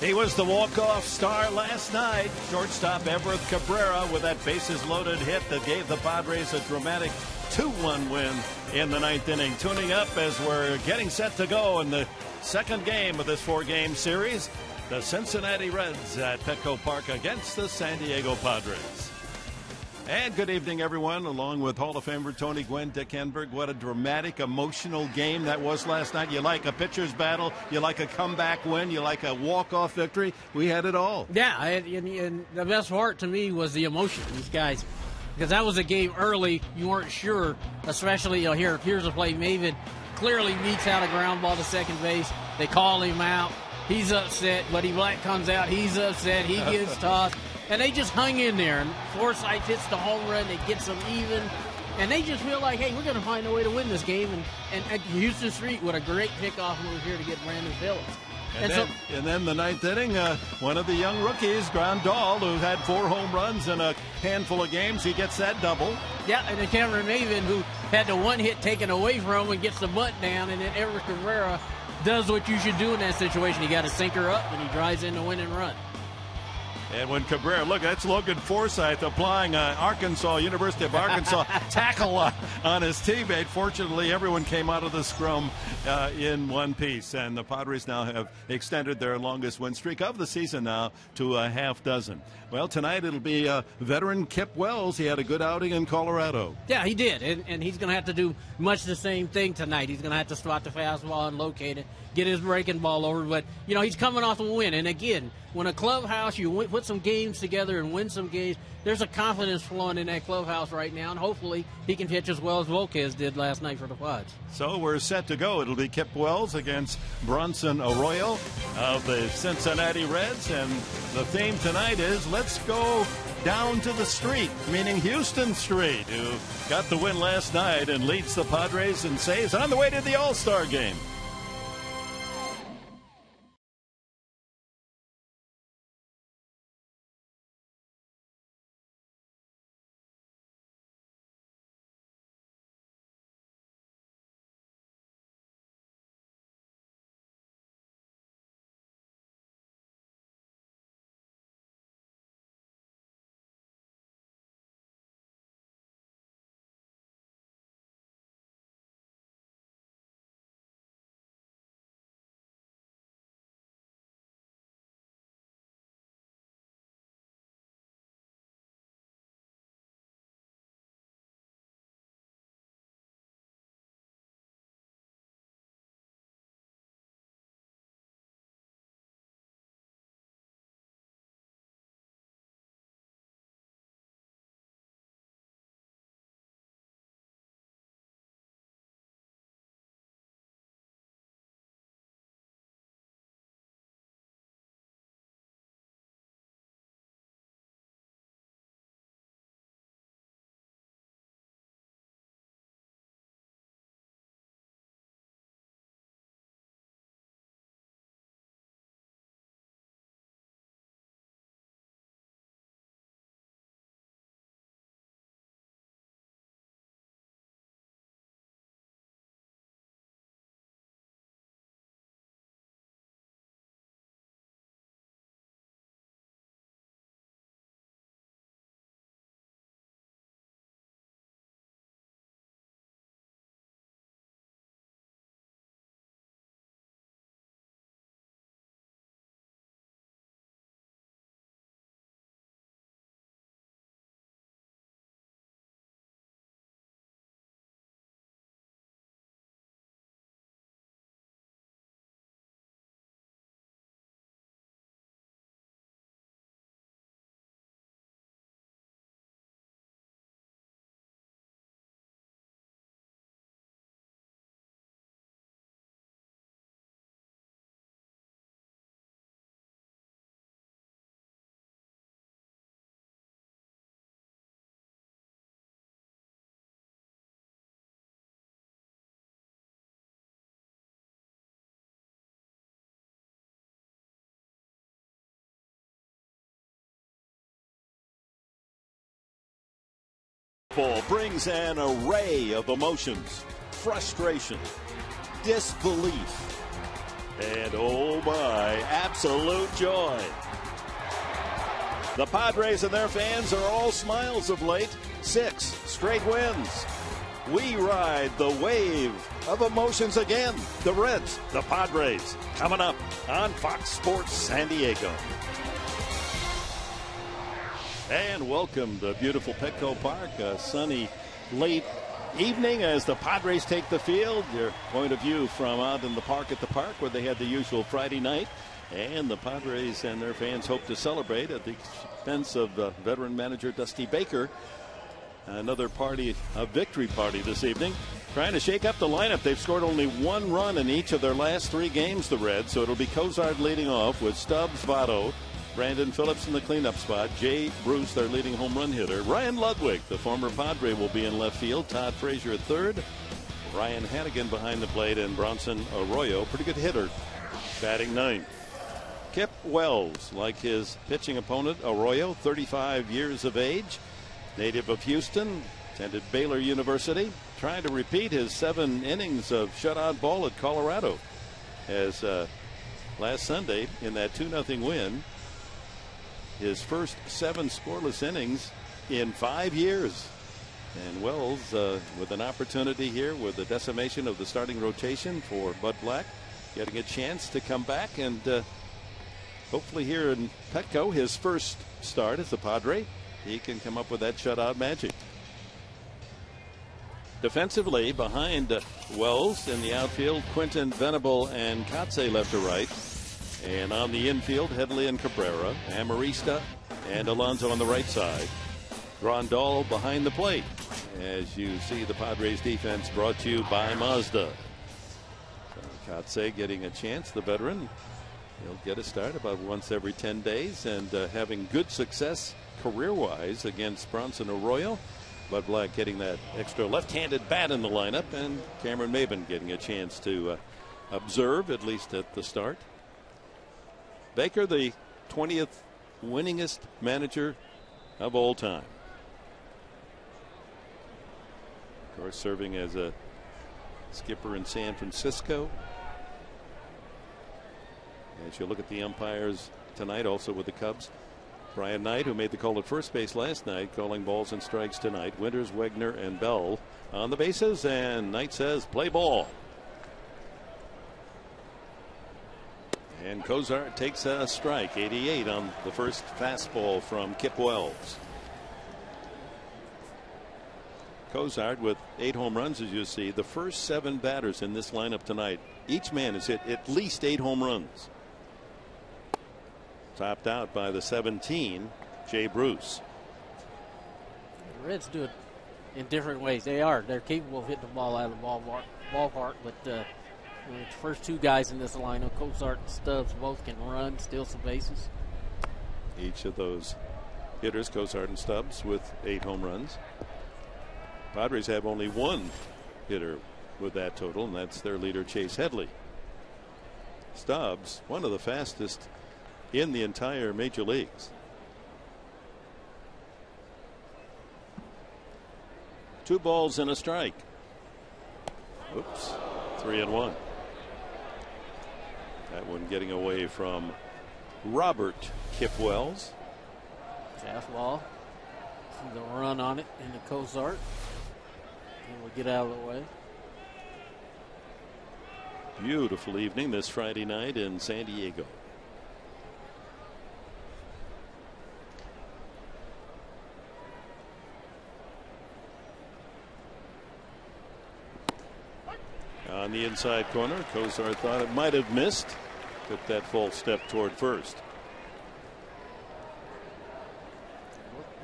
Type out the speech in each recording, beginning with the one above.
He was the walk-off star last night. Shortstop Everett Cabrera with that bases-loaded hit that gave the Padres a dramatic 2-1 win in the ninth inning. Tuning up as we're getting set to go in the second game of this four-game series. The Cincinnati Reds at Petco Park against the San Diego Padres. And good evening, everyone, along with Hall of Famer Tony Gwynn, Dick Enberg. What a dramatic, emotional game that was last night. You like a pitcher's battle, you like a comeback win, you like a walk-off victory. We had it all. Yeah, and the best part to me was the emotion, these guys. Because that was a game early, you weren't sure, especially, here's a play. Maven clearly meets out a ground ball to second base. They call him out. He's upset. Buddy Black comes out. He's upset. He gets tossed. And they just hung in there. And Forsythe hits the home run. It gets them even. And they just feel like, hey, we're going to find a way to win this game. And Houston Street with a great pickoff move here to get Brandon Phillips. And then the ninth inning, one of the young rookies, Grandal, who had 4 home runs in a handful of games, he gets that double. Yeah, and then Cameron Maven, who had the one hit taken away from him and gets the bunt down. And then Everett Cabrera does what you should do in that situation. He got a sinker up, and he drives in the winning run. And when Cabrera, look, that's Logan Forsythe applying University of Arkansas tackle on his teammate. Fortunately, everyone came out of the scrum in one piece. And the Padres now have extended their longest win streak of the season now to a half dozen. Well, tonight it'll be veteran Kip Wells. He had a good outing in Colorado. Yeah, he did. And he's going to have to do much the same thing tonight. He's going to have to spot the fastball and locate it, get his breaking ball over. But, he's coming off a win. And, again, when a clubhouse, you put some games together and win some games, there's a confidence flowing in that clubhouse right now, and hopefully he can pitch as well as Volquez did last night for the Pods. So we're set to go. It'll be Kip Wells against Bronson Arroyo of the Cincinnati Reds, and the theme tonight is let's go down to the street, meaning Houston Street, who got the win last night and leads the Padres and saves on the way to the All-Star game. Brings an array of emotions, frustration, disbelief, And oh my, absolute joy. The Padres and their fans are all smiles of late. 6 straight wins. We ride the wave of emotions again. The Reds, the Padres, coming up on Fox Sports San Diego. And welcome to beautiful Petco Park. A sunny late evening as the Padres take the field. Your point of view from out in the park at the park where they had the usual Friday night. And the Padres and their fans hope to celebrate at the expense of veteran manager Dusty Baker. Another party, a victory party this evening. Trying to shake up the lineup. They've scored only 1 run in each of their last 3 games, the Reds. So it'll be Cozart leading off with Stubbs, Votto, Brandon Phillips in the cleanup spot, Jay Bruce, their leading home run hitter. Ryan Ludwig, the former Padre, will be in left field. Todd Frazier at third. Ryan Hannigan behind the plate, and Bronson Arroyo, pretty good hitter, batting 9th. Kip Wells, like his pitching opponent, Arroyo, 35 years of age, native of Houston, attended Baylor University, trying to repeat his 7 innings of shutout ball at Colorado, as last Sunday in that 2-0 win, his first 7 scoreless innings in 5 years. And Wells with an opportunity here with the decimation of the starting rotation for Bud Black, getting a chance to come back and hopefully here in Petco, his first start as a Padre, he can come up with that shutout magic. Defensively, behind Wells in the outfield, Quinton Venable and Kotze left to right. And on the infield, Headley and Cabrera, Amarista and Alonso on the right side. Grandal behind the plate. As you see, the Padres defense brought to you by Mazda. So Kotze getting a chance, the veteran. He'll get a start about once every 10 days and having good success career-wise against Bronson Arroyo. Bud Black getting that extra left-handed bat in the lineup, and Cameron Maben getting a chance to observe, at least at the start. Baker, the 20th winningest manager of all time. Of course, serving as a skipper in San Francisco. As you look at the umpires tonight, also with the Cubs, Brian Knight, who made the call at first base last night, calling balls and strikes tonight. Winters, Wegner, and Bell on the bases, and Knight says play ball. And Cozart takes a strike, 88 on the first fastball from Kip Wells. Cozart with 8 home runs, as you see. The first 7 batters in this lineup tonight, each man has hit at least 8 home runs. Topped out by the 17, Jay Bruce. The Reds do it in different ways. They're capable of hitting the ball out of the ballpark, but the first 2 guys in this lineup, Cozart and Stubbs, both can run, steal some bases. Each of those hitters, Cozart and Stubbs, with 8 home runs. Padres have only 1 hitter with that total, and that's their leader, Chase Headley. Stubbs, one of the fastest in the entire major leagues. 2 balls and a strike. Oops, 3-1. That one getting away from Robert Kip Wells. Fastball. See the run on it in the Cozart. And we'll get out of the way. Beautiful evening this Friday night in San Diego. On the inside corner, Cozart thought it might have missed. Took that false step toward first.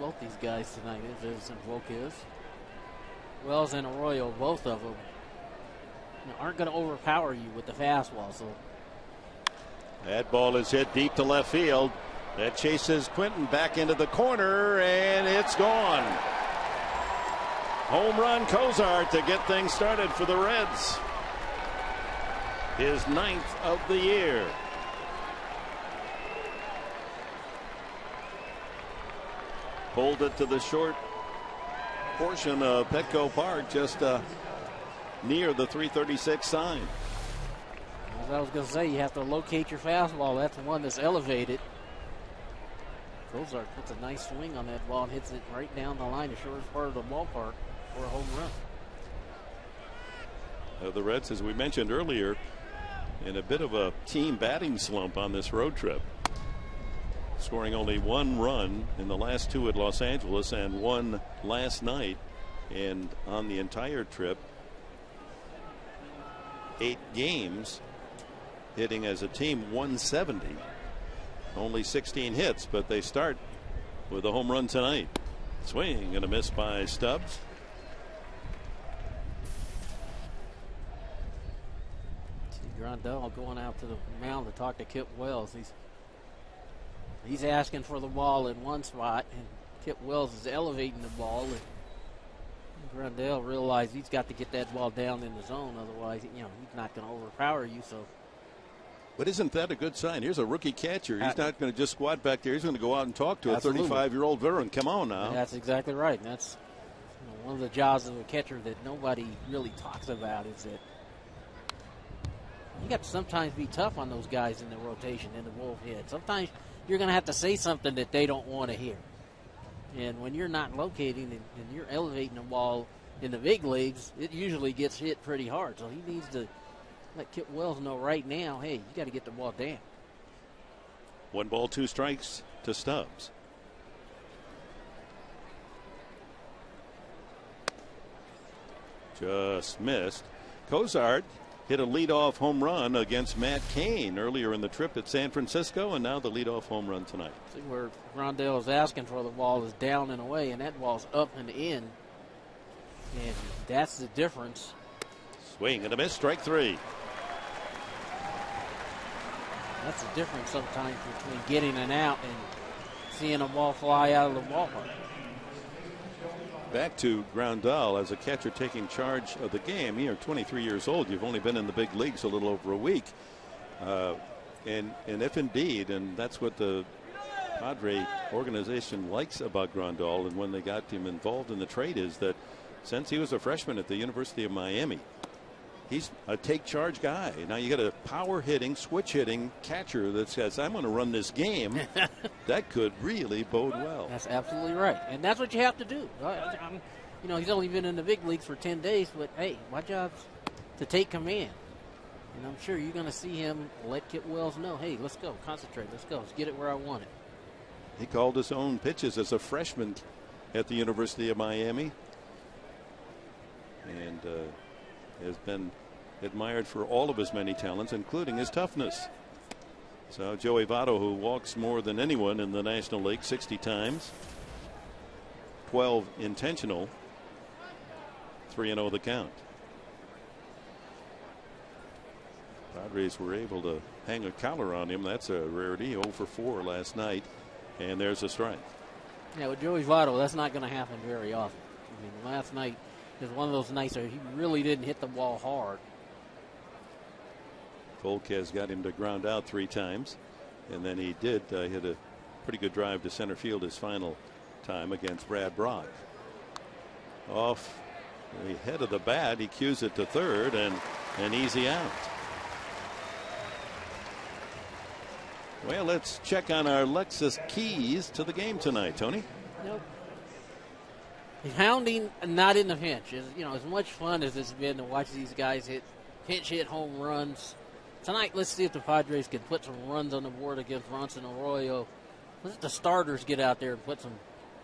Both these guys tonight, as Volquez, Wells and Arroyo, both of them aren't going to overpower you with the fastball. So that ball is hit deep to left field. That chases Quinton back into the corner, and it's gone. Home run Cozart to get things started for the Reds. His 9th of the year. Pulled it to the short portion of Petco Park, just near the 336 sign. As I was going to say, you have to locate your fastball. That's the one that's elevated. Cozart puts a nice swing on that ball and hits it right down the line, the shortest part of the ballpark for a home run. The Reds, as we mentioned earlier, in a bit of a team batting slump on this road trip. Scoring only 1 run in the last 2 at Los Angeles and 1 last night. And on the entire trip, 8 games, hitting as a team 170. Only 16 hits, but they start with a home run tonight. Swing and a miss by Stubbs. Grandal going out to the mound to talk to Kip Wells. He's asking for the ball in one spot, and Kip Wells is elevating the ball. And Grandal realized he's got to get that ball down in the zone, otherwise, he's not going to overpower you. So, but isn't that a good sign? Here's a rookie catcher. He's not going to just squat back there. He's going to go out and talk to a 35-year-old veteran. Come on now. That's exactly right. And that's one of the jobs of a catcher that nobody really talks about is that you got to sometimes be tough on those guys in the rotation, in the bullpen. Sometimes you're going to have to say something that they don't want to hear. And when you're not locating and you're elevating the ball in the big leagues, it usually gets hit pretty hard. So he needs to let Kip Wells know right now, hey, you got to get the ball down. 1 ball, 2 strikes to Stubbs. Just missed. Cozart hit a leadoff home run against Matt Cain earlier in the trip at San Francisco, and now the leadoff home run tonight. See where Grandal is asking for the ball is down and away, and that ball's up and in. And that's the difference. Swing and a miss, strike 3. That's the difference sometimes between getting an out and seeing a ball fly out of the ballpark. Back to Grandal as a catcher taking charge of the game. You're 23 years old. You've only been in the big leagues a little over a week. And if indeed, and that's what the Padre organization likes about Grandal, and when they got him involved in the trade, is that since he was a freshman at the University of Miami, he's a take charge guy. Now you got a power hitting, switch hitting catcher that says, I'm going to run this game. That could really bode well. That's absolutely right. And that's what you have to do. He's only been in the big leagues for 10 days, but hey, my job's to take command. And I'm sure you're going to see him let Kip Wells know, hey, let's go, concentrate, let's go, let's get it where I want it. He called his own pitches as a freshman at the University of Miami. And has been admired for all of his many talents, including his toughness. So Joey Votto, who walks more than anyone in the National League, 60 times, 12 intentional, 3-0 the count. Padres were able to hang a collar on him. That's a rarity. 0 for 4 last night, and there's a strike. Yeah, with Joey Votto, that's not going to happen very often. I mean, last night is one of those nights where he really didn't hit the ball hard. Volquez got him to ground out 3 times, and then he did hit a pretty good drive to center field his final time against Brad Brock. Off the head of the bat, he cues it to third, and an easy out. Well, let's check on our Lexus keys to the game tonight, Tony. Nope. Hounding, not in the pinch. As much fun as it's been to watch these guys pinch hit home runs. Tonight, let's see if the Padres can put some runs on the board against Bronson Arroyo. Let the starters get out there and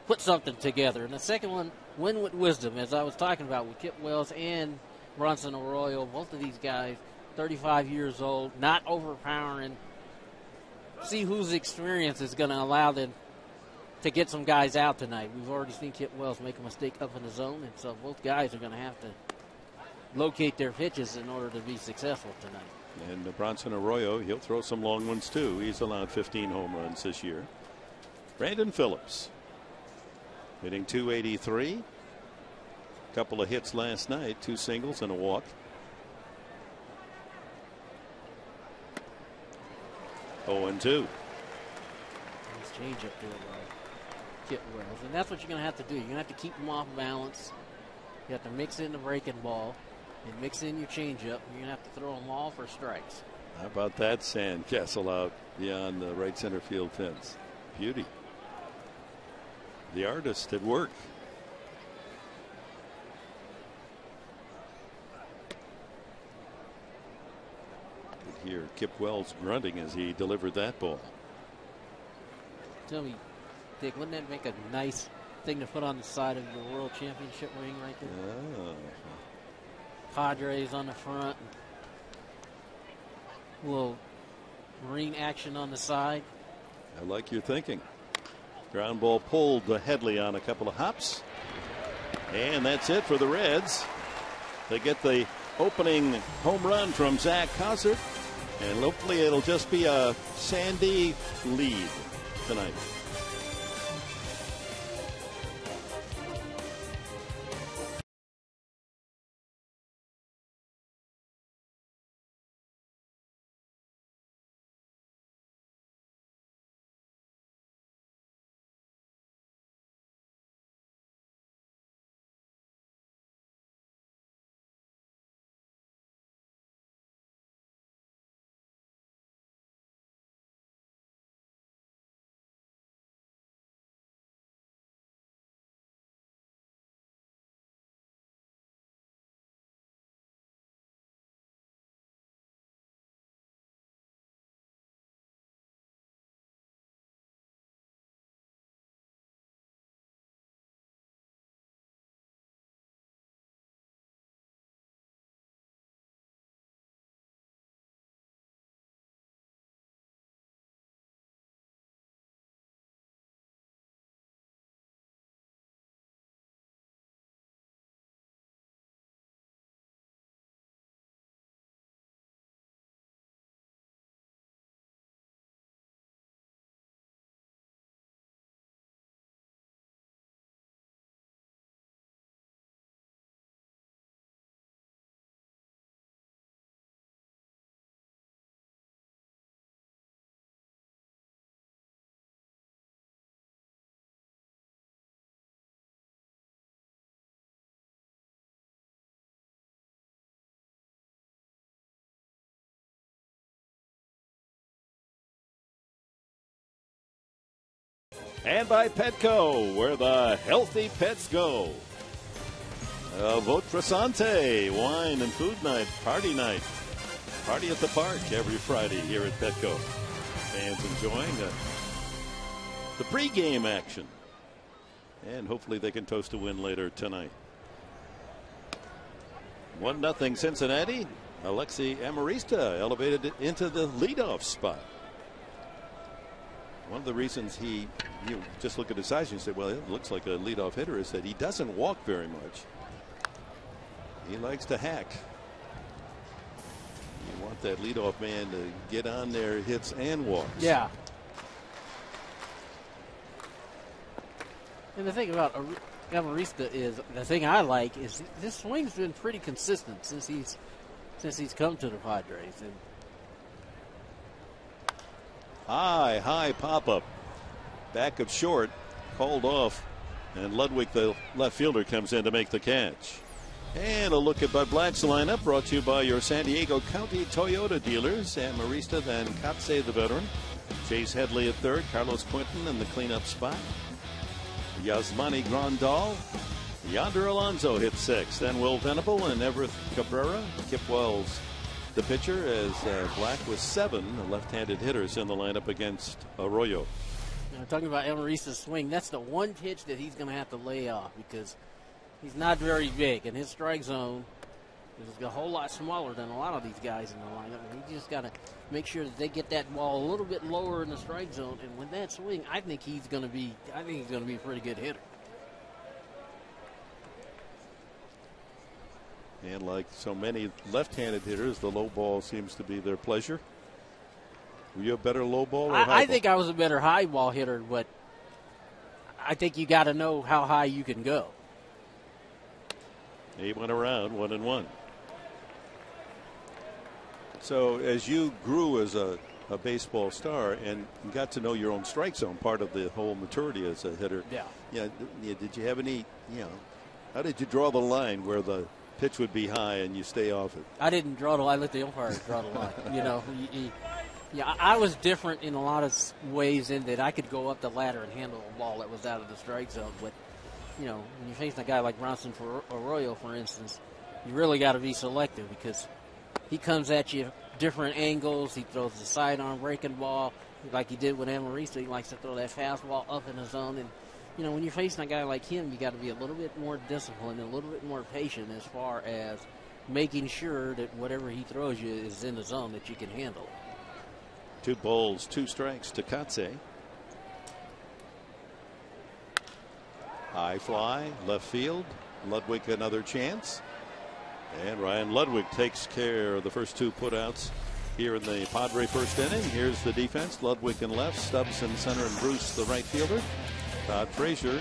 put something together. And the second one, win with wisdom, as I was talking about with Kip Wells and Bronson Arroyo. Both of these guys, 35 years old, not overpowering. See whose experience is going to allow them to get some guys out tonight. We've already seen Kip Wells make a mistake up in the zone, and so both guys are going to have to locate their pitches in order to be successful tonight. And Bronson Arroyo, he'll throw some long ones too. He's allowed 15 home runs this year. Brandon Phillips hitting .283. Couple of hits last night, 2 singles and a walk. 0-2. Nice change up there by Kip Wells. And that's what you're going to have to do. You're going to have to keep them off balance. You have to mix in the breaking ball and mix in your changeup. You're going to have to throw them all for strikes. How about that sandcastle out beyond the right center field fence? Beauty. The artist at work. Here, Kip Wells grunting as he delivered that ball. Tell me, Dick, wouldn't that make a nice thing to put on the side of your World Championship ring right there? Oh. Padres on the front. A little Marine action on the side. I like your thinking. Ground ball pulled to Headley on a couple of hops. And that's it for the Reds. They get the opening home run from Zach Cosert. And hopefully it'll just be a Sandy lead tonight. And by Petco, where the healthy pets go. Votre Sante, wine and food night, party night. Party at the park every Friday here at Petco. Fans enjoying the pregame action. And hopefully they can toast a win later tonight. 1-0 Cincinnati. Alexi Amarista elevated it into the leadoff spot. One of the reasons you just look at his size and you say, well, it looks like a leadoff hitter, is that he doesn't walk very much. He likes to hack. You want that leadoff man to get on there, hits and walks. Yeah. And the thing about Amarista is, the thing I like is this swing's been pretty consistent since he's come to the Padres. And high pop-up. Back of short, called off, and Ludwig, the left fielder, comes in to make the catch. And a look at Bud Black's lineup, brought to you by your San Diego County Toyota dealers. Amarista, then Kotsay, the veteran. Chase Headley at third, Carlos Quinton in the cleanup spot. Yasmani Grandal. Yonder Alonso hit sixth. Then Will Venable and Everett Cabrera. Kip Wells, the pitcher, as Black with 7 left-handed hitters in the lineup against Arroyo. Talking about Amarista's swing, that's the one pitch that he's going to have to lay off because he's not very big, and his strike zone is a whole lot smaller than a lot of these guys in the lineup. And he just got to make sure that they get that ball a little bit lower in the strike zone. And with that swing, I think he's going to be a pretty good hitter. And like so many left-handed hitters, the low ball seems to be their pleasure. Were you a better low ball or high ball? I think I was a better high ball hitter, but I think you got to know how high you can go. He went around 1-1. So as you grew as a baseball star and got to know your own strike zone, part of the whole maturity as a hitter. Yeah. Yeah. Did you have any? How did you draw the line where the pitch would be high and you stay off it. I didn't draw the line. I let the umpire draw the line. You know, yeah, I was different in a lot of ways in that I could go up the ladder and handle a ball that was out of the strike zone. But, you know, when you're facing a guy like Bronson Arroyo, for instance, you really got to be selective because he comes at you different angles. He throws the sidearm breaking ball like he did with Amarista. He likes to throw that fastball up in the zone. And, you know, when you're facing a guy like him, you got to be a little bit more disciplined and a little bit more patient as far as making sure that whatever he throws you is in the zone that you can handle. 2 balls, 2 strikes to Katse. High fly, left field. Ludwig another chance. And Ryan Ludwig takes care of the first 2 putouts here in the Padre first inning. Here's the defense. Ludwig in left, Stubbs in center, and Bruce the right fielder. Todd Frazier.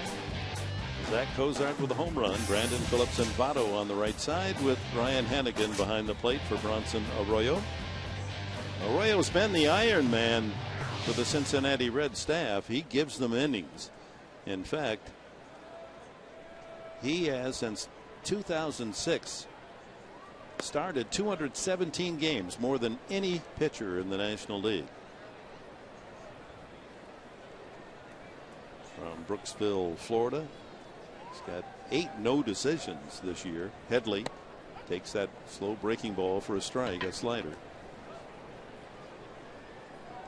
Zach Cozart with a home run. Brandon Phillips and Votto on the right side with Ryan Hannigan behind the plate for Bronson Arroyo. Arroyo's been the Iron Man for the Cincinnati Red staff. He gives them innings. In fact, he has since 2006 started 217 games, more than any pitcher in the National League. From Brooksville, Florida. He's got 8 no decisions this year. Headley takes that slow breaking ball for a strike, a slider.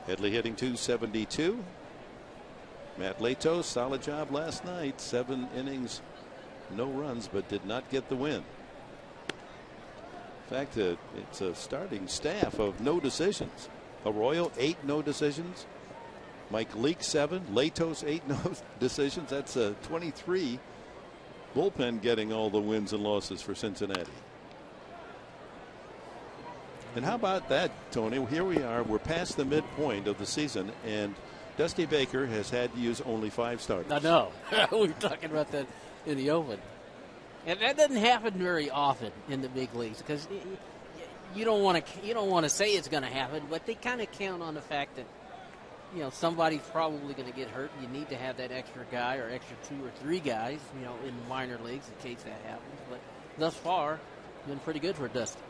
Headley hitting .272. Matt Latos, solid job last night. 7 innings, no runs, but did not get the win. In fact, it's a starting staff of no decisions. Arroyo, 8 no decisions. Mike Leake, 7. Latos, 8 no decisions. That's a 23 bullpen getting all the wins and losses for Cincinnati. And how about that, Tony? Here we are. We're past the midpoint of the season, and Dusty Baker has had to use only 5 starters. I know. We were talking about that in the open. And that doesn't happen very often in the big leagues because you don't want to say it's going to happen, but they kind of count on the fact that, you know, somebody's probably going to get hurt. You need to have that extra guy or extra 2 or 3 guys, you know, in minor leagues in case that happens. But thus far, been pretty good for Dusty.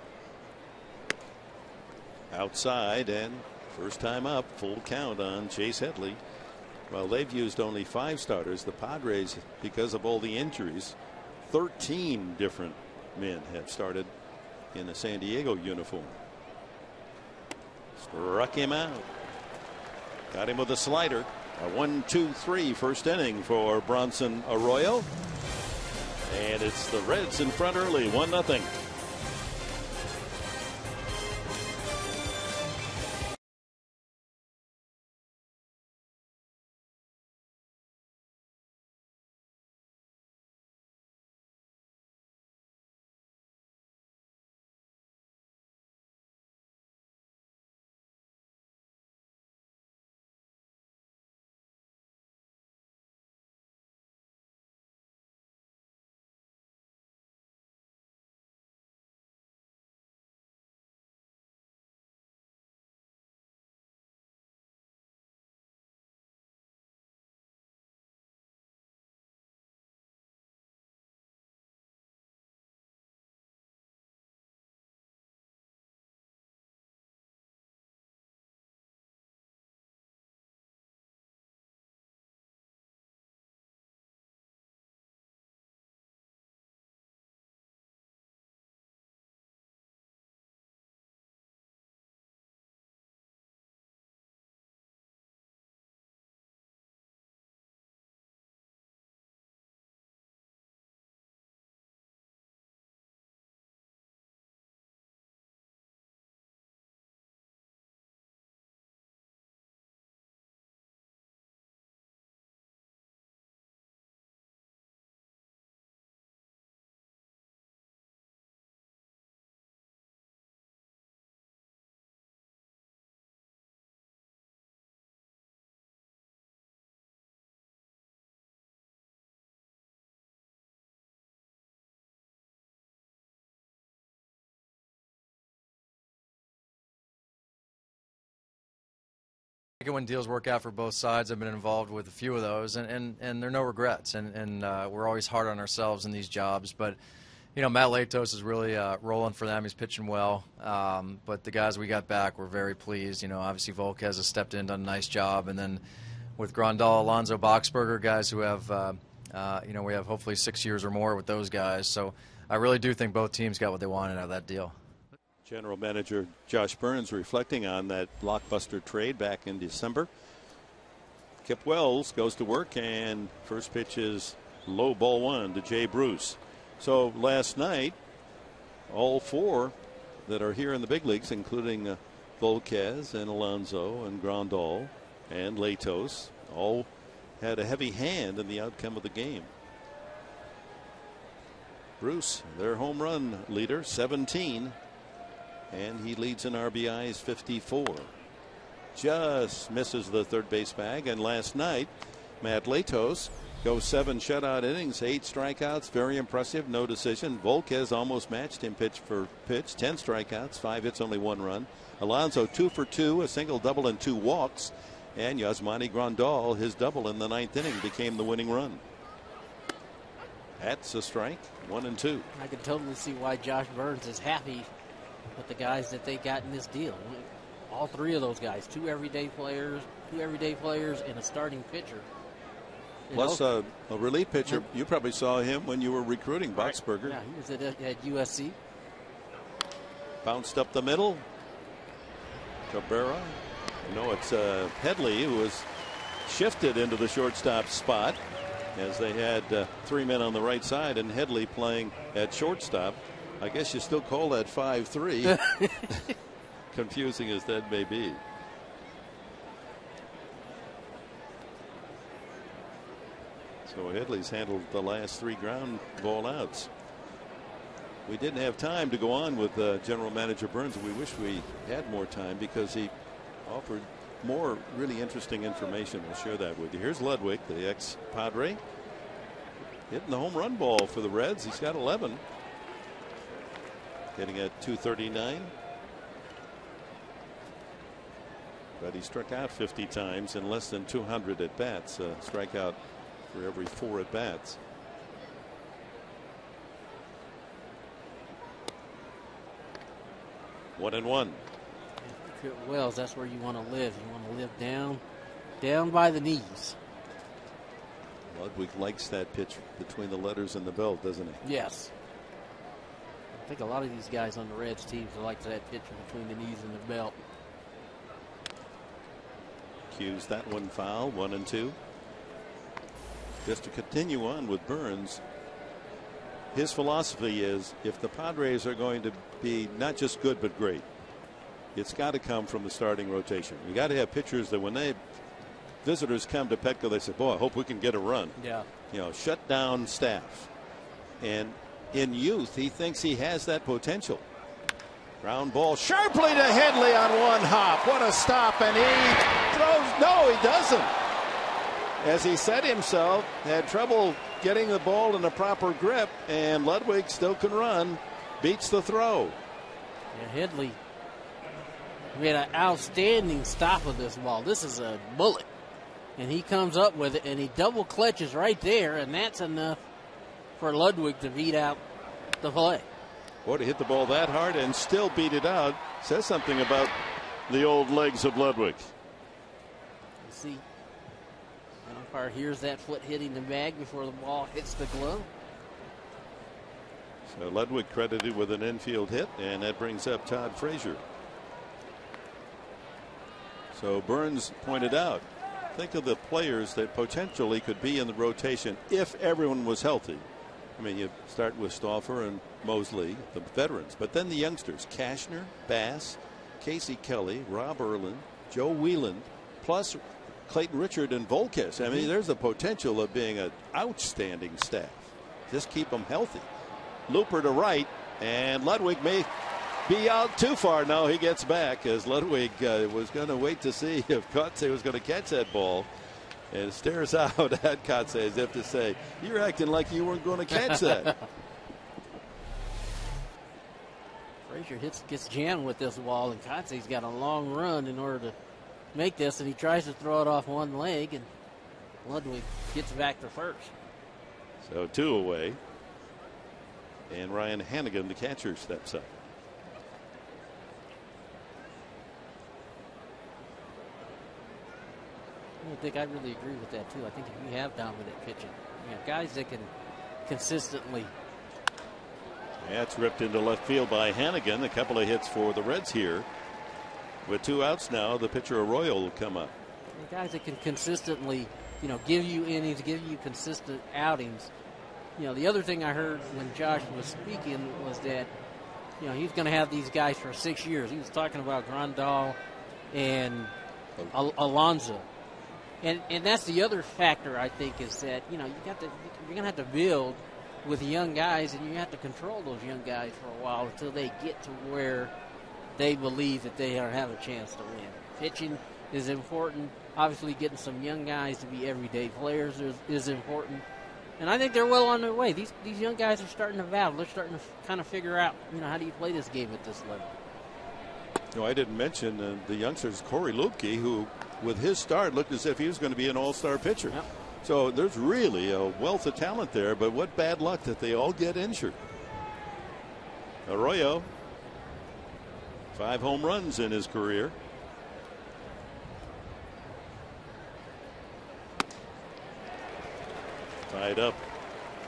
Outside and first time up, full count on Chase Headley. Well, they've used only 5 starters. The Padres, because of all the injuries, 13 different men have started in the San Diego uniform. Struck him out. Got him with a slider. A 1-2-3 first inning for Bronson Arroyo. And it's the Reds in front early, 1-0. When deals work out for both sides. I've been involved with a few of those, and there are no regrets, and we're always hard on ourselves in these jobs, but You know, Matt Latos is really rolling for them. He's pitching well. But the guys we got back, we're very pleased. You know, obviously Volquez has stepped in, done a nice job. And then with Grandal, Alonso, Boxberger, guys who have, you know, we have hopefully 6 years or more with those guys. So I really do think both teams got what they wanted out of that deal. General Manager Josh Burns reflecting on that blockbuster trade back in December. Kip Wells goes to work, and first pitch is low, ball one to Jay Bruce. So last night, all four that are here in the big leagues, including Volquez and Alonso and Grandal and Latos, all had a heavy hand in the outcome of the game. Bruce, their home run leader, 17, and he leads in RBIs, 54. Just misses the third base bag. And last night, Matt Latos goes 7 shutout innings, 8 strikeouts, very impressive, no decision. Volquez almost matched him pitch for pitch, 10 strikeouts, 5 hits, only 1 run. Alonso 2 for 2, a single, double, and 2 walks. And Yasmani Grandal, his double in the 9th inning, became the winning run. That's a strike, 1 and 2. I can totally see why Josh Burns is happy with the guys that they got in this deal. All 3 of those guys, 2 everyday players, and a starting pitcher. Plus a relief pitcher. You probably saw him when you were recruiting Boxberger. Yeah, he was at USC. Bounced up the middle. Cabrera. You know, it's Headley who was shifted into the shortstop spot as they had 3 men on the right side and Headley playing at shortstop. I guess you still call that 5-3. Confusing as that may be. So Headley's handled the last 3 ground ball outs. We didn't have time to go on with General Manager Burns. We wish we had more time because he offered more really interesting information. We'll share that with you. Here's Ludwig, the ex-Padre, hitting the home run ball for the Reds. He's got 11. Hitting at 239. But he struck out 50 times in less than 200 at bats. Strikeout for every 4 at bats. One and one. Wells, that's where you want to live. You want to live down by the knees. Ludwig likes that pitch between the letters and the belt, doesn't he? Yes. I think a lot of these guys on the Reds teams like that pitch between the knees and the belt. Cues that one foul, 1 and 2. Just to continue on with Burns, his philosophy is if the Padres are going to be not just good but great, it's got to come from the starting rotation. You got to have pitchers that when visitors come to Petco, they say, boy, I hope we can get a run. Yeah. You know, shut down staff. And in youth, he thinks he has that potential. Ground ball sharply to Headley on one hop. What a stop. And he throws. No, he doesn't. As he said himself, had trouble getting the ball in a proper grip. And Ludwig still can run. Beats the throw. Yeah, Headley made an outstanding stop of this ball. This is a bullet. And he comes up with it, and he double clutches right there, and that's enough for Ludwig to beat out the play. Boy, to hit the ball that hard and still beat it out says something about the old legs of Ludwig. You see, the umpire hears that foot hitting the bag before the ball hits the glove. So Ludwig credited with an infield hit, and that brings up Todd Frazier. So Burns pointed out, think of the players that potentially could be in the rotation if everyone was healthy. I mean, you start with Stauffer and Mosley, the veterans, but then the youngsters, Cashner, Bass, Casey Kelly, Rob Erlin, Joe Whelan, plus Clayton Richard and Volquez. I mean, there's the potential of being an outstanding staff. Just keep them healthy. Looper to right, and Ludwig may be out too far. No, he gets back as Ludwig was going to wait to see if Kotze was going to catch that ball, and stares out at Kotze as if to say, you're acting like you weren't going to catch that. Frazier gets jammed with this ball, and Kotze's got a long run in order to make this, and he tries to throw it off one leg, and Ludwig gets back to first. So 2 away. And Ryan Hannigan, the catcher, steps up. I think I really agree with that too. I think if you have dominant pitching, guys that can consistently. Yeah, it's ripped into left field by Hannigan. A couple of hits for the Reds here. With 2 outs now, the pitcher Arroyo will come up. Guys that can consistently, give you innings, give you consistent outings. The other thing I heard when Josh was speaking was that, he's going to have these guys for 6 years. He was talking about Grandal and Alonso. And that's the other factor, I think, is that, you're going to have to build with young guys, and you have to control those young guys for a while until they get to where they believe that they have a chance to win. Pitching is important. Obviously, getting some young guys to be everyday players is important. And I think they're well on their way. These young guys are starting to battle. They're starting to kind of figure out, how do you play this game at this level. I didn't mention the youngsters, Corey Lupke, who, with his start, looked as if he was going to be an all-star pitcher. Yep. So there's really a wealth of talent there, but what bad luck that they all get injured. Arroyo, 5 home runs in his career. Tied up,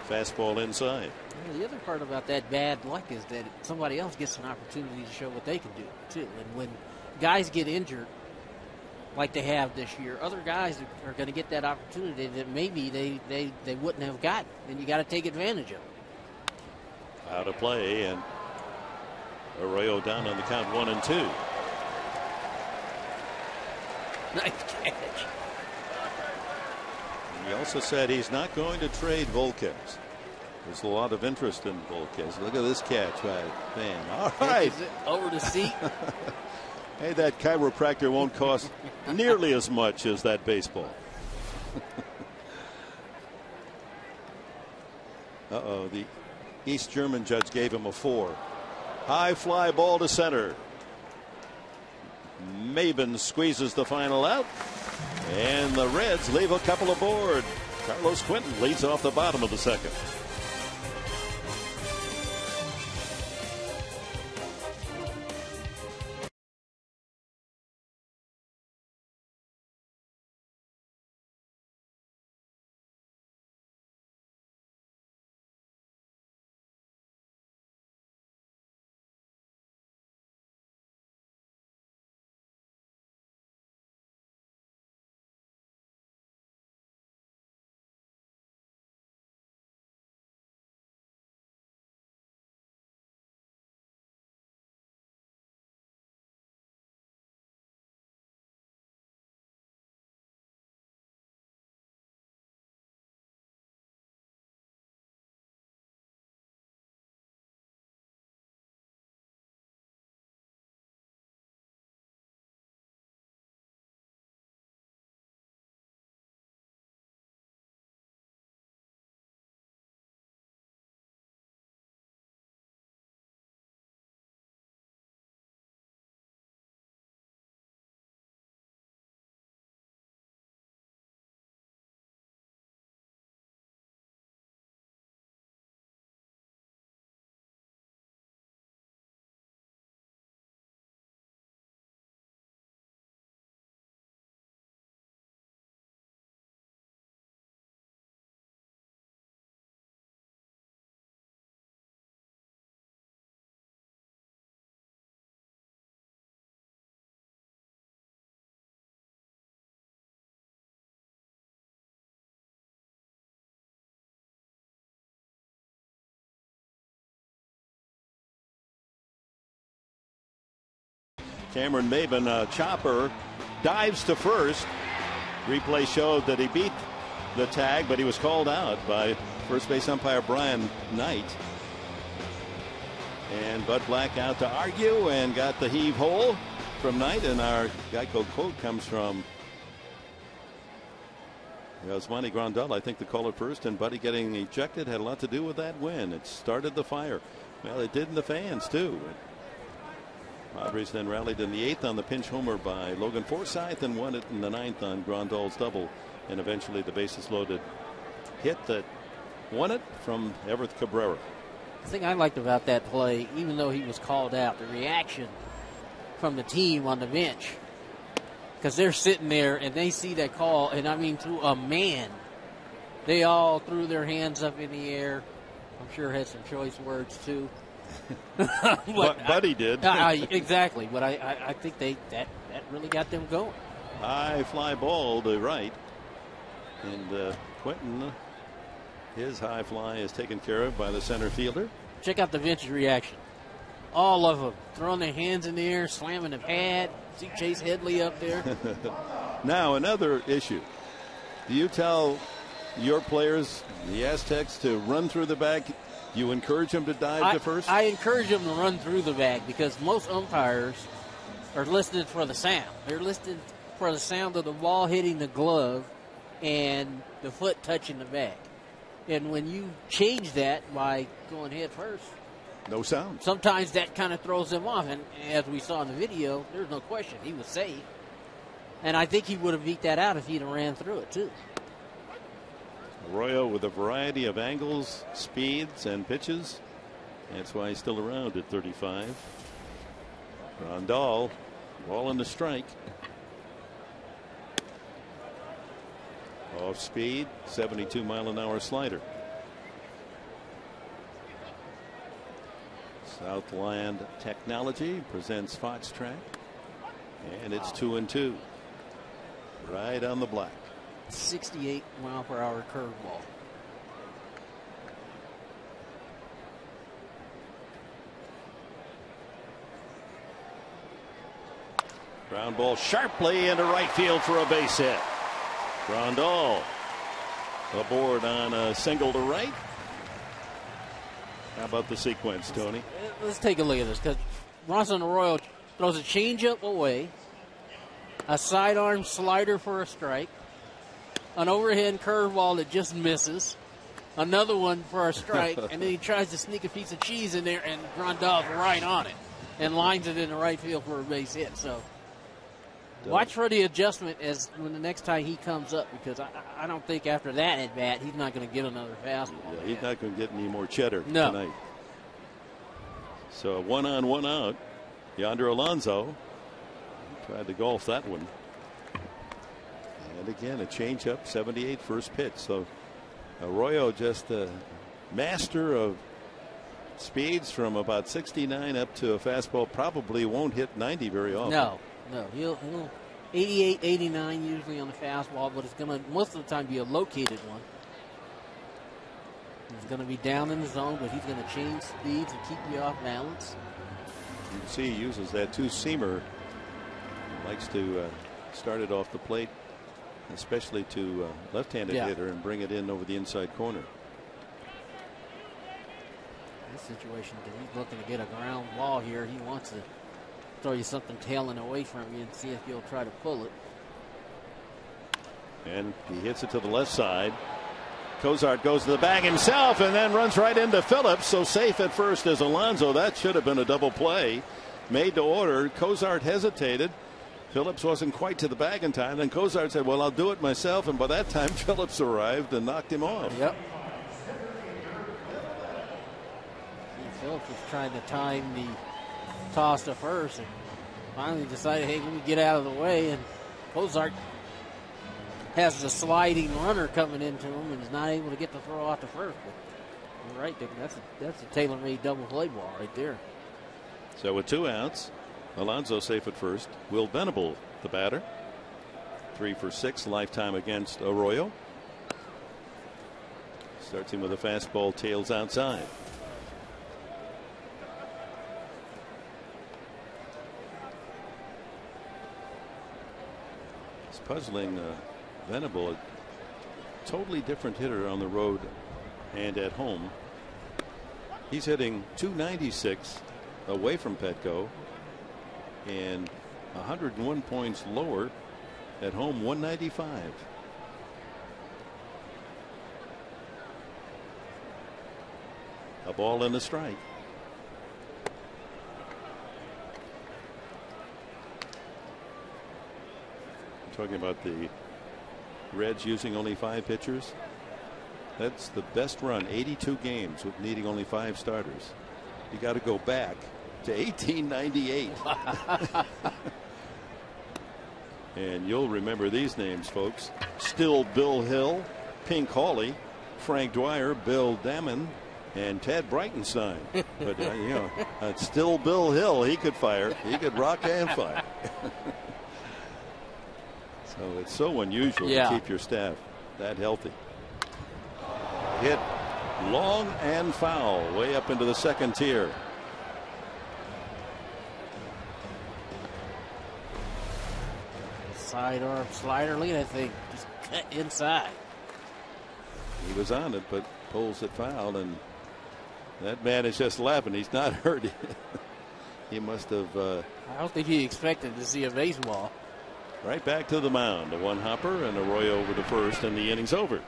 fastball inside. The other part about that bad luck is that somebody else gets an opportunity to show what they can do too. And when guys get injured, like they have this year, other guys are going to get that opportunity that maybe they wouldn't have gotten, and you got to take advantage of it. Out of play, and Arroyo down on the count 1-2. Nice catch. He also said he's not going to trade Volquez. There's a lot of interest in Volquez. Look at this catch by Van. All right. Over the seat. Hey, that chiropractor won't cost nearly as much as that baseball. Uh-oh, the East German judge gave him a 4. High fly ball to center. Maben squeezes the final out, and the Reds leave a couple aboard. Carlos Quentin leads off the bottom of the second. Cameron Maben, a chopper, dives to first. Replay showed that he beat the tag, but he was called out by first base umpire Brian Knight. And Bud Black out to argue and got the heave hole from Knight. And our Geico quote comes from Yasmani Grandal. I think the call at first, and Buddy getting ejected had a lot to do with that win. It started the fire. Well, it did in the fans too. Padres then rallied in the 8th on the pinch homer by Logan Forsythe and won it in the 9th on Grandal's double, and eventually the bases loaded hit that won it from Everett Cabrera. The thing I liked about that play, even though he was called out, the reaction from the team on the bench, because they're sitting there and they see that call, and I mean to a man, they all threw their hands up in the air. I'm sure had some choice words too. Buddy did. Exactly, but I think that really got them going. High fly ball to right, and Quentin, his high fly is taken care of by the center fielder. Check out the bench's reaction. All of them throwing their hands in the air, slamming the pad. See Chase Headley up there. Now another issue. Do you tell your players, the Aztecs, to run through the bag? You encourage them to dive to first? I encourage them to run through the bag because most umpires are listening for the sound. They're listening for the sound of the ball hitting the glove and the foot touching the bag. And when you change that by going head first, no sound. Sometimes that kind of throws them off. And as we saw in the video, there's no question he was safe. And I think he would have beat that out if he'd have ran through it, too. Arroyo with a variety of angles, speeds, and pitches. That's why he's still around at 35. Grandal, ball in the strike. Off speed, 72-mile-an-hour slider. Southland Technology presents Fox Track, and it's 2-2. Right on the black. 68-mile-per-hour curveball. Ground ball sharply into right field for a base hit. Grandal aboard on a single to right. How about the sequence, Tony? Let's take a look at this because Ronson Arroyo throws a changeup away, a sidearm slider for a strike, an overhead curveball that just misses, another one for a strike, and then he tries to sneak a piece of cheese in there, and Grandal's right on it and lines it in the right field for a base hit. So watch for the adjustment as when the next time he comes up, because I don't think after that at bat he's not going to get another fastball. Yeah, he's not going to get any more cheddar no. tonight. So 1 on, 1 out. Yonder Alonso tried to golf that one. And again, a changeup, 78 first pitch. So Arroyo just a master of speeds from about 69 up to a fastball. Probably won't hit 90 very often. No, he'll 88, 89 usually on the fastball, but it's going to most of the time be a located one. He's going to be down in the zone, but he's going to change speeds and keep you off balance. You can see he uses that two-seamer. Likes to start it off the plate, especially to left-handed hitter, and bring it in over the inside corner. This situation, he's looking to get a ground ball here. He wants to throw you something tailing away from you and see if you'll try to pull it. And he hits it to the left side. Cozart goes to the bag himself and then runs right into Phillips. So safe at first is Alonso. That should have been a double play. Made to order. Cozart hesitated. Phillips wasn't quite to the bag in time. Then Cozart said, well, I'll do it myself. And by that time, Phillips arrived and knocked him off. Yep. Phillips was trying to time the toss to first and finally decided, hey, let me get out of the way. And Cozart has the sliding runner coming into him and is not able to get the throw out to first. But you're right, Dick. That's a tailor-made double play ball right there. So with 2 outs, Alonso safe at first. Will Venable, the batter. 3 for 6 lifetime against Arroyo. Starts him with a fastball, tails outside. It's puzzling. Venable, a totally different hitter on the road and at home. He's hitting .296 away from Petco and 101 points lower at home, 195. A ball and a strike. I'm talking about the Reds using only 5 pitchers. That's the best run, 82 games with needing only 5 starters. You got to go back to 1898. And you'll remember these names, folks. Still Bill Hill, Pink Hawley, Frank Dwyer, Bill Damon, and Ted Breitenstein. But, you know, still Bill Hill. He could fire. He could rock and fire. So it's so unusual to keep your staff that healthy. Hit long and foul way up into the second tier. Sidearm slider lead, I think. Just cut inside. He was on it, but pulls it foul, and that man is just laughing. He's not hurt. He must have. I don't think he expected to see a baseball. Right back to the mound. A one hopper and a Roy over to first, and the inning's over.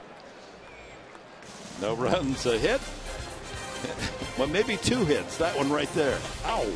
No runs, a hit. Well, maybe 2 hits. That one right there. Ow.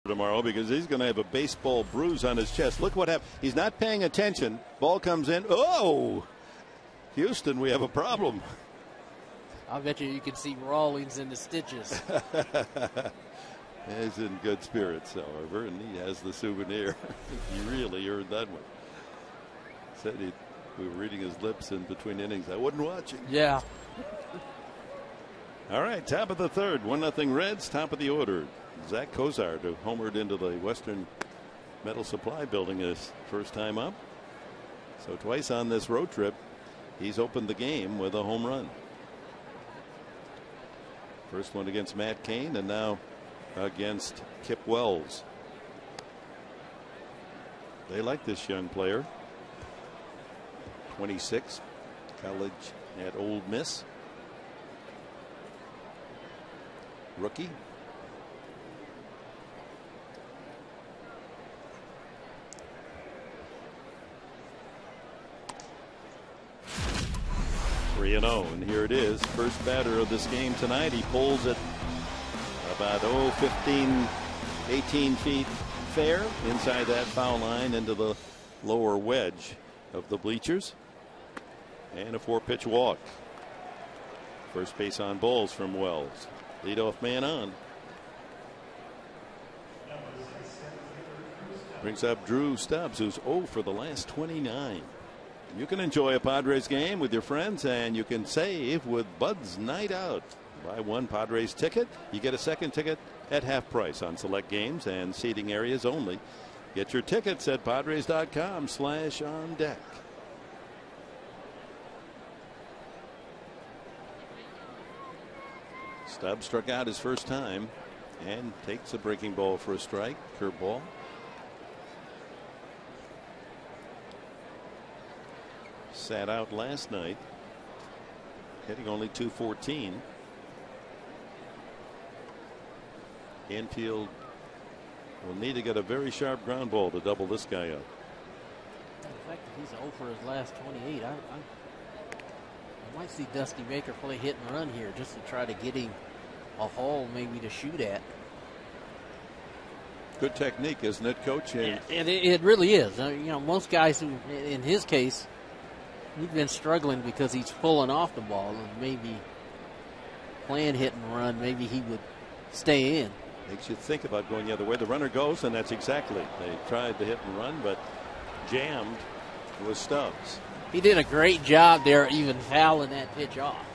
Tomorrow, because he's going to have a baseball bruise on his chest. Look what happened. He's not paying attention. Ball comes in. Oh, Houston, we have a problem. I bet you can see Rawlings in the stitches. He's in good spirits, however, and he has the souvenir. He really earned that one. Said we were reading his lips in between innings. I wasn't watching. Yeah. All right, top of the third, 1-0 Reds, top of the order. Zach Kozar who homered into the Western Metal Supply building his first time up. So twice on this road trip, he's opened the game with a home run. First one against Matt Cain, and now against Kip Wells. They like this young player. 26, college at Ole Miss. Rookie. And here it is. First batter of this game tonight. He pulls it about 15, 18 feet fair inside that foul line into the lower wedge of the bleachers. And a 4-pitch walk. First base on balls from Wells. Leadoff man on. Brings up Drew Stubbs, who's 0 for the last 29. You can enjoy a Padres game with your friends, and you can save with Bud's Night Out. Buy one Padres ticket, you get a second ticket at half price on select games and seating areas only. Get your tickets at Padres.com/on deck. Stubbs struck out his first time and takes a breaking ball for a strike. Curveball. Sat out last night, hitting only .214. Infield will need to get a very sharp ground ball to double this guy up. The fact that he's 0 for his last 28, I might see Dusty Baker play hit and run here just to try to get him a hole maybe to shoot at. Good technique, isn't it, Coach? And it really is. You know, most guys who, in his case, he's been struggling because he's pulling off the ball, and maybe playing hit and run, maybe he would stay in. Makes you think about going the other way. The runner goes, and that's exactly. They tried to hit and run, but jammed with Stubbs. He did a great job there, even fouling that pitch off.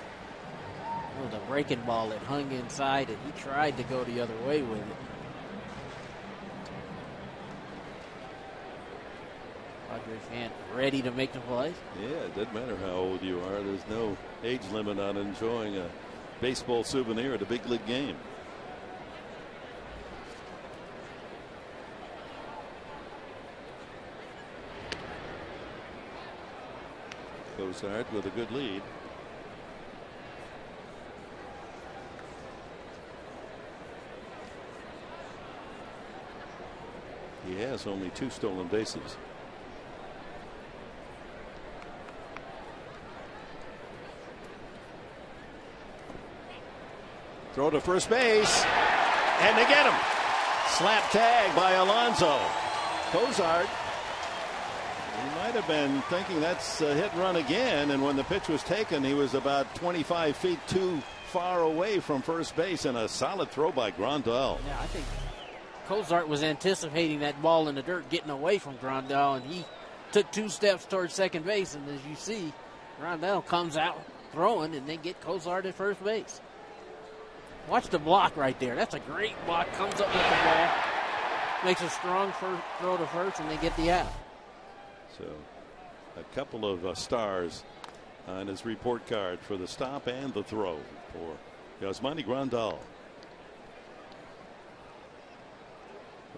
It was a breaking ball that hung inside, and he tried to go the other way with it. Padre fan ready to make the play. Yeah, it doesn't matter how old you are. There's no age limit on enjoying a baseball souvenir at a big league game. Cozart with a good lead. He has only 2 stolen bases. Throw to first base, and they get him. Slap tag by Alonso. Cozart, he might have been thinking that's a hit and run again, and when the pitch was taken, he was about 25 feet too far away from first base, and a solid throw by Grandal. Yeah, I think Cozart was anticipating that ball in the dirt getting away from Grandal, and he took 2 steps towards second base, and as you see, Grandal comes out throwing, and they get Cozart at first base. Watch the block right there. That's a great block. Comes up with the ball, makes a strong throw to first, and they get the out. So a couple of stars on his report card for the stop and the throw for Yasmani Grandal.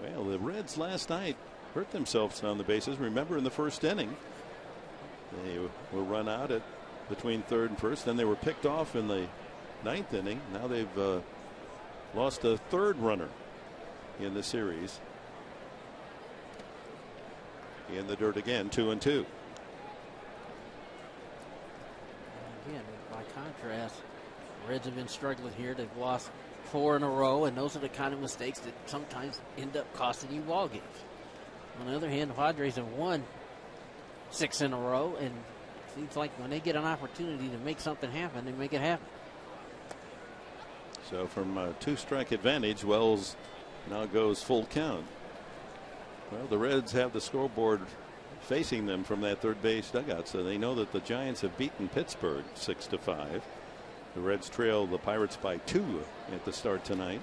Well, the Reds last night hurt themselves on the bases. Remember, in the first inning, they were run out at between third and first. Then they were picked off in the 9th inning. Now they've lost a third runner in the series. In the dirt again, 2-2. Again, by contrast, the Reds have been struggling here. They've lost 4 in a row, and those are the kind of mistakes that sometimes end up costing you ball games. On the other hand, the Padres have won 6 in a row, and it seems like when they get an opportunity to make something happen, they make it happen. So from a 2-strike advantage, Wells now goes full count. Well, the Reds have the scoreboard facing them from that third base dugout, so they know that the Giants have beaten Pittsburgh 6-5. The Reds trail the Pirates by 2 at the start tonight.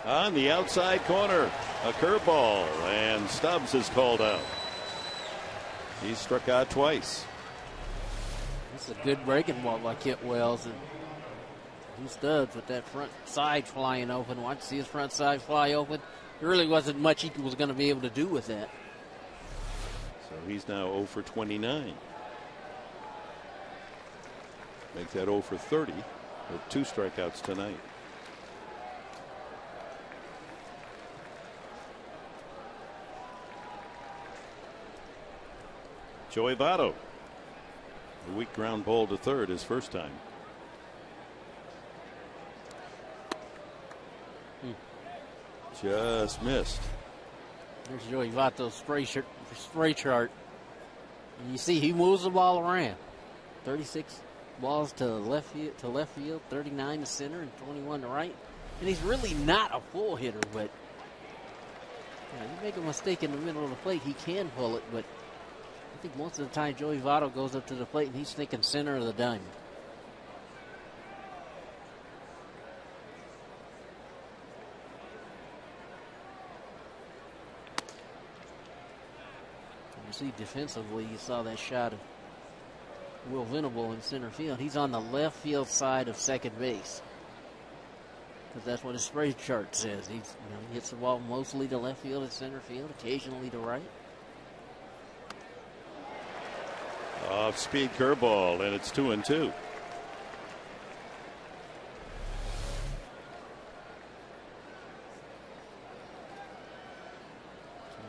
On the outside corner, a curveball, and Stubbs is called out. He struck out twice. That's a good breaking ball by Kit Wells, and he Stubbs with that front side flying open. Watch, see his front side fly open. There really wasn't much he was going to be able to do with that. So he's now 0 for 29. Make that 0 for 30 with 2 strikeouts tonight. Joey Votto. A weak ground ball to third his first time. Just missed. There's Joey Votto's spray chart. And you see he moves the ball around. 36 balls to left field, 39 to center, and 21 to right. And he's really not a full hitter, but you make a mistake in the middle of the plate, he can pull it, but I think most of the time Joey Votto goes up to the plate and he's thinking center of the diamond. You see defensively, you saw that shot of Will Venable in center field. He's on the left field side of second base. because that's what his spray chart says. He hits the ball mostly to left field and center field, occasionally to right. Off-speed curveball, and it's 2-2.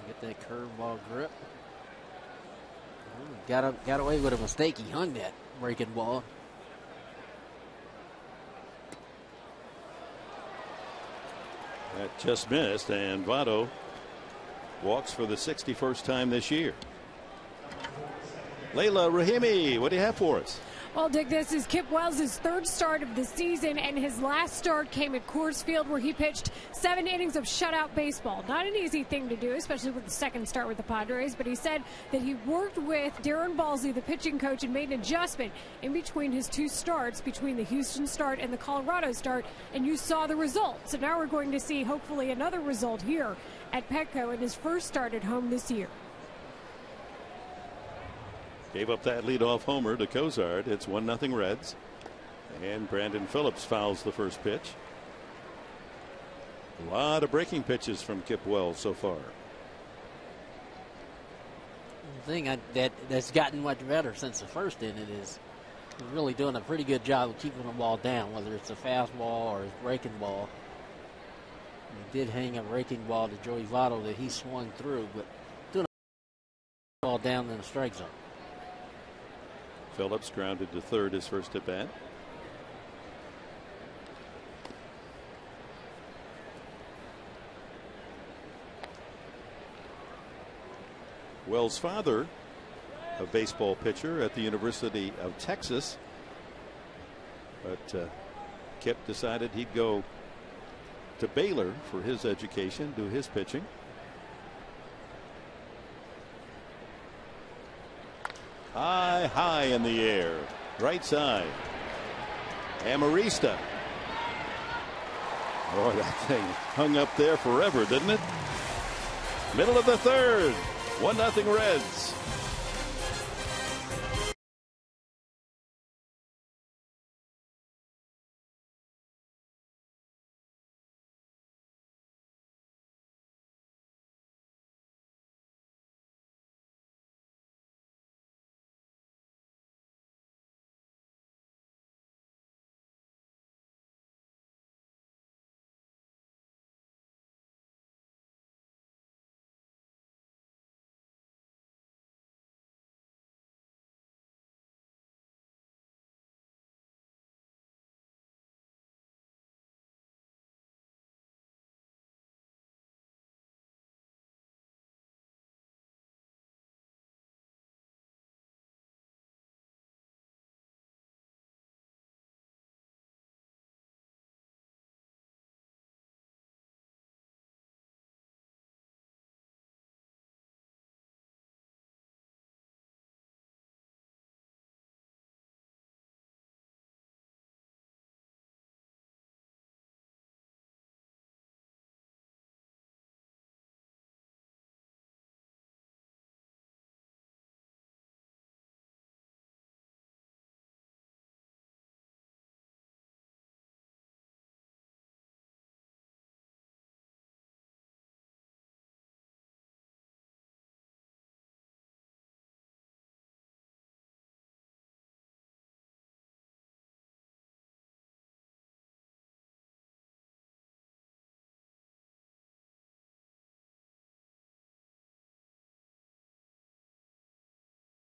Get that curveball grip. Got away with a mistake. He hung that breaking ball. That just missed, and Votto walks for the 61st time this year. Layla Rahimi, what do you have for us? Well, Dick, this is Kip Wells' third start of the season, and his last start came at Coors Field, where he pitched 7 innings of shutout baseball. Not an easy thing to do, especially with the second start with the Padres, but he said that he worked with Darren Balsley, the pitching coach, and made an adjustment in between his 2 starts, between the Houston start and the Colorado start, and you saw the result. So now we're going to see, hopefully, another result here at Petco in his first start at home this year. Gave up that leadoff homer to Cozart. It's 1-0 Reds. And Brandon Phillips fouls the first pitch. A lot of breaking pitches from Kip Wells so far. The thing that's gotten much better since the first inning is he's really doing a pretty good job of keeping the ball down, whether it's a fastball or his breaking ball. He did hang a breaking ball to Joey Votto that he swung through, but doing a ball down in the strike zone. Phillips grounded to third his first at bat. Wells' father, a baseball pitcher at the University of Texas, but Kip decided he'd go to Baylor for his education, do his pitching. High in the air, right side. Amarista. Oh, that thing hung up there forever, didn't it? Middle of the third, 1-0 Reds.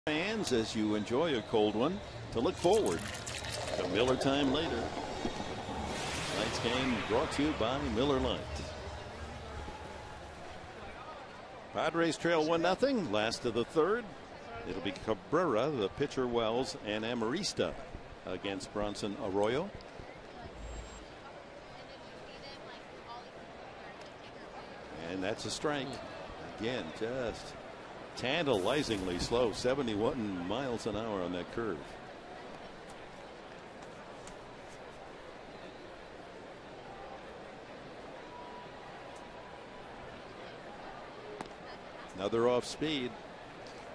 Fans, as you enjoy a cold one, to look forward to Miller Time later. Tonight's game brought to you by Miller Lite. Padres trail 1-0. Last of the third. It'll be Cabrera, the pitcher Wells, and Amarista against Bronson Arroyo. And that's a strike. Again, just tantalizingly slow, 71 miles an hour on that curve. Another off speed.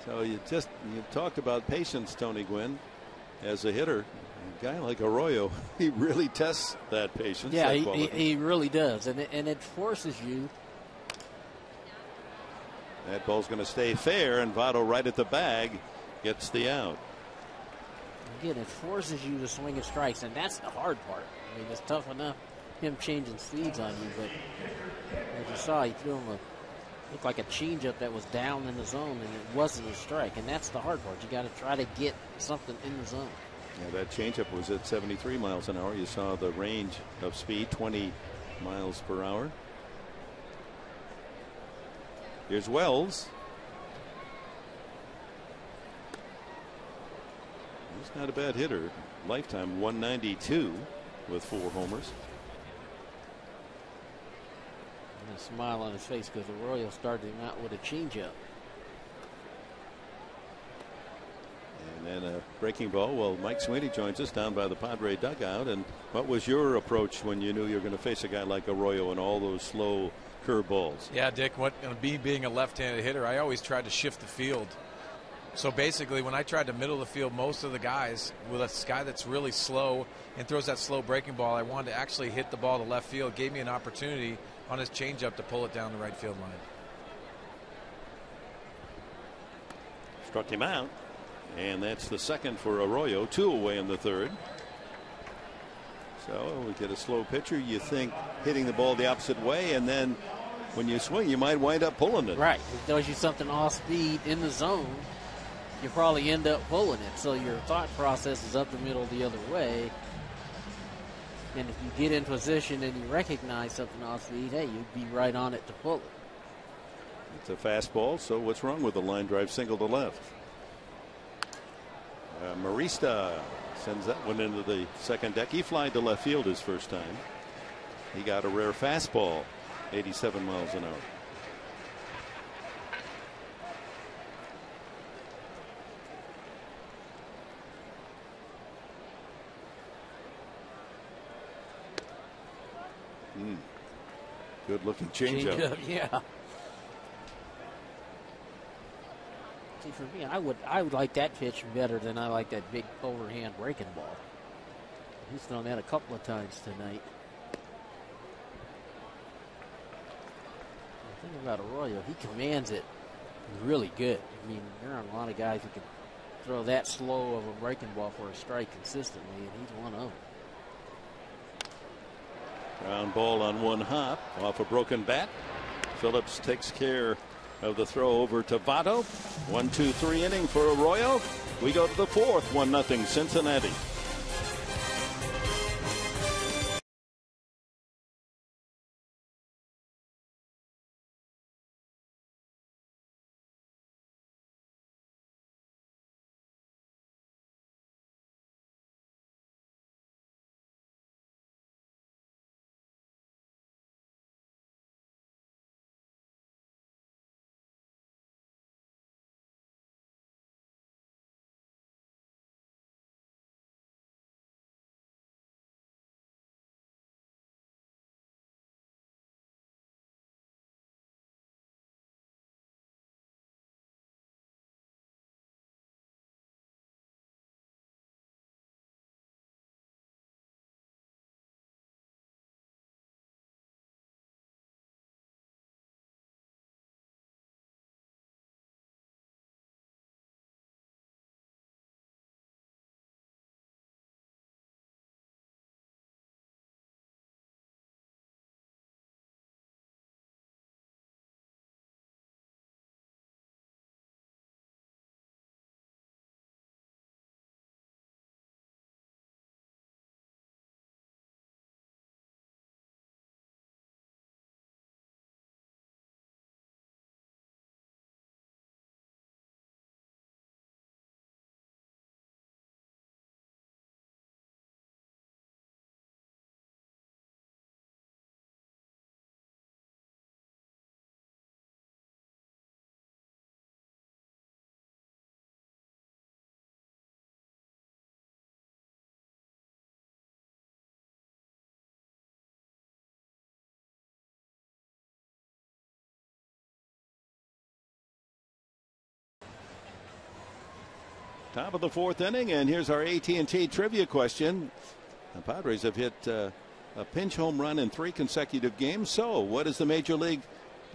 So you talked about patience, Tony Gwynn, as a hitter. guy like Arroyo, he really tests that patience. Yeah, that he really does, and it forces you. That ball's going to stay fair, and Votto right at the bag gets the out. Again, it forces you to swing at strikes, and that's the hard part. I mean, it's tough enough him changing speeds on you, but as you saw, he threw him looked like a changeup that was down in the zone, and it wasn't a strike, and that's the hard part. You got to try to get something in the zone. Yeah, that changeup was at 73 miles an hour. You saw the range of speed, 20 miles per hour. Here's Wells. He's not a bad hitter. Lifetime 192 with 4 homers. And a smile on his face because Arroyo started him out with a changeup. And then a breaking ball. Well, Mike Sweeney joins us down by the Padre dugout. And what was your approach when you knew you were going to face a guy like Arroyo and all those slow curve balls? Yeah, Dick, being a left-handed hitter, I always tried to shift the field. So basically, when I tried to middle the field, most of the guys, with a guy that's really slow and throws that slow breaking ball, I wanted to actually hit the ball to left field. Gave me an opportunity on his changeup to pull it down the right field line. Struck him out. And that's the second for Arroyo. 2 away in the third. So we get a slow pitcher. You think hitting the ball the opposite way, and then when you swing, you might wind up pulling it. Right. If it does you something off speed in the zone, you probably end up pulling it. So your thought process is up the middle the other way. And if you get in position and you recognize something off speed, hey, you'd be right on it to pull it. It's a fastball, so what's wrong with the line drive single to left? Marista sends that one into the second deck. He flied to left field his first time. He got a rare fastball, 87 miles an hour. Good looking changeup. Yeah. See, for me, I would like that pitch better than I like that big overhand breaking ball. He's thrown that a couple of times tonight. The thing about Arroyo, he commands it really good. I mean, there aren't a lot of guys who can throw that slow of a breaking ball for a strike consistently, and he's one of them. Ground ball on one hop off a broken bat. Phillips takes care of the throw over to Votto. 1-2-3 inning for Arroyo. We go to the fourth. 1-0 Cincinnati. Top of the 4th inning, and here's our AT&T trivia question. The Padres have hit a pinch home run in 3 consecutive games. So what is the major league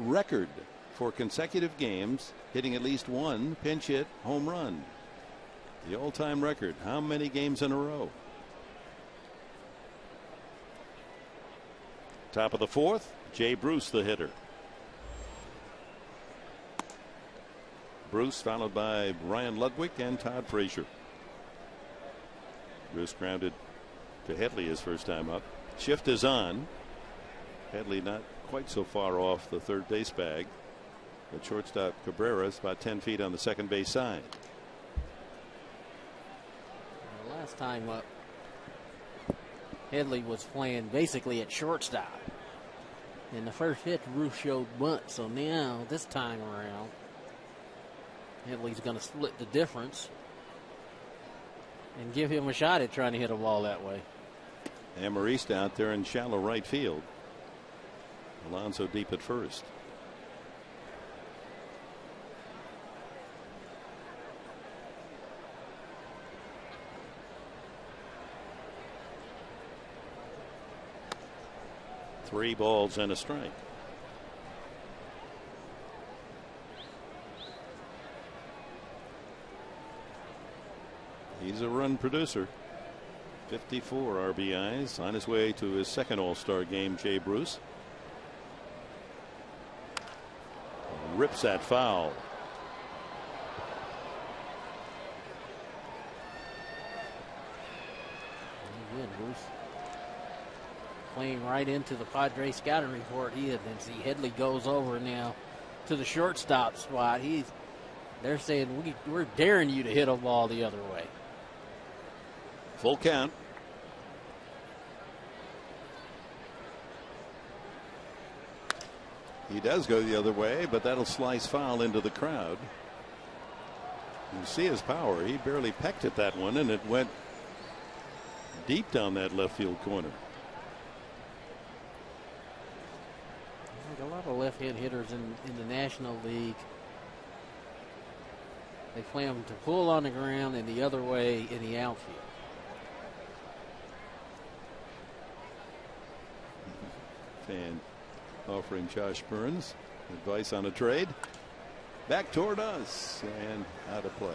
record for consecutive games hitting at least one pinch hit home run? The all-time record. How many games in a row? Top of the 4th, Jay Bruce, the hitter. Bruce followed by Ryan Ludwig and Todd Frazier. Bruce grounded to Headley his first time up. Shift is on. Headley not quite so far off the third base bag. But shortstop Cabrera is about 10 feet on the second base side. Last time up, Headley was playing basically at shortstop. In the first hit, Bruce showed bunt. So now, this time around, Headley's going to split the difference and give him a shot at trying to hit a ball that way. Amarista out there in shallow right field. Alonso deep at first. Three balls and a strike. He's a run producer. 54 RBIs on his way to his second All-Star game. Jay Bruce rips that foul. Good, Bruce. Playing right into the Padres scouting report. And see Headley goes over now to the shortstop spot. They're saying we're daring you to hit a ball the other way. Full count. He does go the other way, but that'll slice foul into the crowd. You see his power. He barely pecked at that one, and it went deep down that left field corner. A lot of left-hand hitters in the National League. They play them to pull on the ground and the other way in the outfield. Fan offering Josh Burns advice on a trade. Back toward us and out of play.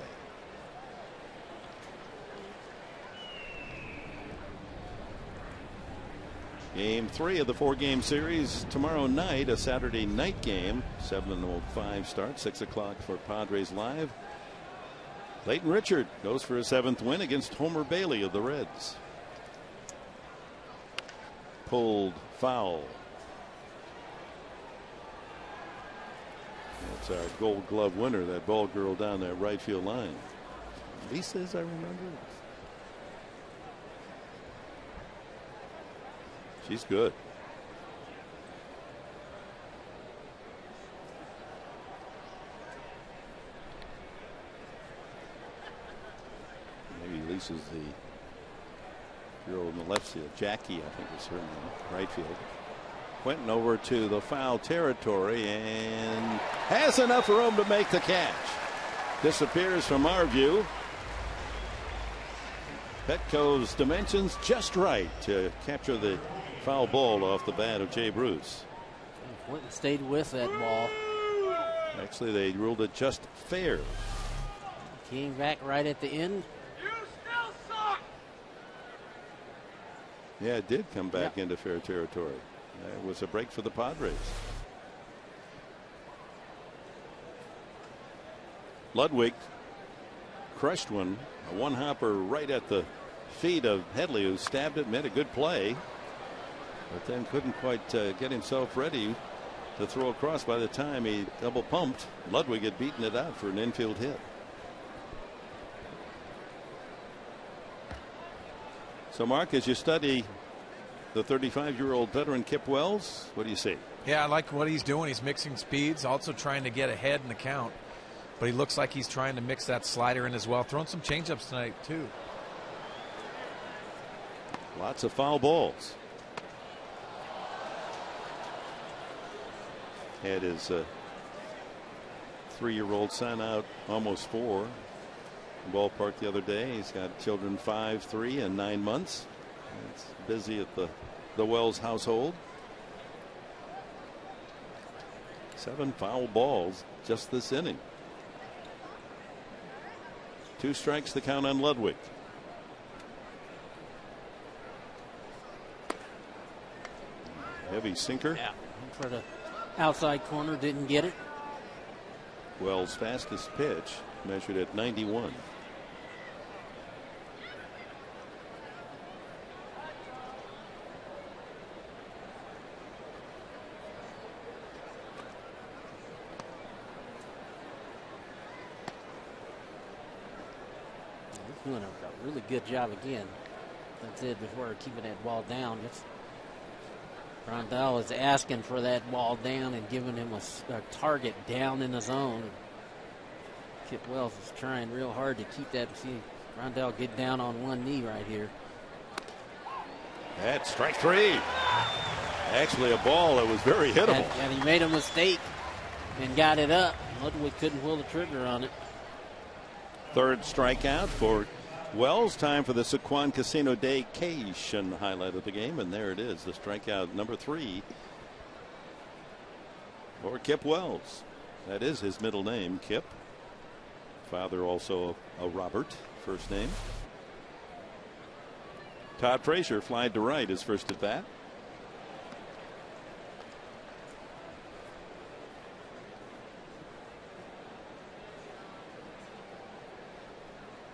Game 3 of the 4-game series tomorrow night, a Saturday night game. 7:05 start, 6 o'clock for Padres Live. Clayton Richard goes for his 7th win against Homer Bailey of the Reds. Pulled foul. That's our Gold Glove winner, that ball girl down that right field line. Lisa, as I remember. She's good. Maybe Lisa's the girl in the left field. Jackie, I think is her name. Right field. Quentin over to the foul territory and has enough room to make the catch. Disappears from our view. Petco's dimensions just right to capture the foul ball off the bat of Jay Bruce. Quentin stayed with that ball. Actually, they ruled it just fair. Came back right at the end. You still suck. Yeah, it did come back into fair territory. It was a break for the Padres. Ludwig crushed one, a one-hopper right at the feet of Headley, who stabbed it, made a good play, but then couldn't quite get himself ready to throw across. By the time he double pumped, Ludwig had beaten it out for an infield hit. So, Mark, as you study the 35-year-old veteran Kip Wells, what do you see? Yeah, I like what he's doing. He's mixing speeds, also trying to get ahead in the count. But he looks like he's trying to mix that slider in as well. Throwing some changeups tonight, too. Lots of foul balls. Had his 3-year-old son out, almost 4. the ballpark the other day. He's got children 5, 3, and 9 months. It's busy at the Wells household. 7 foul balls just this inning. 2 strikes, the count on Ludwig. Heavy sinker. Yeah, for the outside corner, didn't get it. Wells' fastest pitch measured at 91. He's doing a really good job again. Like I said before, keeping that ball down. Grandal is asking for that ball down and giving him a target down in the zone. Kip Wells is trying real hard to keep that. See Grandal get down on one knee right here. That's strike 3. Actually, a ball that was very hittable. And he made a mistake and got it up. Ludwig couldn't pull the trigger on it. 3rd strikeout for Wells. Time for the Sequan Casino Daycation highlight of the game, and there it is, the strikeout number 3 for Kip Wells. That is his middle name, Kip. Father also a Robert, first name. Todd Frazier flied to right his first at bat.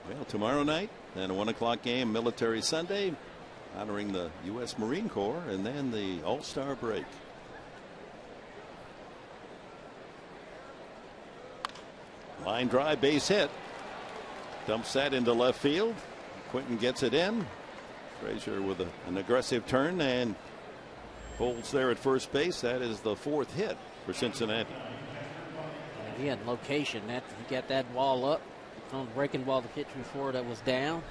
Well, tomorrow night, then a 1 o'clock game, Military Sunday, honoring the U.S. Marine Corps, and then the All-Star break. Line drive, base hit. Dumps that into left field. Quinton gets it in. Frazier with an aggressive turn and holds there at first base. That is the 4th hit for Cincinnati. And again, location. That he got that ball up. On the breaking ball the pitch before that was down.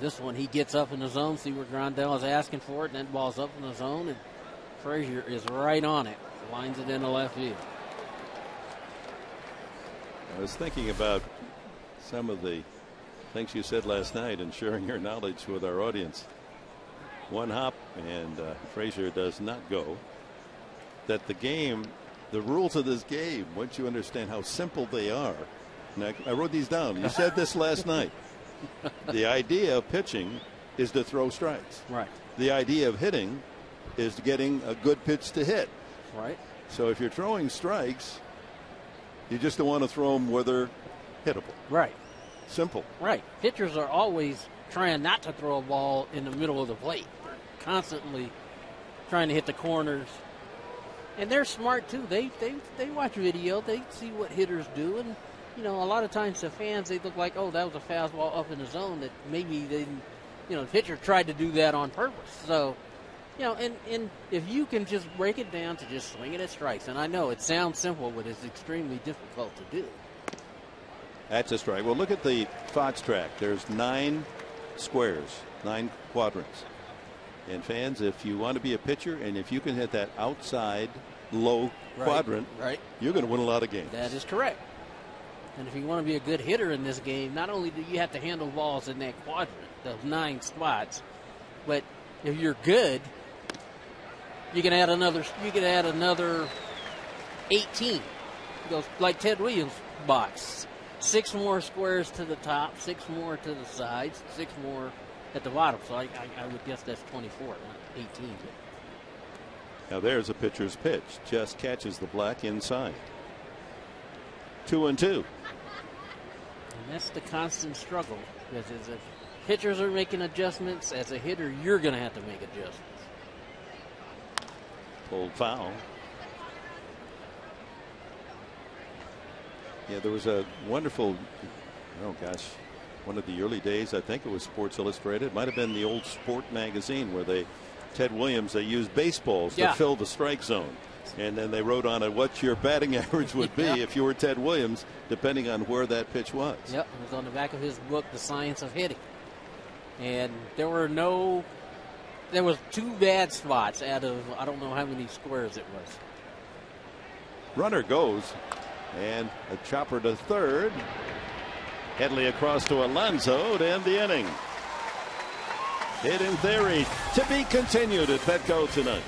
This one he gets up in the zone, see where Grandal is asking for it, and that ball's up in the zone, and Frazier is right on it, lines it into left field. I was thinking about some of the things you said last night and sharing your knowledge with our audience. One hop and Frazier does not go. That the game, the rules of this game, once you understand how simple they are. Now, I wrote these down. You said this last night. The idea of pitching is to throw strikes. Right. The idea of hitting is getting a good pitch to hit. Right. So if you're throwing strikes, you just don't want to throw them where they're hittable. Right. Simple. Right. Pitchers are always trying not to throw a ball in the middle of the plate. They're constantly trying to hit the corners. And they're smart too. They watch video. They see what hitters do, and you know, a lot of times the fans, they look like, oh, that was a fastball up in the zone that maybe they didn't, you know, the pitcher tried to do that on purpose. So, you know, and if you can just break it down to just swing it at strikes, and I know it sounds simple, but it's extremely difficult to do. That's a strike. Well, look at the Fox track. There's 9 squares, 9 quadrants. And fans, if you want to be a pitcher and if you can hit that outside low quadrant, you're going to win a lot of games. That is correct. And if you want to be a good hitter in this game, not only do you have to handle balls in that quadrant, those 9 spots, but if you're good, you can add another 18. It goes like Ted Williams' box. 6 more squares to the top, 6 more to the sides, 6 more at the bottom. So I would guess that's 24, not 18. Now there's a pitcher's pitch. Just catches the black inside. 2-2. And that's the constant struggle. Because as pitchers are making adjustments, as a hitter, you're going to have to make adjustments. Pulled foul. Yeah, there was a wonderful, one of the early days, I think it was Sports Illustrated. It might have been the old Sport magazine where Ted Williams, they used baseballs to fill the strike zone. And then they wrote on it what your batting average would be if you were Ted Williams, depending on where that pitch was. Yep, it was on the back of his book, The Science of Hitting. And there was 2 bad spots out of, I don't know how many squares it was. Runner goes, and a chopper to third. Headley across to Alonso to end the inning. Hit in theory to be continued at Petco tonight.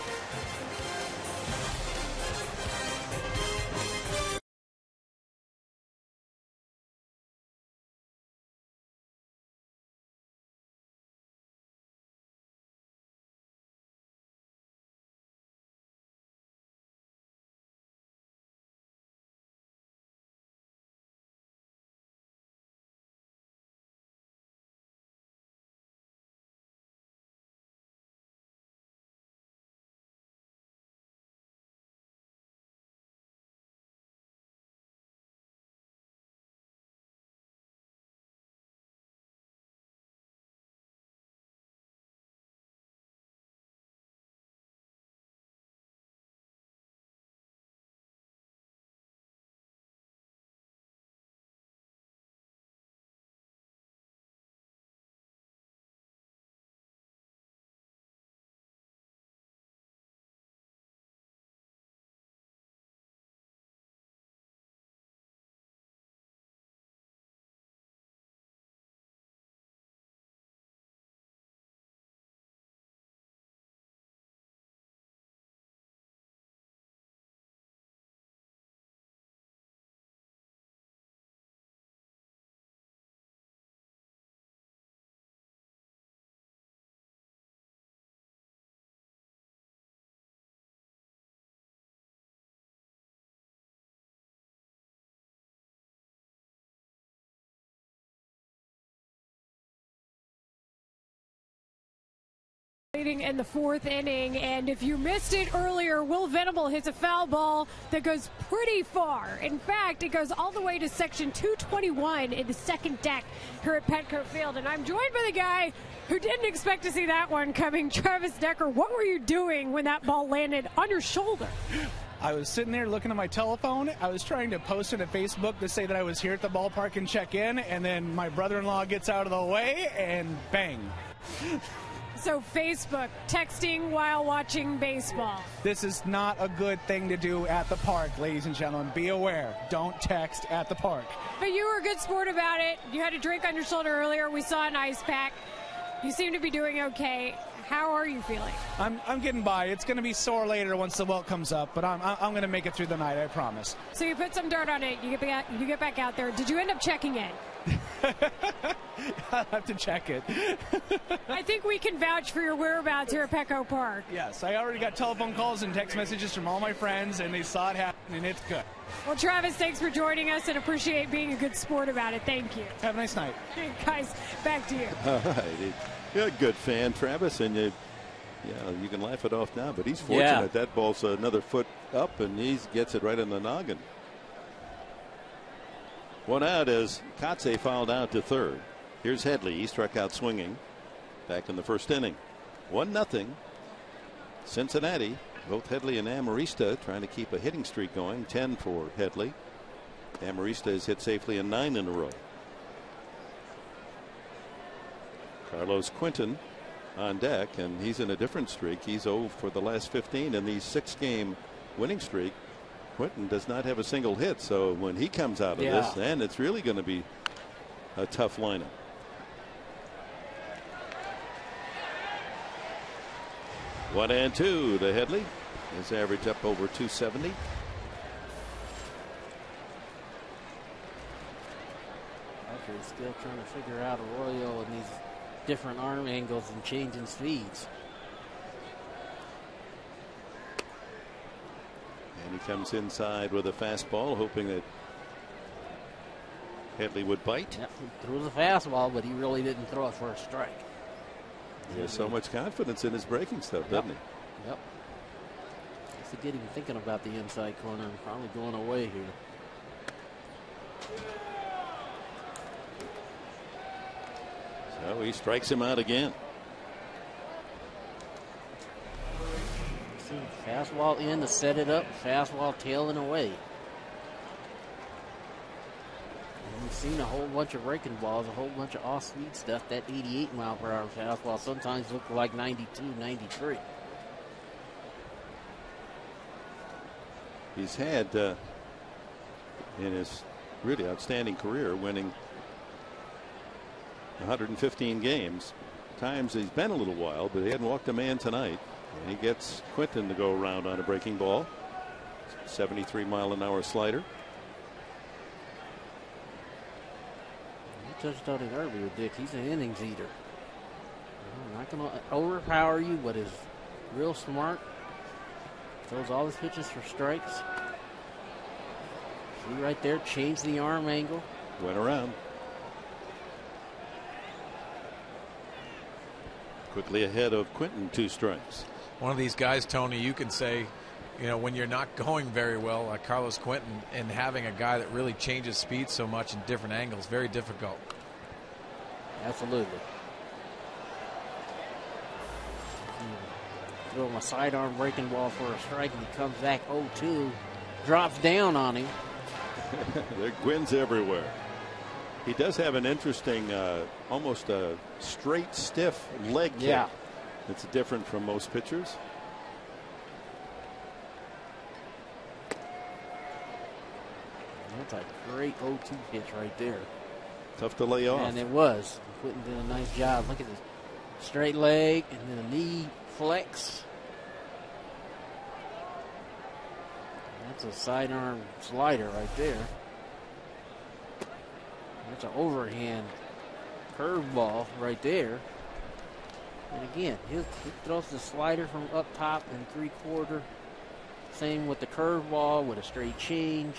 Leading in the fourth inning, and if you missed it earlier, Will Venable hits a foul ball that goes pretty far. In fact, it goes all the way to section 221 in the second deck here at Petco Field, and I'm joined by the guy who didn't expect to see that one coming, Travis Decker. What were you doing when that ball landed on your shoulder? I was sitting there looking at my telephone. I was trying to post it to Facebook to say that I was here at the ballpark and check in, and then my brother-in-law gets out of the way, and bang. So Facebook, texting while watching baseball. This is not a good thing to do at the park, ladies and gentlemen. Be aware. Don't text at the park. But you were a good sport about it. You had a drink on your shoulder earlier. We saw an ice pack. You seem to be doing okay. How are you feeling? I'm getting by. It's going to be sore later once the welt comes up, but I'm going to make it through the night, I promise. So you put some dirt on it. You get back out there. Did you end up checking in? I'll have to check it. I think we can vouch for your whereabouts here at Petco Park. Yes, I already got telephone calls and text messages from all my friends, and they saw it happen, and it's good. Well, Travis, thanks for joining us, and appreciate being a good sport about it. Thank you. Have a nice night. Guys, back to you. All right. You're a good fan, Travis, and you can laugh it off now, but he's fortunate. Yeah. That ball's another foot up, and he gets it right in the noggin. One out as Kotze fouled out to third. Here's Headley. He struck out swinging back in the first inning. 1-0 Cincinnati. Both Headley and Amarista trying to keep a hitting streak going. 10 for Headley. Amarista has hit safely in 9 in a row. Carlos Quinton on deck, and he's in a different streak. He's 0 for the last 15 in the 6-game winning streak. Quinton does not have a single hit, so when he comes out of this, then it's really going to be a tough lineup. One and two to Headley. His average up over 270. Actually, still trying to figure out Arroyo and these different arm angles and changing speeds. And he comes inside with a fastball, hoping that Headley would bite. Yep, he threw the fastball, but he really didn't throw it for a strike. He has so much confidence in his breaking stuff, doesn't he? Yep. Has to get him thinking about the inside corner and probably going away here. So he strikes him out again. Fastball in to set it up, fastball tailing away. And we've seen a whole bunch of breaking balls, a whole bunch of off-speed stuff. That 88 mile per hour fastball sometimes look like 92, 93. He's had in his really outstanding career, winning 115 games. Times he's been a little wild, but he hadn't walked a man tonight. And he gets Quinton to go around on a breaking ball. 73-mile-an-hour slider. You touched on it earlier, Dick. He's an innings eater. Not going to overpower you, but is real smart. Throws all his pitches for strikes. See right there, changed the arm angle. Went around. Quickly ahead of Quinton, 2 strikes. One of these guys, Tony, you can say, you know, when you're not going very well, like Carlos Quinton, and having a guy that really changes speed so much in different angles, very difficult. Absolutely. Throw him a sidearm breaking ball for a strike, and he comes back 0-2, drops down on him. There are Gwyn's everywhere. He does have an interesting, almost a straight, stiff leg kick. Yeah. It's different from most pitchers. That's a great 0-2 pitch right there. Tough to lay off. And it was. Quinton did a nice job. Look at this straight leg and then a knee flex. That's a sidearm slider right there. That's an overhand curveball right there. And again, he throws the slider from up top and 3/4. Same with the curveball with a straight change.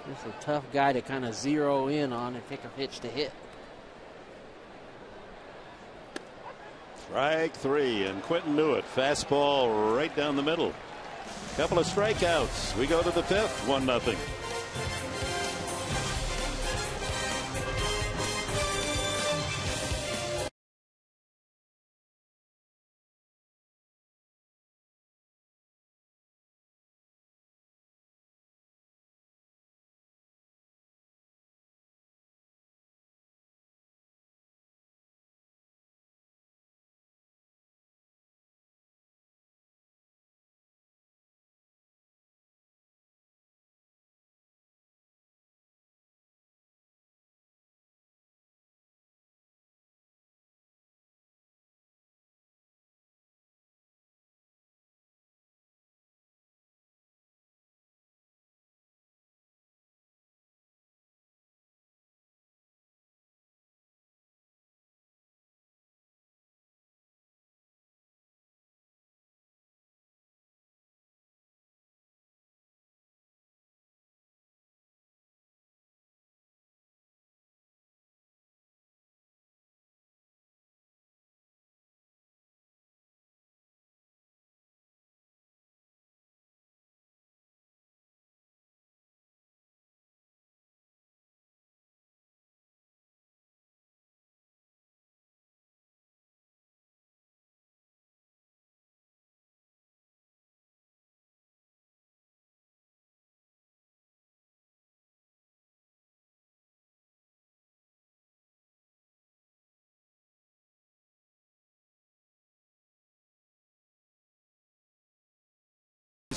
Just a tough guy to kind of zero in on and pick a pitch to hit. Strike 3, and Quinton knew it. Fastball right down the middle. Couple of strikeouts. We go to the 5th, 1-0.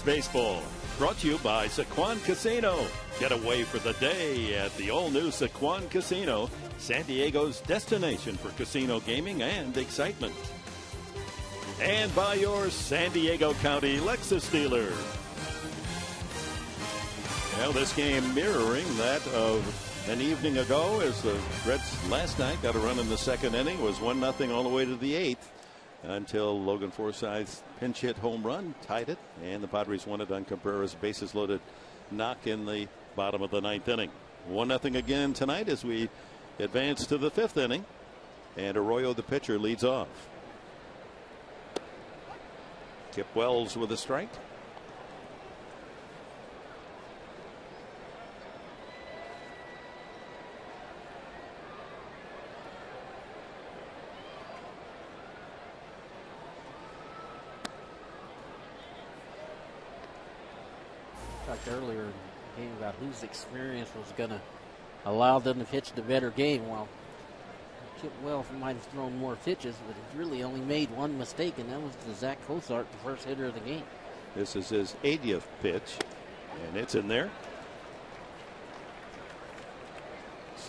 Baseball brought to you by Sequan Casino. Get away for the day at the all-new Sequan Casino, San Diego's destination for casino gaming and excitement. And by your San Diego County Lexus dealer. Well, this game mirroring that of an evening ago, as the Reds last night got a run in the 2nd inning. It was 1-0 all the way to the 8th. Until Logan Forsythe's pinch hit home run tied it, and the Padres won it on Cabrera's bases loaded knock in the bottom of the 9th inning. 1-0 again tonight as we advance to the 5th inning, and Arroyo, the pitcher, leads off. Kip Wells with a strike. Talked earlier in the game about whose experience was going to allow them to pitch the better game. Well, Kip Wells might have thrown more pitches, but he really only made one mistake, and that was to Zach Cozart, the first hitter of the game. This is his 80th pitch, and it's in there.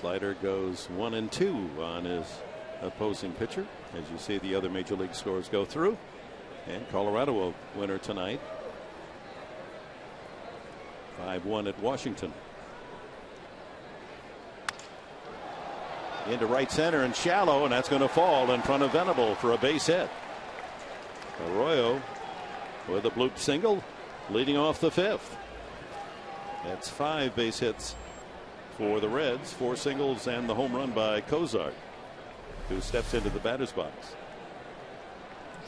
Slider goes 1-2 on his opposing pitcher. As you see the other major league scores go through. And Colorado a winner tonight. 5-1 at Washington. Into right center and shallow, and that's going to fall in front of Venable for a base hit. Arroyo with a bloop single leading off the 5th. That's 5 base hits for the Reds, 4 singles and the home run by Cozart, who steps into the batter's box.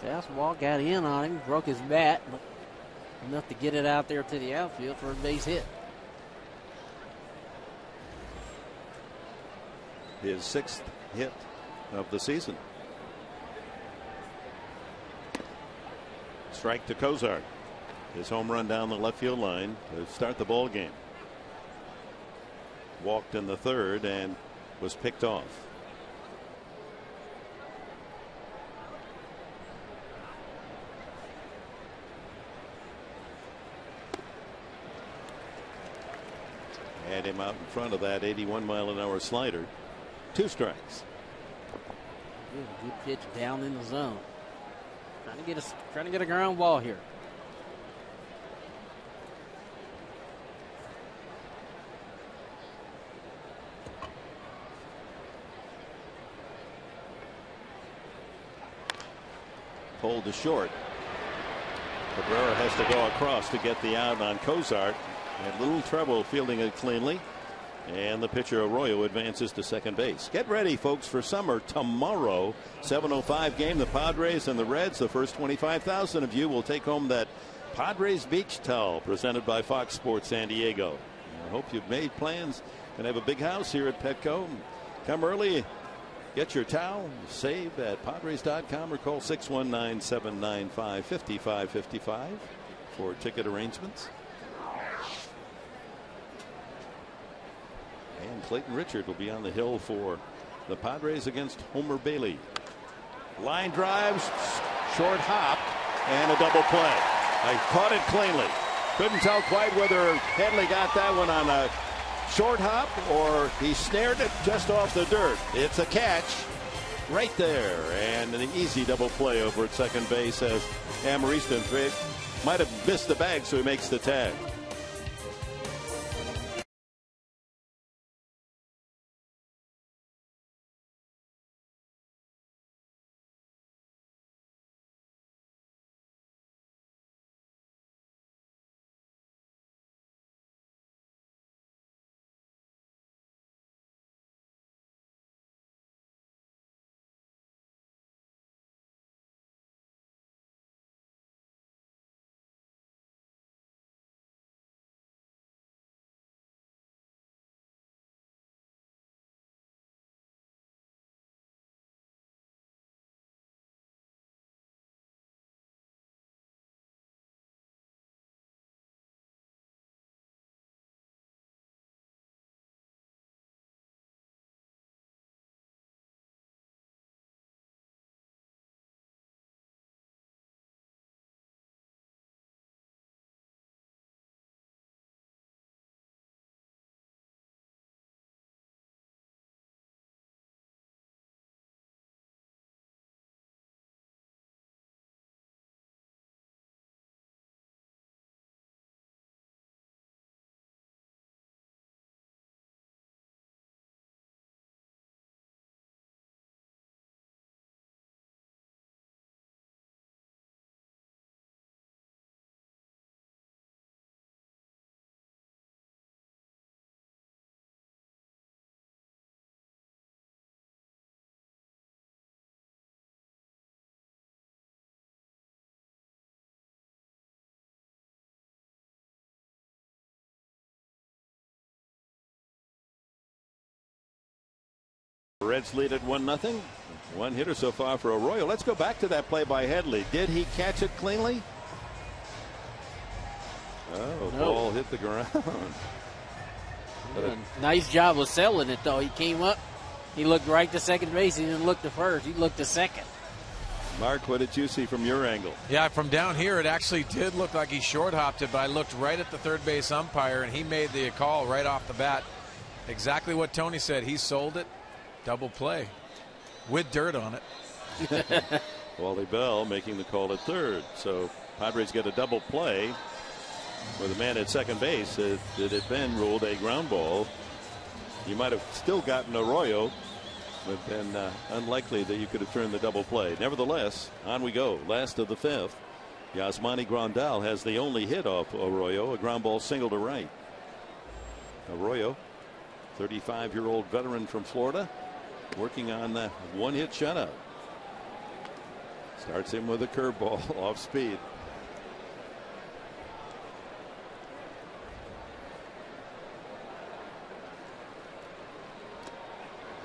Fastball got in on him, broke his bat, but enough to get it out there to the outfield for a base hit. His 6th hit of the season. Strike to Cozart. His home run down the left field line to start the ball game. Walked in the 3rd and was picked off. Had him out in front of that 81-mile-an-hour slider. 2 strikes. Good pitch down in the zone. Trying to get a ground ball here. Pulled to short. Cabrera has to go across to get the out on Cozart. Had little trouble fielding it cleanly. And the pitcher Arroyo advances to second base. Get ready, folks, for summer tomorrow. 7:05 game. The Padres and the Reds. The first 25,000 of you will take home that Padres beach towel presented by Fox Sports San Diego. I hope you've made plans and have a big house here at Petco. Come early. Get your towel. Save at Padres.com or call 619-795-5555 for ticket arrangements. And Clayton Richard will be on the hill for the Padres against Homer Bailey. Line drives, short hop, and a double play. I caught it cleanly. Couldn't tell quite whether Headley got that one on a short hop or he snared it just off the dirt. It's a catch right there, and an easy double play over at second base as Amarista might have missed the bag, so he makes the tag. Reds lead at 1-0. One hitter so far for Arroyo. Let's go back to that play by Headley. Did he catch it cleanly? Oh, no. Ball hit the ground. Nice job of selling it, though. He came up. He looked right to second base. He didn't look to first. He looked to second. Mark, what did you see from your angle? Yeah, from down here, it actually did look like he short hopped it, but I looked right at the third base umpire, and he made the call right off the bat. Exactly what Tony said. He sold it. Double play with dirt on it. Wally Bell making the call at third. So Padres get a double play with a man at second base. It had been ruled a ground ball. You might have still gotten Arroyo, but then unlikely that you could have turned the double play. Nevertheless, on we go. Last of the fifth. Yasmani Grandal has the only hit off Arroyo, a ground ball single to right. Arroyo, 35-year-old veteran from Florida, working on the one-hit shutout. Starts him with a curveball off speed.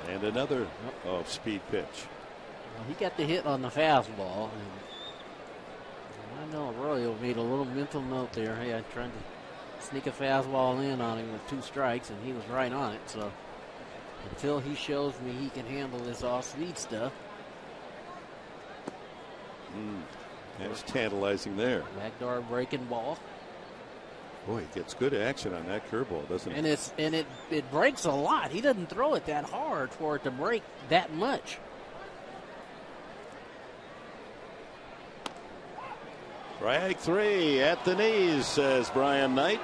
And another off-speed pitch. Well, he got the hit on the fastball. And I know Arroyo made a little mental note there. Hey, I tried to sneak a fastball in on him with 2 strikes, and he was right on it. So until he shows me he can handle this off-speed stuff. That's tantalizing there. Backdoor breaking ball. Boy, he gets good action on that curveball, doesn't he? And it breaks a lot. He doesn't throw it that hard for it to break that much. Strike 3 at the knees, says Brian Knight.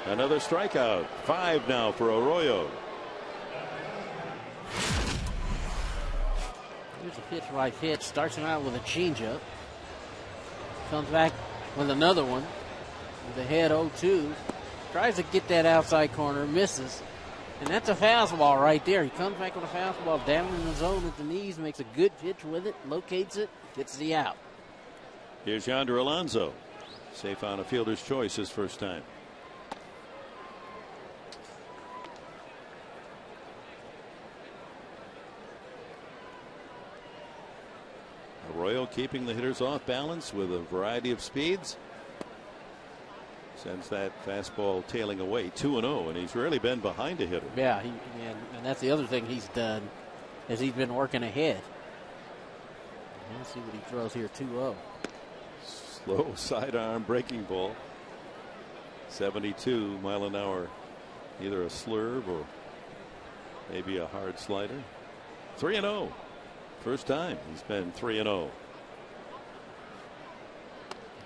Another strikeout. 5 now for Arroyo. Here's a pitch right pitch. Starts him out with a changeup. Comes back with another one. With a head 0-2. Tries to get that outside corner. Misses. And that's a fastball right there. He comes back with a fastball down in the zone at the knees. Makes a good pitch with it. Locates it. Gets the out. Here's Yonder Alonso. Safe on a fielder's choice his first time. Arroyo keeping the hitters off balance with a variety of speeds. Sends that fastball tailing away 2-0, and he's really been behind a hitter. Yeah, and that's the other thing he's done is he's been working ahead. Let's see what he throws here. 2-0. Slow sidearm breaking ball. 72 mile an hour. Either a slurve or maybe a hard slider. 3-0. First time he's been 3-0.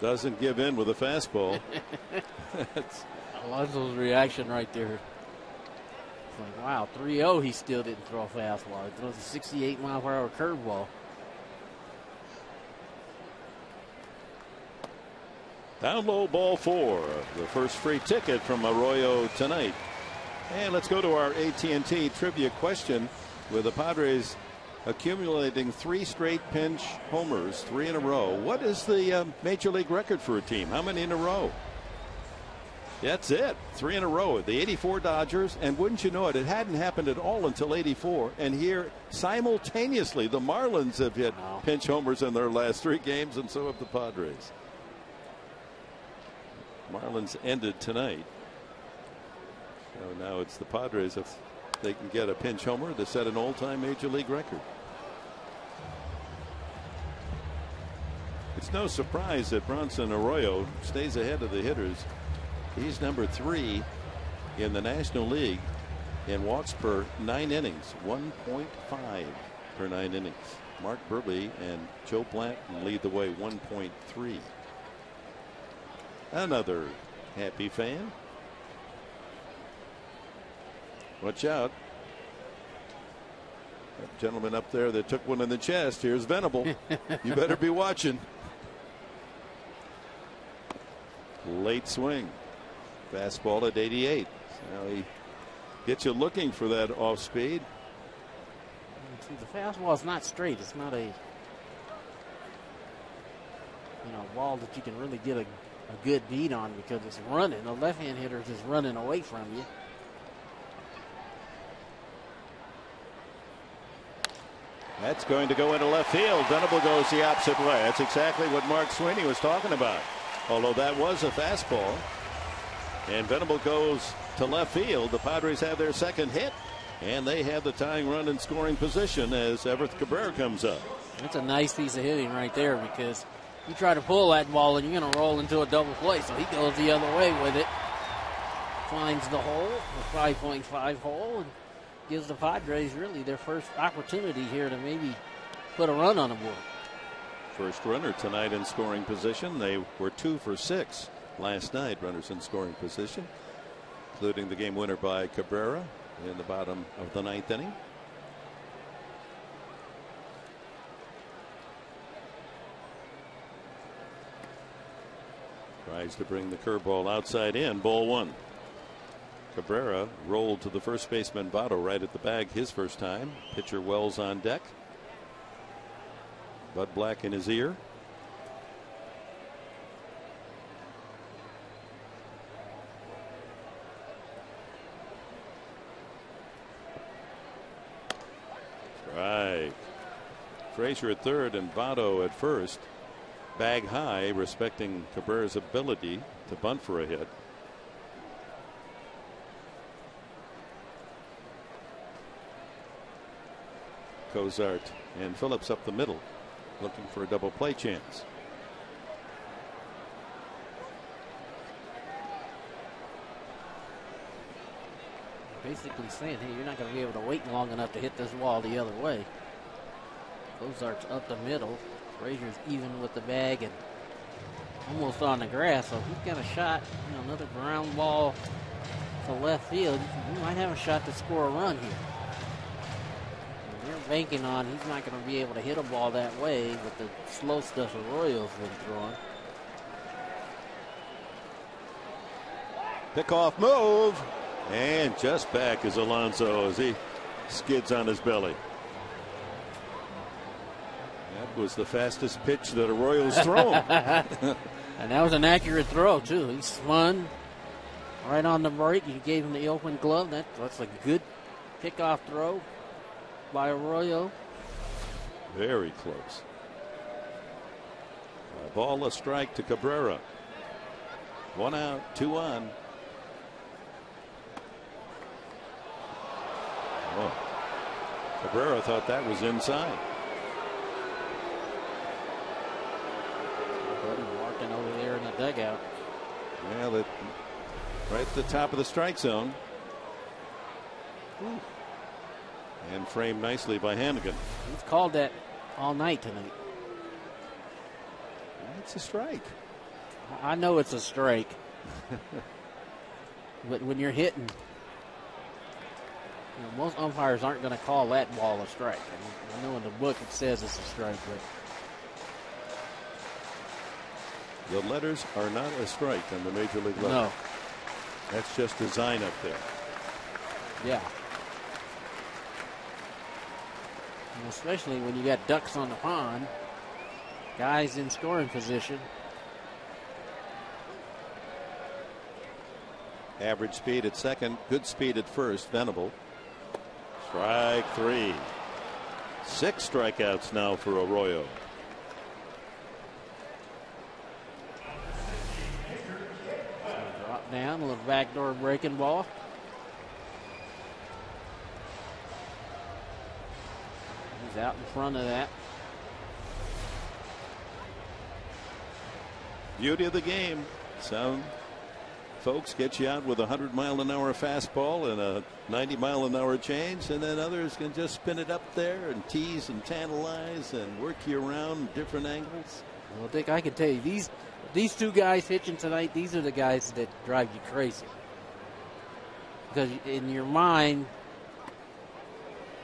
Doesn't give in with a fastball. Alonso's reaction right there. It's like, wow, 3-0, he still didn't throw a fastball. He throws a 68 mile per hour curveball. Down low, ball 4. The first free ticket from Arroyo tonight. And let's go to our AT&T trivia question with the Padres accumulating 3 straight pinch homers, 3 in a row. What is the major league record for a team? How many in a row? That's it. 3 in a row. The 84 Dodgers, and wouldn't you know it, it hadn't happened at all until 84. And here, simultaneously, the Marlins have hit pinch homers in their last 3 games, and so have the Padres. Marlins ended tonight. So now it's the Padres. If they can get a pinch homer to set an all-time major league record. It's no surprise that Bronson Arroyo stays ahead of the hitters. He's number 3 in the National League in walks per 9 innings, 1.5 per 9 innings. Mark Buehrle and Joe Blanton lead the way, 1.3. Another happy fan. Watch out. That gentleman up there that took one in the chest. Here's Venable. You better be watching. Late swing. Fastball at 88. Now he gets you looking for that off speed. See, the fastball is not straight. It's not a ball that you can really get a good beat on because it's running. The left-hand hitter is just running away from you. That's going to go into left field. Venable goes the opposite way. That's exactly what Mark Sweeney was talking about. Although that was a fastball. And Venable goes to left field. The Padres have their second hit. And they have the tying run in scoring position as Everett Cabrera comes up. That's a nice piece of hitting right there because you try to pull that ball and you're going to roll into a double play. So he goes the other way with it. finds the hole, the 5.5 hole, and gives the Padres really their first opportunity here to maybe put a run on the board. First runner tonight in scoring position. They were 2 for 6 last night, runners in scoring position, including the game winner by Cabrera in the bottom of the 9th inning. Tries to bring the curveball outside in. Ball 1. Cabrera rolled to the first baseman Votto right at the bag his first time. Pitcher Wells on deck. Bud Black in his ear. Strike. Frazier at third and Votto at first. Bag high, respecting Cabrera's ability to bunt for a hit. Cozart and Phillips up the middle, looking for a double play chance. Basically saying, hey, you're not going to be able to wait long enough to hit this wall the other way. Cozart's up the middle. Frazier's even with the bag and almost on the grass, so he's got a shot. Another ground ball to left field. He might have a shot to score a run here. And they're banking on he's not going to be able to hit a ball that way with the slow stuff Arroyo's been throwing. Pickoff move, and just back is Alonso as he skids on his belly. That was the fastest pitch that Arroyo's thrown. And that was an accurate throw, too. He spun right on the break. He gave him the open glove. That's a good pickoff throw by Arroyo. Very close. A ball, a strike to Cabrera. 1 out, 2 on. Oh. Cabrera thought that was inside. Marking over there in the dugout. Yeah, right at the top of the strike zone. Ooh. And framed nicely by Hannigan. He's called that all night tonight. It's a strike. I know it's a strike. But when you're hitting, most umpires aren't going to call that ball a strike. I know in the book it says it's a strike, but the letters are not a strike on the Major League level. no. That's just design up there. Yeah. And especially when you got ducks on the pond, guys in scoring position. Average speed at second, good speed at first. Venable. Strike 3. 6 strikeouts now for Arroyo. Drop down, a little backdoor breaking ball. He's out in front of that. Beauty of the game. Some folks get you out with a 100-mile-an-hour fastball and a 90-mile-an-hour change, and then others can just spin it up there and tease and tantalize and work you around different angles. Well, Dick, I can tell you, these two guys pitching tonight, these are the guys that drive you crazy. Because in your mind,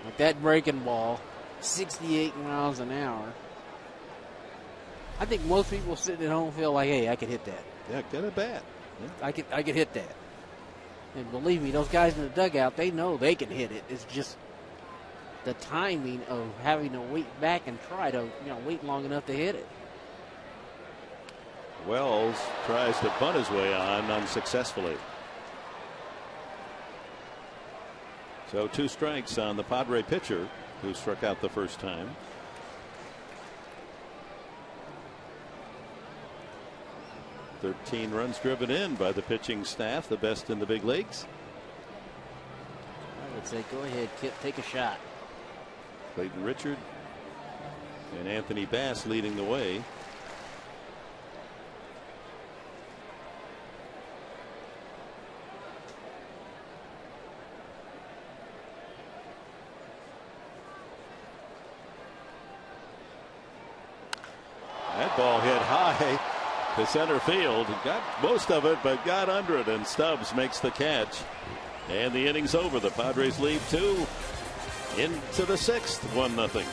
like that breaking ball, 68 miles an hour, I think most people sitting at home feel like, hey, I could hit that. Yeah, get a bat. Yeah. I could hit that. And believe me, those guys in the dugout, they know they can hit it. It's just the timing of having to wait back and try to, wait long enough to hit it. Wells tries to bunt his way on unsuccessfully. So 2 strikes on the Padre pitcher who struck out the first time. "13 runs driven in by the pitching staff, the best in the big leagues." I would say go ahead, Kip, take a shot. Clayton Richard and Anthony Bass leading the way. That ball hit high to center field. Got most of it, but got under it, and Stubbs makes the catch. And the inning's over. The Padres lead 2 into the 6th, 1-0.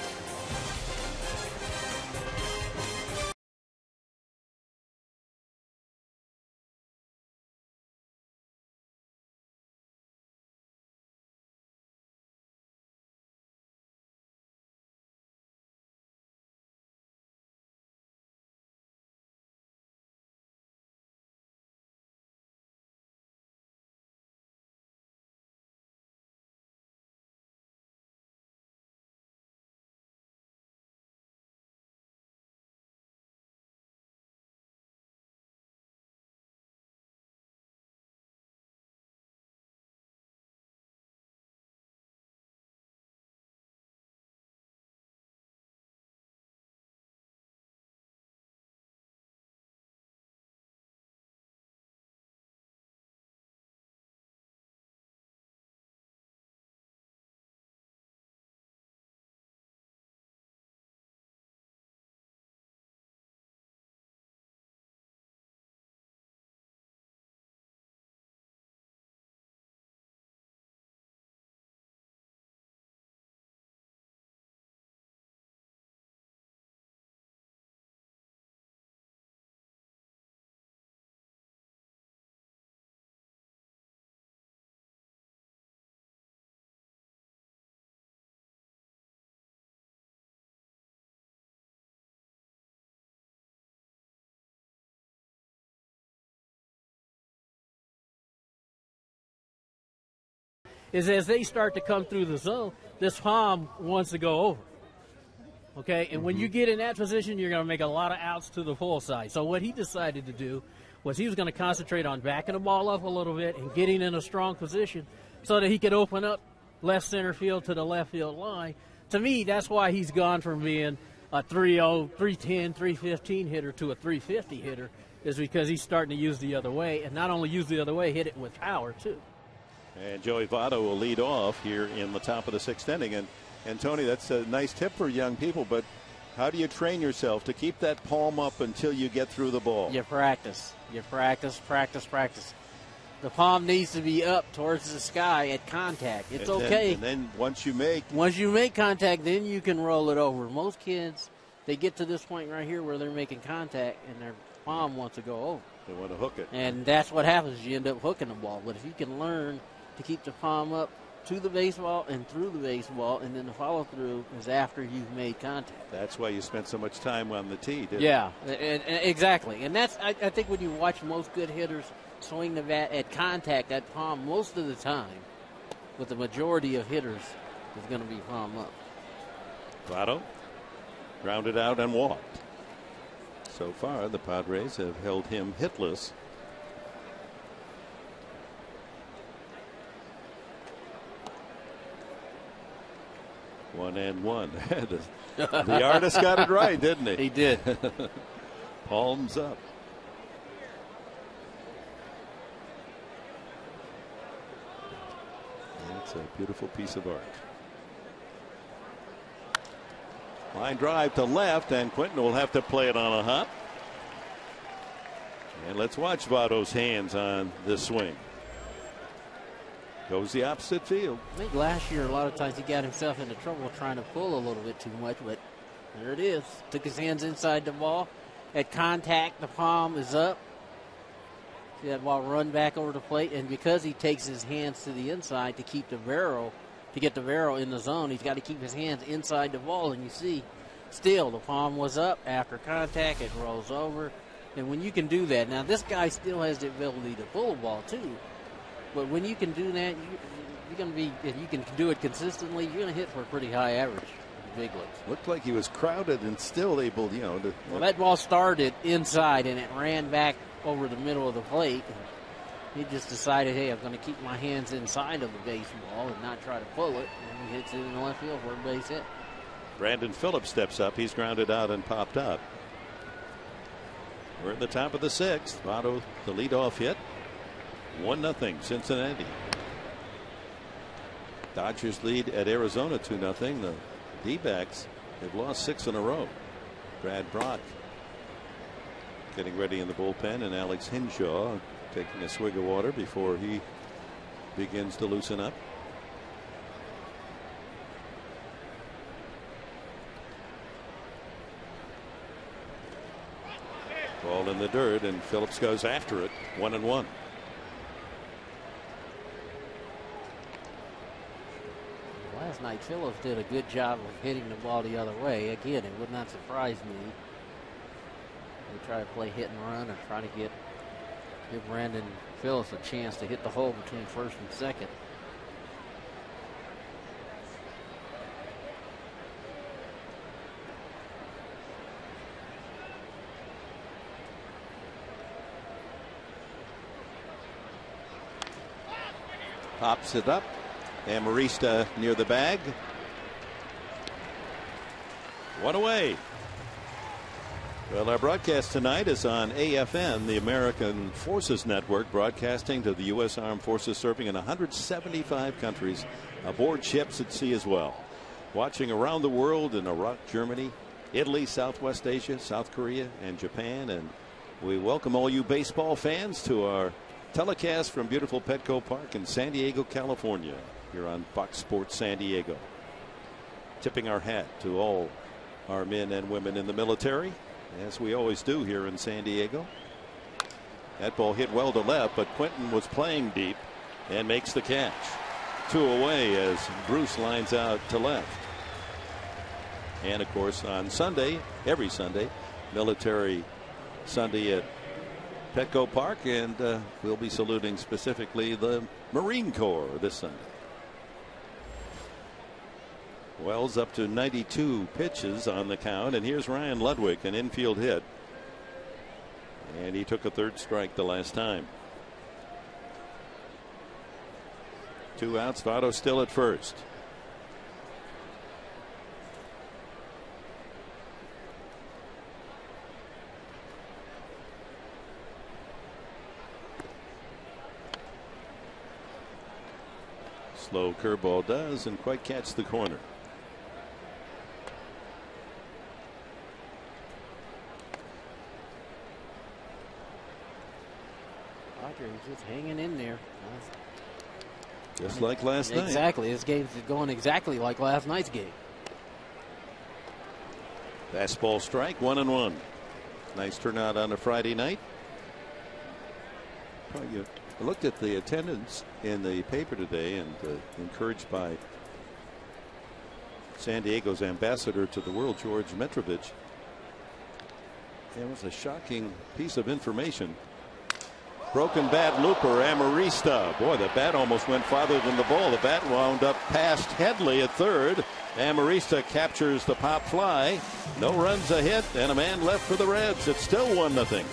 Is as they start to come through the zone, this palm wants to go over. Okay, and when you get in that position, you're going to make a lot of outs to the full side. So what he decided to do was he was going to concentrate on backing the ball up a little bit and getting in a strong position so that he could open up left center field to the left field line. To me, that's why he's gone from being a 3-0, 310, 315 hitter to a 350 hitter, is because he's starting to use the other way, and not only use the other way, hit it with power too. And Joey Votto will lead off here in the top of the 6th inning. And Tony, that's a nice tip for young people, but how do you train yourself to keep that palm up until you get through the ball? You practice. You practice. The palm needs to be up towards the sky at contact. It's okay. And then once you make contact, then you can roll it over. Most kids, they get to this point right here where they're making contact and their palm wants to go over. They want to hook it. And that's what happens. You end up hooking the ball. But if you can learn to keep the palm up to the baseball and through the baseball, and then the follow through is after you've made contact. That's why you spent so much time on the tee, didn't you? Exactly. And that's I think when you watch most good hitters swing the bat at contact, that palm most of the time, with the majority of hitters, is going to be palm up. Votto grounded out and walked. So far, the Padres have held him hitless. One and one. The artist got it right, didn't he? He did. Palms up. It's a beautiful piece of art. Line drive to left, and Quinton will have to play it on a hop. And let's watch Votto's hands on this swing. Goes the opposite field. I think last year, a lot of times he got himself into trouble trying to pull a little bit too much, but there it is. Took his hands inside the ball. At contact, the palm is up. See that ball run back over the plate, and because he takes his hands to the inside to keep the barrel, to get the barrel in the zone, he's got to keep his hands inside the ball, and you see, still, the palm was up after contact. It rolls over, and when you can do that, now this guy still has the ability to pull a ball too. But when you can do that, you're going to be, if you can do it consistently, you're going to hit for a pretty high average. Big leagues. Looked like he was crowded and still able, to. Well, that ball started inside and it ran back over the middle of the plate. And he just decided, hey, I'm going to keep my hands inside of the baseball and not try to pull it. And he hits it in the left field for a base hit. Brandon Phillips steps up. He's grounded out and popped up. We're at the top of the 6th. Votto, the leadoff hit. 1-0 Cincinnati. Dodgers lead at Arizona 2-0. The D-backs have lost 6 in a row. Brad Brock getting ready in the bullpen, and Alex Hinshaw taking a swig of water before he begins to loosen up. Ball in the dirt, and Phillips goes after it. 1-1. Last night, Phillips did a good job of hitting the ball the other way. Again, it would not surprise me. They try to play hit and run or try to give Brandon Phillips a chance to hit the hole between first and second. Pops it up. Amarista near the bag. One away. Well, our broadcast tonight is on AFN, the American Forces Network, broadcasting to the U.S. Armed Forces serving in 175 countries aboard ships at sea as well. Watching around the world in Iraq, Germany, Italy, Southwest Asia, South Korea, and Japan. And we welcome all you baseball fans to our telecast from beautiful Petco Park in San Diego, California, here on Fox Sports San Diego. Tipping our hat to all our men and women in the military, as we always do here in San Diego. That ball hit well to left, but Quentin was playing deep and makes the catch. 2 away as Bruce lines out to left. And of course, on Sunday, every Sunday, Military Sunday at Petco Park, and we'll be saluting specifically the Marine Corps this Sunday. Wells up to 92 pitches on the count, and here's Ryan Ludwig, an infield hit, and he took a third strike the last time. 2 outs. Votto still at first. Slow curveball doesn't quite catch the corner. He's just hanging in there. Just like last night. Exactly. This game's going exactly like last night's game. Fastball strike, 1-1. Nice turnout on a Friday night. You looked at the attendance in the paper today, and encouraged by San Diego's ambassador to the world, George Metrovich. It was a shocking piece of information. Broken bat looper, Amarista. Boy, the bat almost went farther than the ball. The bat wound up past Headley at third. Amarista captures the pop fly. No runs, a hit, and a man left for the Reds. It's still 1-0.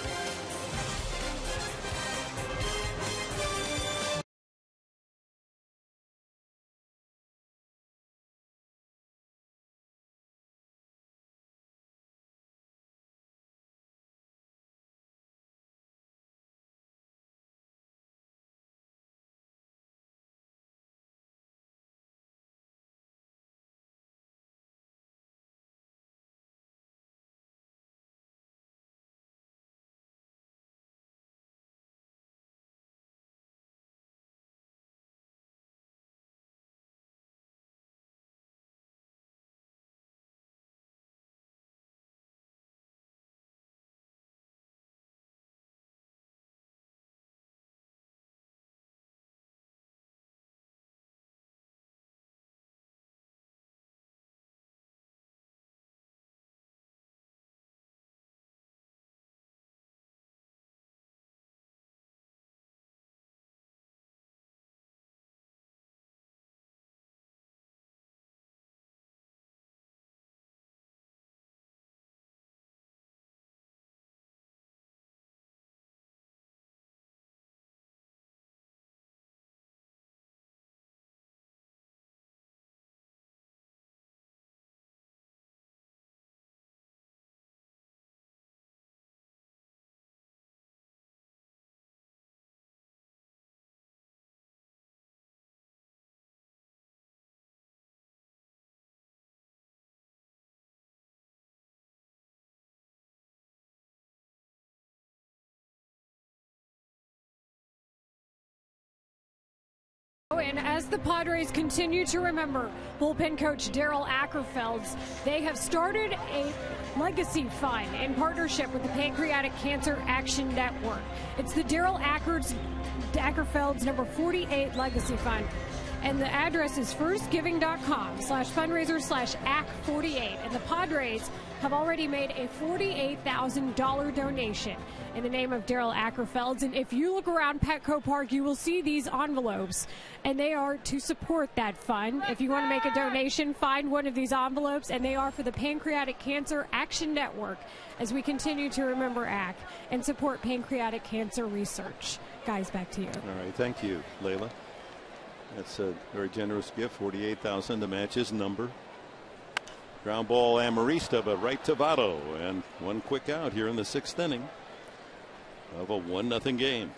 And as the Padres continue to remember bullpen coach Daryl Ackerfelds, they have started a legacy fund in partnership with the Pancreatic Cancer Action Network. It's the Daryl Ackerfelds number 48 Legacy Fund. And the address is firstgiving.com/fundraiser/AC48. And the Padres have already made a $48,000 donation in the name of Daryl Ackerfelds. And if you look around Petco Park, you will see these envelopes. And they are to support that fund. If you want to make a donation, find one of these envelopes. And they are for the Pancreatic Cancer Action Network as we continue to remember AC and support pancreatic cancer research. Guys, back to you. All right. Thank you, Layla. That's a very generous gift, $48,000 to match his number. Ground ball Amarista, but right to Votto, and one quick out here in the 6th inning of a 1-0 game.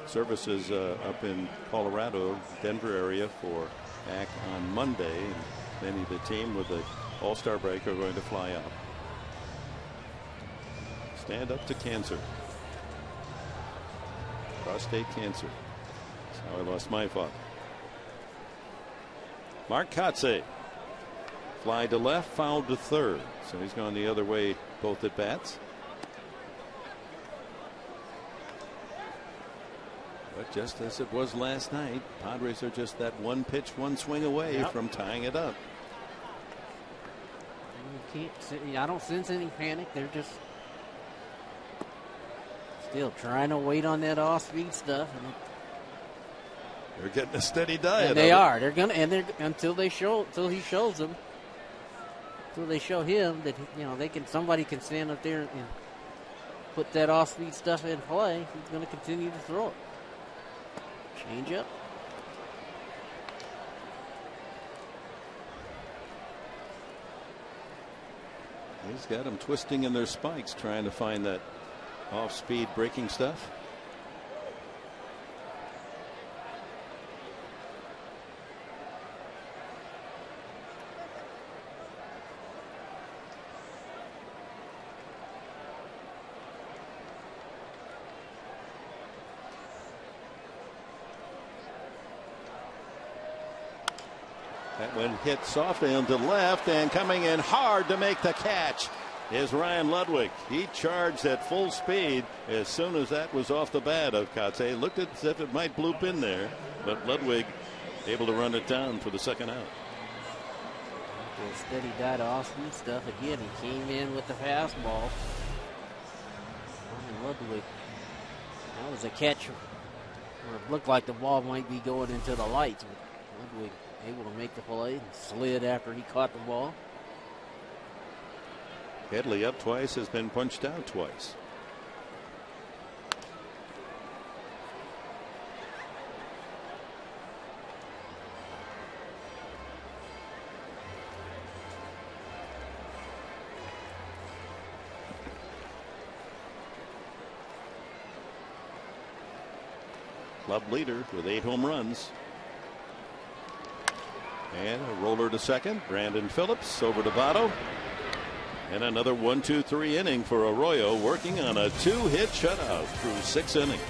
Services up in Colorado, Denver area for AC on Monday. And many of the team with the All-Star break are going to fly out. Stand up to cancer. Prostate cancer. That's how I lost my father. Mark Kotze. Fly to left, foul to third. So he's gone the other way both at bats. But just as it was last night, Padres are just that one pitch, one swing away from tying it up. I don't sense any panic. They're just still trying to wait on that off-speed stuff. They're getting a steady diet. And they are. They're gonna, and they're until he shows them, until they show him that somebody can stand up there and put that off-speed stuff in play. He's going to continue to throw it. Change up. He's got them twisting in their spikes, trying to find that off-speed breaking stuff. That one hit softly into left, and coming in hard to make the catch is Ryan Ludwig. He charged at full speed as soon as that was off the bat of Kotze. Looked as if it might bloop in there, but Ludwig able to run it down for the second out. Steady diet of off-speed stuff again. He came in with the fastball. Ryan Ludwig. That was a catch where it looked like the ball might be going into the lights. Ludwig able to make the play and slid after he caught the ball. Headley up twice, has been punched out twice. Club leader with 8 home runs. And a roller to second. Brandon Phillips over to Votto. And another 1-2-3 inning for Arroyo, working on a 2-hit shutout through 6 innings.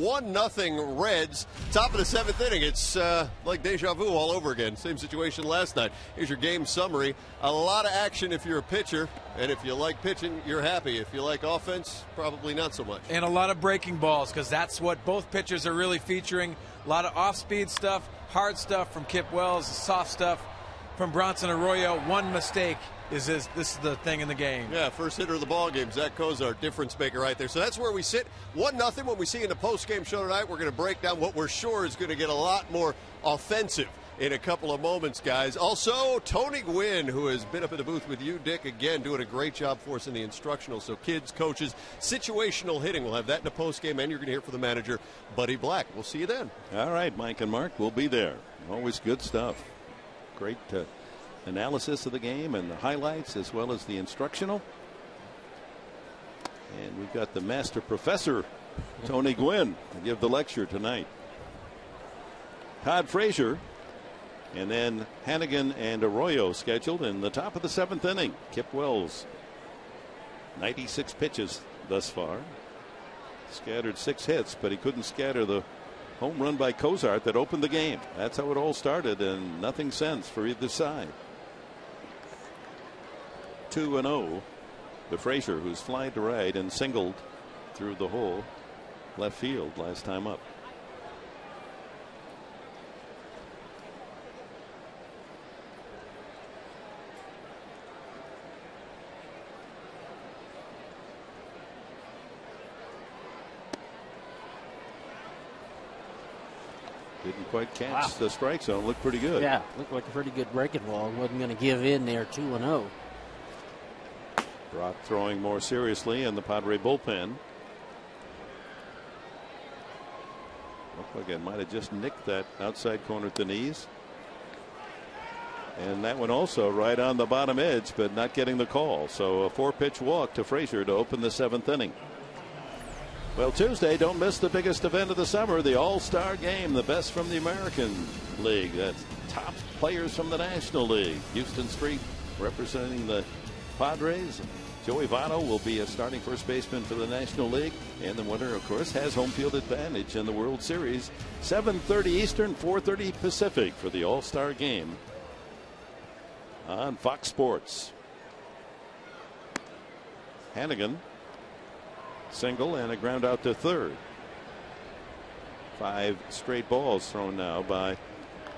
1-0 Reds. Top of the 7th inning. It's like deja vu all over again. Same situation last night. Here's your game summary. A lot of action if you're a pitcher, and if you like pitching, you're happy. If you like offense, probably not so much. And a lot of breaking balls, because that's what both pitchers are really featuring. A lot of off-speed stuff, hard stuff from Kip Wells, soft stuff from Bronson Arroyo. One mistake is this is the thing in the game. Yeah, first hitter of the ball game, Zach Kozar, difference maker right there. So that's where we sit. 1-0. When we see you in the post-game show tonight, we're going to break down what we're sure is going to get a lot more offensive in a couple of moments, guys. Also, Tony Gwynn, who has been up in the booth with you, Dick, again, doing a great job for us in the instructional. So kids, coaches, situational hitting. We'll have that in the postgame, and you're going to hear from the manager, Buddy Black. We'll see you then. All right, Mike and Mark, we'll be there. Always good stuff. Great analysis of the game and the highlights as well as the instructional. And we've got the master professor, Tony Gwynn, to give the lecture tonight. Todd Frazier. And then Hannigan and Arroyo scheduled in the top of the 7th inning. Kip Wells, 96 pitches thus far. Scattered 6 hits, but he couldn't scatter the home run by Cozart that opened the game. That's how it all started, and nothing since for either side. 2-0 to Frazier, who's flied to right and singled through the hole left field last time up. Didn't quite catch the strike zone. Looked pretty good. Yeah, looked like a pretty good breaking ball. Wasn't going to give in there. 2-0. Brock throwing more seriously in the Padre bullpen. Looked like it might have just nicked that outside corner at the knees. And that one also right on the bottom edge, but not getting the call. So a 4-pitch walk to Frazier to open the 7th inning. Well, Tuesday, don't miss the biggest event of the summer, the All-Star Game, the best from the American League. That's top players from the National League. Houston Street representing the Padres. Joey Votto will be a starting first baseman for the National League. And the winner, of course, has home field advantage in the World Series. 7:30 Eastern, 4:30 Pacific for the All-Star Game on Fox Sports. Hannigan. Single and a ground out to third. 5 straight balls thrown now by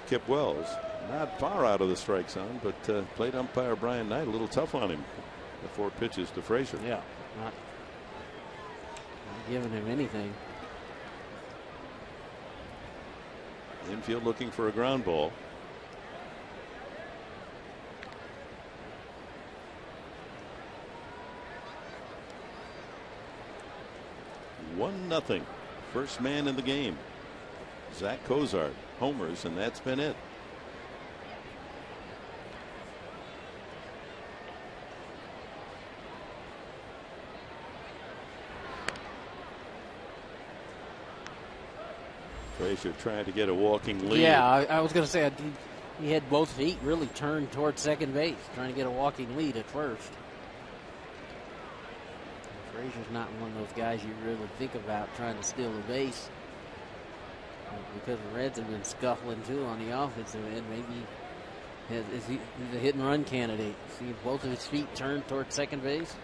Kip Wells. Not far out of the strike zone, but plate umpire Brian Knight a little tough on him. The 4 pitches to Frazier. Yeah, not giving him anything. Infield looking for a ground ball. One nothing. First man in the game. Zach Kozart homers, and that's been it. Frazier trying to get a walking lead. Yeah, I was going to say he had both feet really turned towards second base, trying to get a walking lead at first. Frazier's not one of those guys you really think about trying to steal a base. Because the Reds have been scuffling too on the offensive end, maybe he's a hit and run candidate. See both of his feet turned towards second base.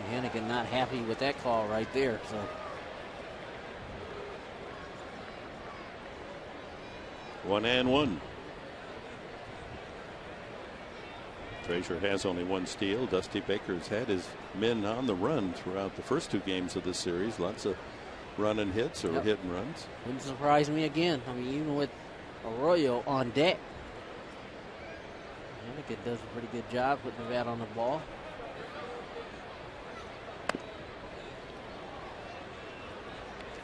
Hannigan not happy with that call right there. So 1-1. Frazier has only 1 steal. Dusty Baker's had his men on the run throughout the first 2 games of this series. Lots of run and hits or hit and runs. Wouldn't surprise me again. I mean, even with Arroyo on deck, Hannigan does a pretty good job putting the bat on the ball.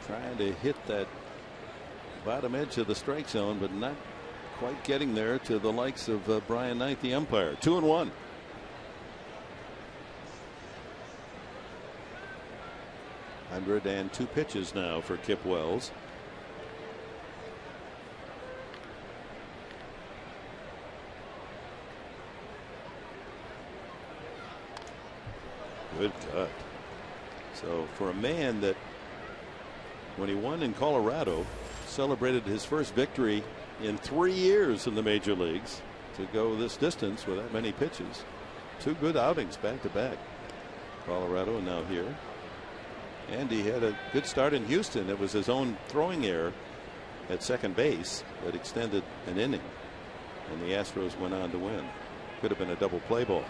Trying to hit that bottom edge of the strike zone, but not quite getting there to the likes of Brian Knight, the umpire. 2-1. (102 pitches now for Kip Wells. Good cut. So for a man that, when he won in Colorado, celebrated his first victory in 3 years in the major leagues, to go this distance with that many pitches. 2 good outings back to back. Colorado and now here. And he had a good start in Houston. It was his own throwing error at second base that extended an inning. And the Astros went on to win. Could have been a double play ball.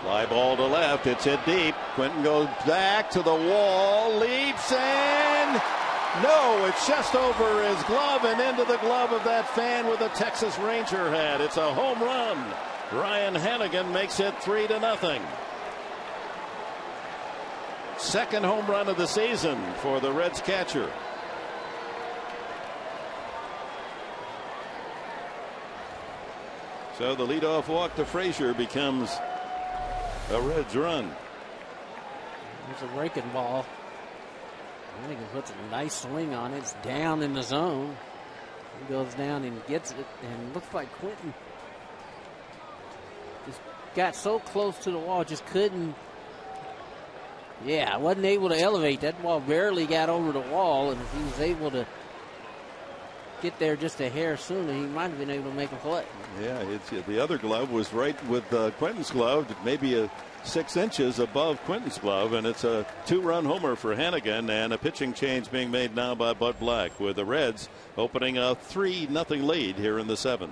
Fly ball to left. It's hit deep. Quentin goes back to the wall, leaps, and no, it's just over his glove and into the glove of that fan with a Texas Ranger hat. It's a home run. Ryan Hannigan makes it 3-0. Second home run of the season for the Reds catcher. So the leadoff walk to Frazier becomes a Reds run. There's a breaking ball. I think he puts a nice swing on it. It's down in the zone. He goes down and gets it, and looks like Quentin just got so close to the wall, just couldn't. Yeah, wasn't able to elevate. That ball barely got over the wall, and if he was able to get there just a hair sooner, he might have been able to make a play. Yeah, the other glove was right with Quentin's glove, maybe 6 inches above Quentin's glove, and it's a 2-run homer for Hannigan, and a pitching change being made now by Bud Black, with the Reds opening a 3-0 lead here in the 7th.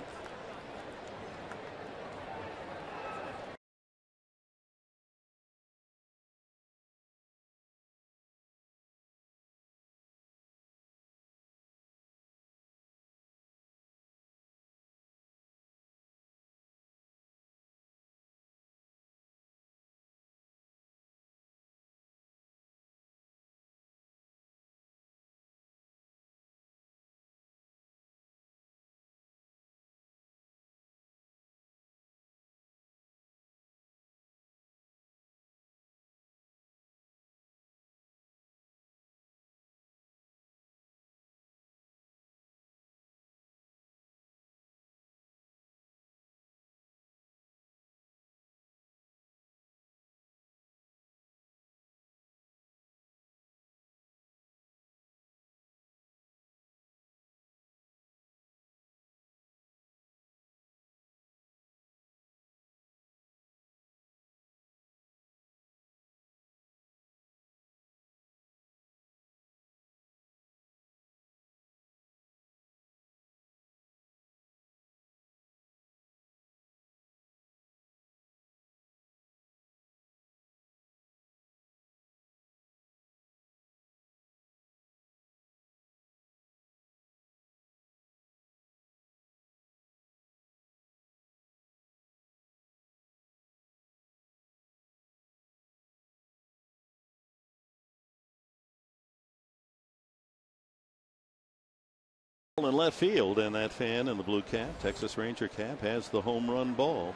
In left field, and that fan in the blue cap, Texas Ranger cap, has the home run ball.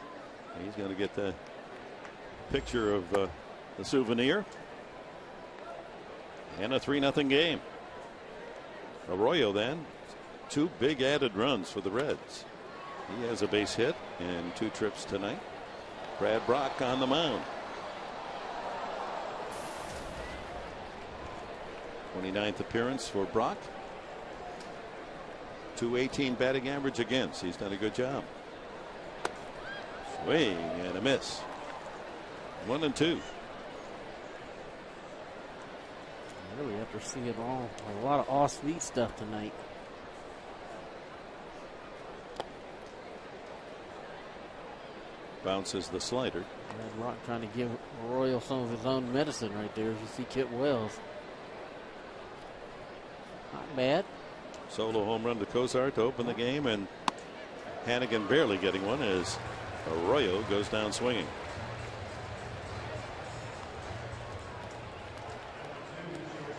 He's going to get the picture of the souvenir, and a 3-0 game. Arroyo then, 2 big added runs for the Reds. He has a base hit and 2 trips tonight. Brad Brock on the mound. 29th appearance for Brock. .218 batting average against. He's done a good job. Swing and a miss. 1-2. Really, after seeing a lot of off-speed stuff tonight. Bounces the slider. Brad Rock trying to give Arroyo some of his own medicine right there, as you see Kip Wells. Not bad. Solo home run to Cozart to open the game, and Hannigan barely getting one as Arroyo goes down swinging.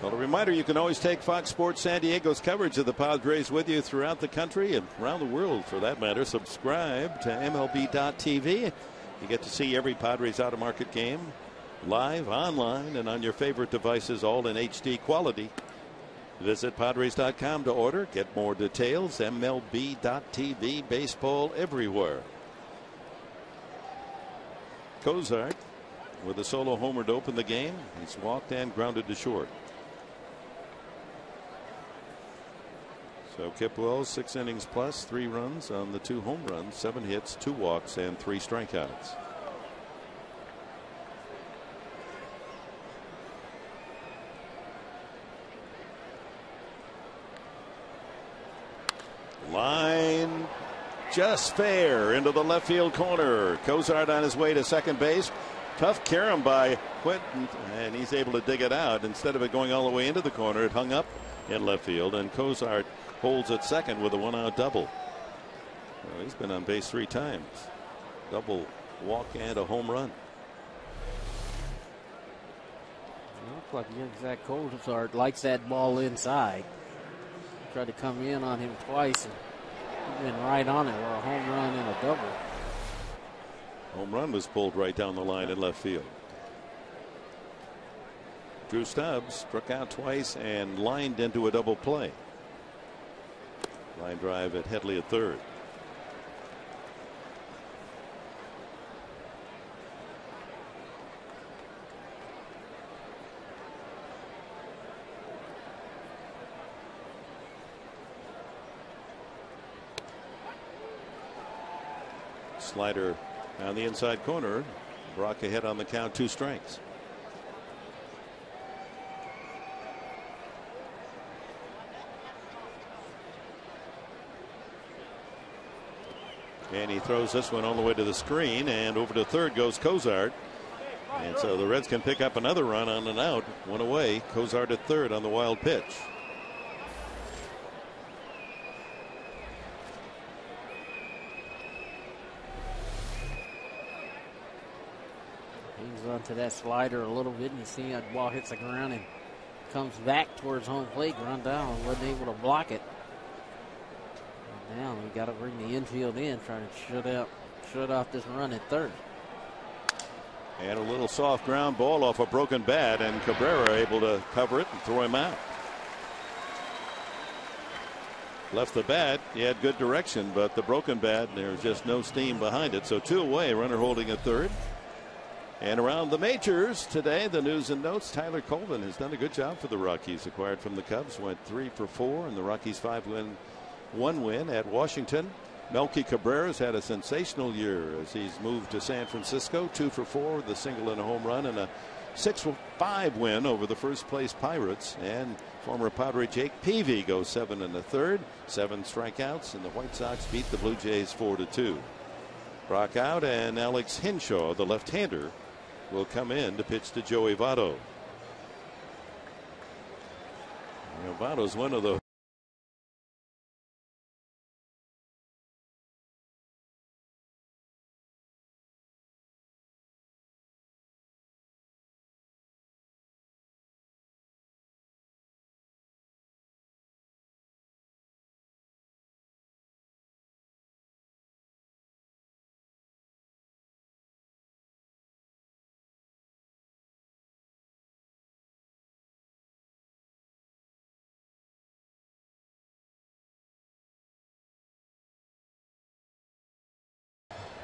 Well, a reminder, you can always take Fox Sports San Diego's coverage of the Padres with you throughout the country and around the world for that matter. Subscribe to MLB.tv. You get to see every Padres out-of-market game live, online, and on your favorite devices, all in HD quality. Visit Padres.com to order. Get more details. MLB.tv. Baseball everywhere. Cozart with a solo homer to open the game. He's walked and grounded to short. So Kip Wells, 6 innings plus, 3 runs on the 2 home runs, 7 hits, 2 walks, and 3 strikeouts. Line just fair into the left field corner. Cozart on his way to second base. Tough carom by Quinton, and he's able to dig it out. Instead of it going all the way into the corner, it hung up in left field, and Cozart holds at second with a 1-out double. Well, he's been on base 3 times. Double walk and a home run. Looks like Zach Cozart likes that ball inside. Tried to come in on him twice, and he's been right on it, or a home run and a double. Home run was pulled right down the line in left field. Drew Stubbs struck out twice and lined into a double play. Line drive at Headley at third. Slider on the inside corner. Brock ahead on the count, 2 strikes. And he throws this one all the way to the screen, and over to third goes Cozart. And so the Reds can pick up another run on an out. 1 away. Cozart at third on the wild pitch. Hangs onto that slider a little bit, and you see that ball hits the ground and comes back towards home plate. Grandal wasn't able to block it. And now we got to bring the infield in, trying to shut off this run at third. And a little soft ground ball off a broken bat, and Cabrera able to cover it and throw him out. Left the bat. He had good direction, but the broken bat, there's just no steam behind it. So 2 away, runner holding at third. And around the majors today, the news and notes, Tyler Colvin has done a good job for the Rockies. Acquired from the Cubs, went 3 for 4, and the Rockies 5-1 win at Washington. Melky Cabrera's had a sensational year as he's moved to San Francisco, 2 for 4 with a single and a home run, and a 6-5 win over the first place Pirates. And former Padre Jake Peavy goes 7 1/3, 7 strikeouts, and the White Sox beat the Blue Jays 4-2. Brock out, and Alex Henshaw, the left-hander, will come in to pitch to Joey Votto. Votto's one of the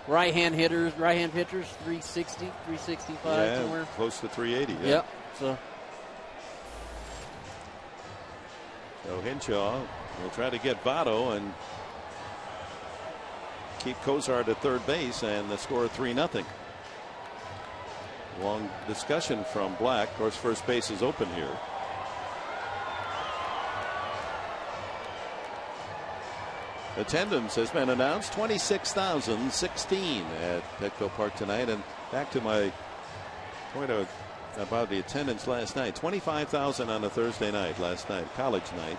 Right-hand hitters, right-hand pitchers, 360, 365 somewhere. Close to 380. Yeah. Yep. So Henshaw will try to get Votto and keep Cozart at third base, and the score 3-0. Long discussion from Black. Of course, first base is open here. Attendance has been announced, 26,016 at Petco Park tonight. And back to my point about the attendance last night, 25,000 on a Thursday night last night, college night.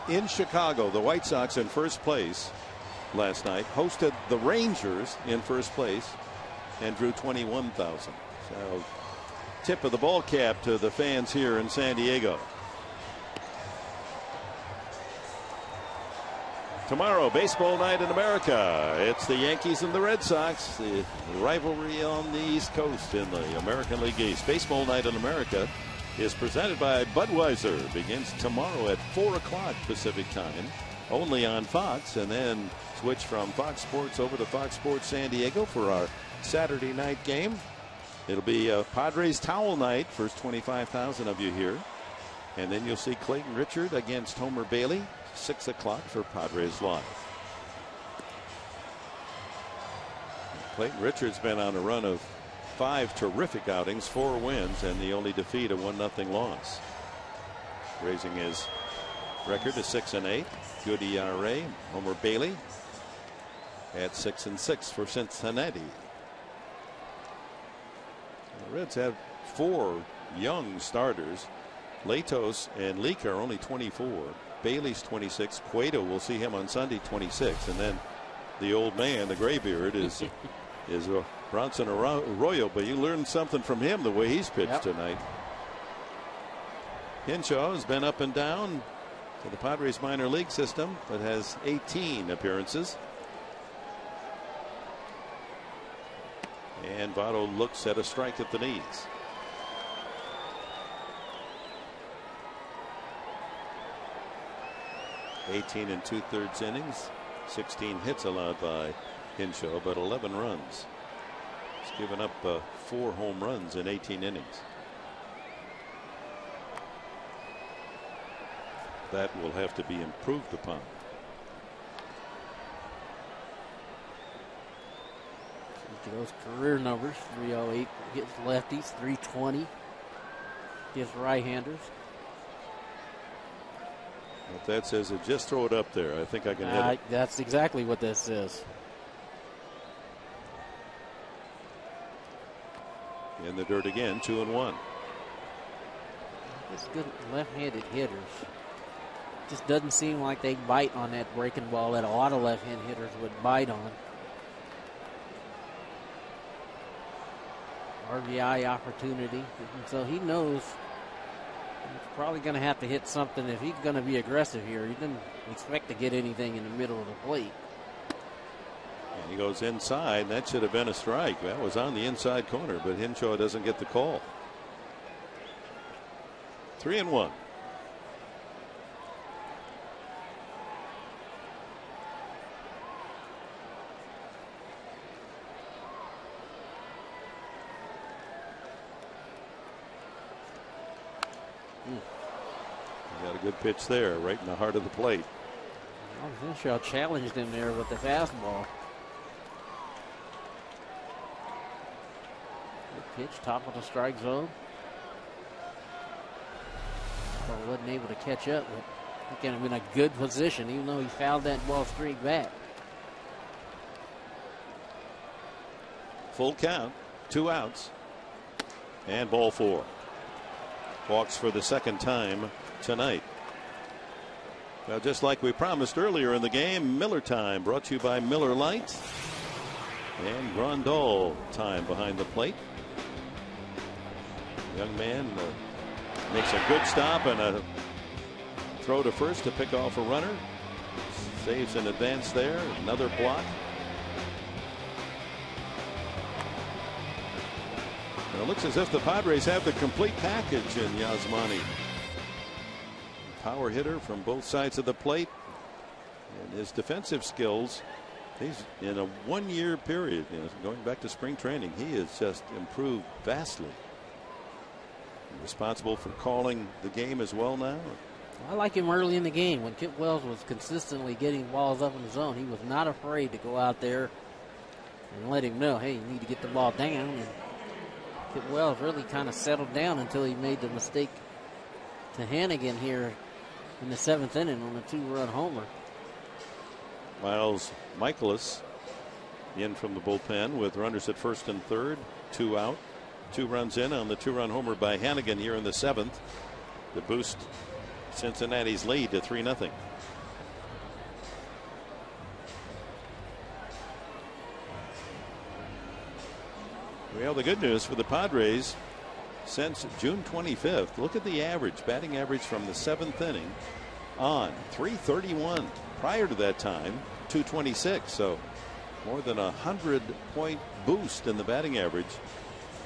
In Chicago, the White Sox in first place last night hosted the Rangers in first place and drew 21,000. So tip of the ball cap to the fans here in San Diego. Tomorrow, baseball night in America. It's the Yankees and the Red Sox, the rivalry on the East Coast in the American League East. Baseball night in America is presented by Budweiser. Begins tomorrow at 4 o'clock Pacific time, only on Fox, and then switch from Fox Sports over to Fox Sports San Diego for our Saturday night game. It'll be a Padres towel night, first 25,000 of you here. And then you'll see Clayton Richard against Homer Bailey, 6 o'clock for Padres Live. Clayton Richard's been on a run of 5 terrific outings, 4 wins, and the only defeat, a 1-0 loss. Raising his record to 6-8. Good ERA. Homer Bailey at 6-6 for Cincinnati. The Reds have 4 young starters. Latos and Leake are only 24. Bailey's 26. Cueto, we'll see him on Sunday, 26. And then the old man, the graybeard, is Bronson Arroyo. But you learned something from him the way he's pitched tonight. Henshaw has been up and down to the Padres minor league system, but has 18 appearances. And Votto looks at a strike at the knees. (18 2/3 innings), 16 hits allowed by Henshaw, but 11 runs. He's given up 4 home runs in 18 innings. That will have to be improved upon. Those career numbers: 308 against lefties, 320 against right-handers. If that says it, just throw it up there. I think I can hit it. That's exactly what that says. In the dirt again, 2-1. It's good left-handed hitters. Just doesn't seem like they bite on that breaking ball that a lot of left-hand hitters would bite on. RBI opportunity, and so he knows he's probably going to have to hit something if he's going to be aggressive here. He didn't expect to get anything in the middle of the plate. And he goes inside. That should have been a strike. That was on the inside corner, but Henshaw doesn't get the call. 3-1. Got a good pitch there, right in the heart of the plate. Well, Henshaw challenged him there with the fastball. Good pitch, top of the strike zone. So wasn't able to catch up, but he kind of in a good position, even though he fouled that ball straight back. Full count, 2 outs, and ball 4. Walks for the second time tonight. Well, just like we promised earlier in the game, Miller time brought to you by Miller Lite and Grandal time behind the plate. Young man makes a good stop and a throw to first to pick off a runner. Saves in advance there. Another block. And it looks as if the Padres have the complete package in Yasmani. Power hitter from both sides of the plate, and his defensive skills, he's in a 1-year period, going back to spring training, he has just improved vastly. Responsible for calling the game as well now. I like him early in the game when Kip Wells was consistently getting balls up in the zone. He was not afraid to go out there and let him know, hey, you need to get the ball down. And Kip Wells really kind of settled down until he made the mistake to Hannigan here in the 7th inning on a 2-run homer. Miles Michaelis in from the bullpen with runners at first and third, 2 out. 2 runs in on the 2-run homer by Hannigan here in the 7th to boost Cincinnati's lead to 3-0. Well, the good news for the Padres, since June 25th, look at the average, batting average from the 7th inning on, 331. prior to that time, 226. So more than 100-point boost in the batting average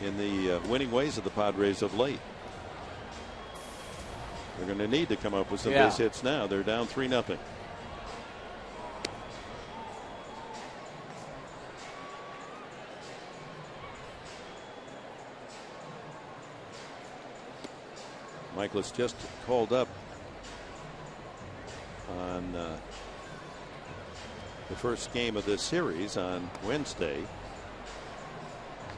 in the winning ways of the Padres of late. They're going to need to come up with some base hits now. They're down 3-0. Michaelis just called up on the first game of this series on Wednesday.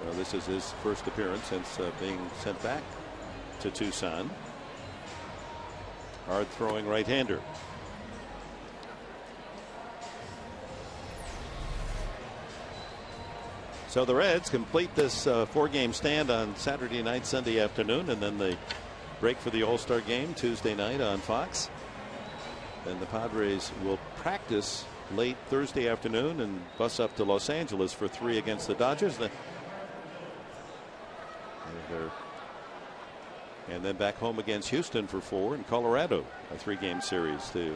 So this is his first appearance since being sent back to Tucson. Hard throwing right-hander. So the Reds complete this 4-game stand on Saturday night, Sunday afternoon, and then they break for the All-Star game Tuesday night on Fox. Then the Padres will practice late Thursday afternoon and bus up to Los Angeles for 3 against the Dodgers. And then back home against Houston for 4 in Colorado, a 3-game series to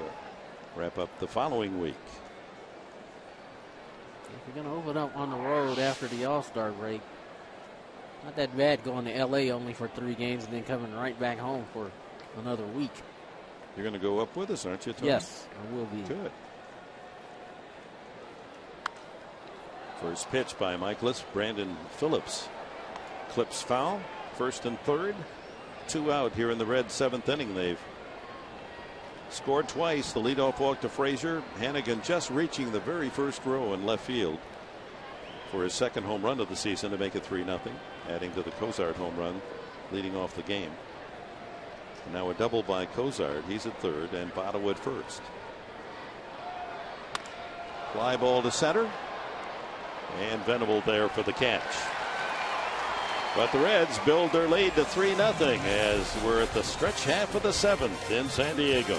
wrap up the following week. If you're going to open up on the road after the All-Star break, not that bad going to L.A. only for 3 games and then coming right back home for another week. You're going to go up with us, aren't you, Tony? Yes, I will be. Good. First pitch by Michaelis. Brandon Phillips clips foul. 1st and 3rd. 2 out here in the Reds' 7th inning. They've scored twice. The leadoff walk to Frazier. Hannigan just reaching the very first row in left field for his 2nd home run of the season to make it 3-0, adding to the Cozart home run, leading off the game. And now a double by Cozart. He's at 3rd, and Botto at 1st. Fly ball to center, and Venable there for the catch. But the Reds build their lead to 3-0 as we're at the stretch half of the 7th in San Diego.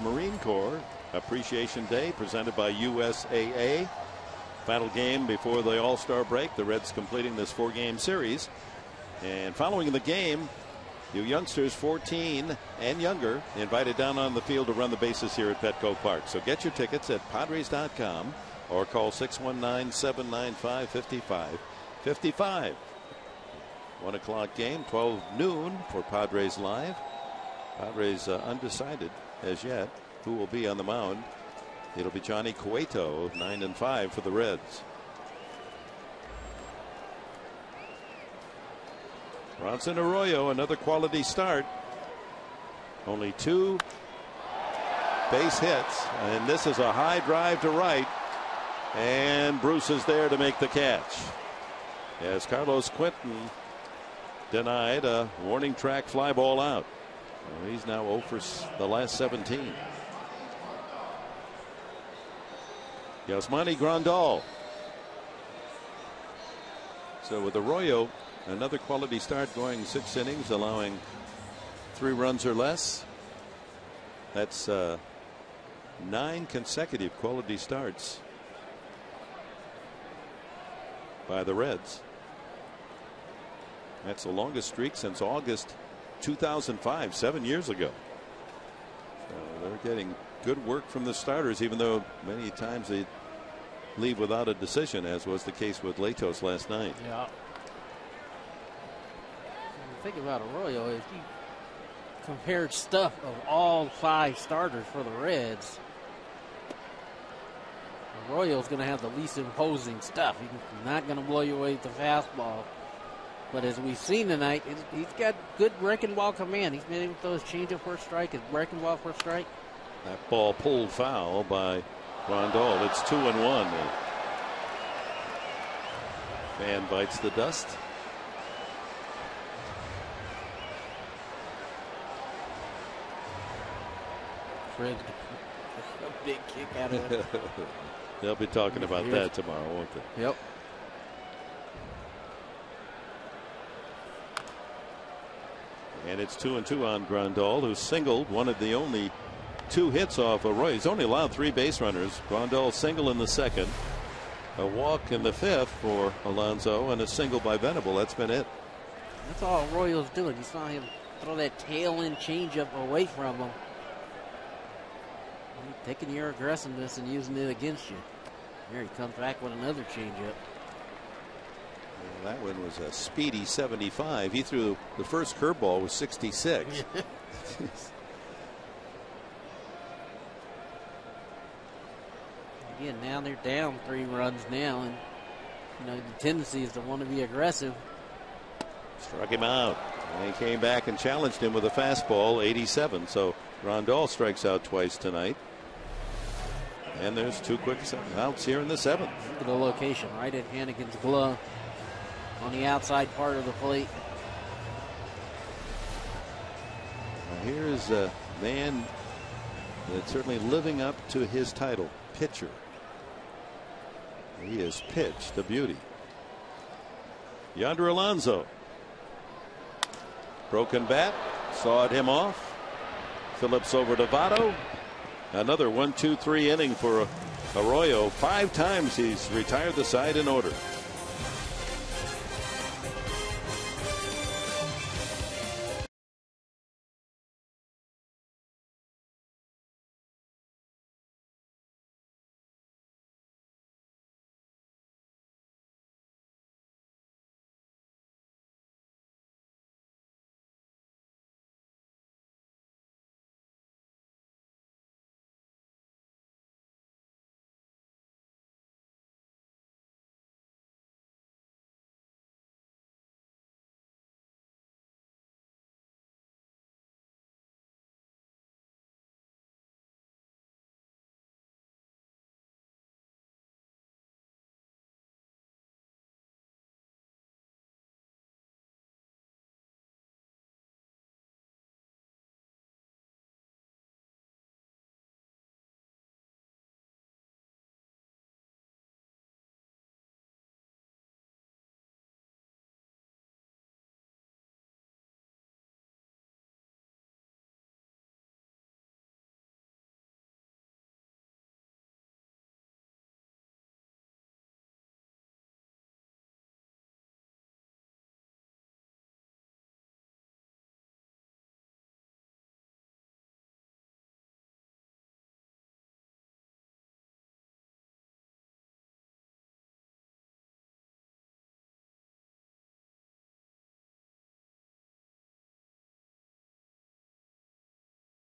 Marine Corps Appreciation Day presented by USAA. Final game before the All-Star break. The Reds completing this 4-game series. And following the game, you youngsters 14 and younger invited down on the field to run the bases here at Petco Park. So get your tickets at Padres.com or call 619-795-5555. 1 o'clock game, 12 noon for Padres Live. Padres undecided as yet who will be on the mound. It'll be Johnny Cueto, 9-5 for the Reds. Bronson Arroyo, another quality start. Only 2 base hits, and this is a high drive to right, and Bruce is there to make the catch as Carlos Quentin denied a warning track fly ball out. Well, he's now 0 for the last 17. Yasmani Grandal. So with Arroyo, another quality start, going 6 innings, allowing 3 runs or less. That's 9 consecutive quality starts by the Reds. That's the longest streak since August 2005, 7 years ago. So they're getting good work from the starters, even though many times they leave without a decision, as was the case with Latos last night. Yeah. Think about Arroyo. If you compared stuff of all 5 starters for the Reds, Arroyo's going to have the least imposing stuff. He's not going to blow you away with the fastball. But as we've seen tonight, he's got good breaking ball command. He's been able to throw his changeup for a strike, his breaking ball for a strike. That ball pulled foul by Grandal. It's 2-1. Fan bites the dust. Fred, a big kick out of it. They'll be talking about that tomorrow, won't they? Yep. And it's 2-2 on Grandal, who singled, one of the only 2 hits off Arroyo. He's only allowed 3 base runners. Grandal single in the 2nd, a walk in the 5th for Alonso, and a single by Venable. That's been it. That's all Arroyo's doing. You saw him throw that tail end changeup away from him. Taking your aggressiveness and using it against you. Here he comes back with another changeup. Well, that one was a speedy 75. He threw the first curveball was 66. Again, now they're down 3 runs now, and the tendency is to want to be aggressive. Struck him out, and he came back and challenged him with a fastball, 87. So Grandal strikes out twice tonight. And there's 2 quick outs here in the 7th. Look at the location, right at Hannigan's glove on the outside part of the plate. Now here's a man that's certainly living up to his title, pitcher. He has pitched a beauty. Yonder Alonso. Broken bat, sawed him off. Phillips over to Votto. Another 1-2-3 inning for Arroyo. 5 times he's retired the side in order.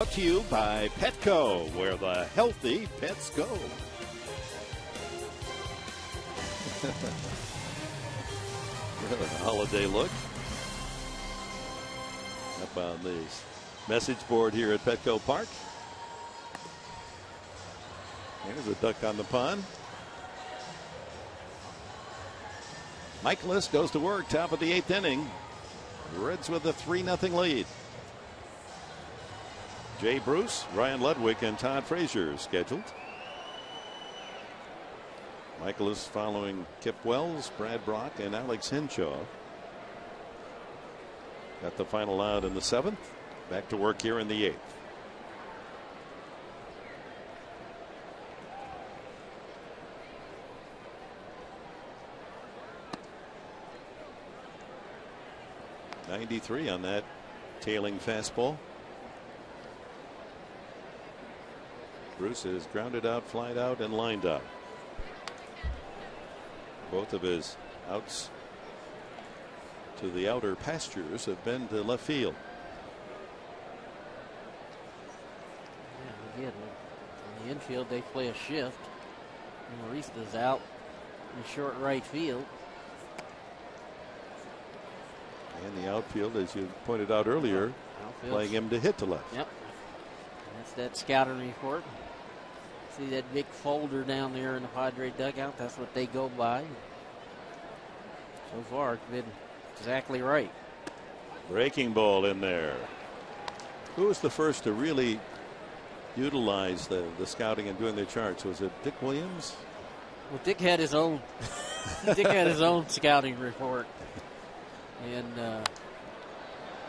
Brought to you by Petco, where the healthy pets go. Holiday look. Up on the message board here at Petco Park. There's a duck on the pond. Michaelis goes to work, top of the 8th inning. Reds with a 3-0 lead. Jay Bruce, Ryan Ludwig, and Todd Frazier scheduled. Michaelis following Kip Wells, Brad Brock, and Alex Henshaw. Got the final out in the 7th. Back to work here in the 8th. .93 on that tailing fastball. Bruce is grounded out, flied out, and lined up. Both of his outs to the outer pastures have been to left field. Yeah, again, in the infield they play a shift. Marista's out in short right field. And the outfield, as you pointed out earlier, playing him to hit to left. Yep. That's that scouting report. See that big folder down there in the Padre dugout? That's what they go by. So far, it's been exactly right. Breaking ball in there. Who was the first to really utilize the scouting and doing the charts? Was it Dick Williams? Well, Dick had his own. Dick had his own scouting report, and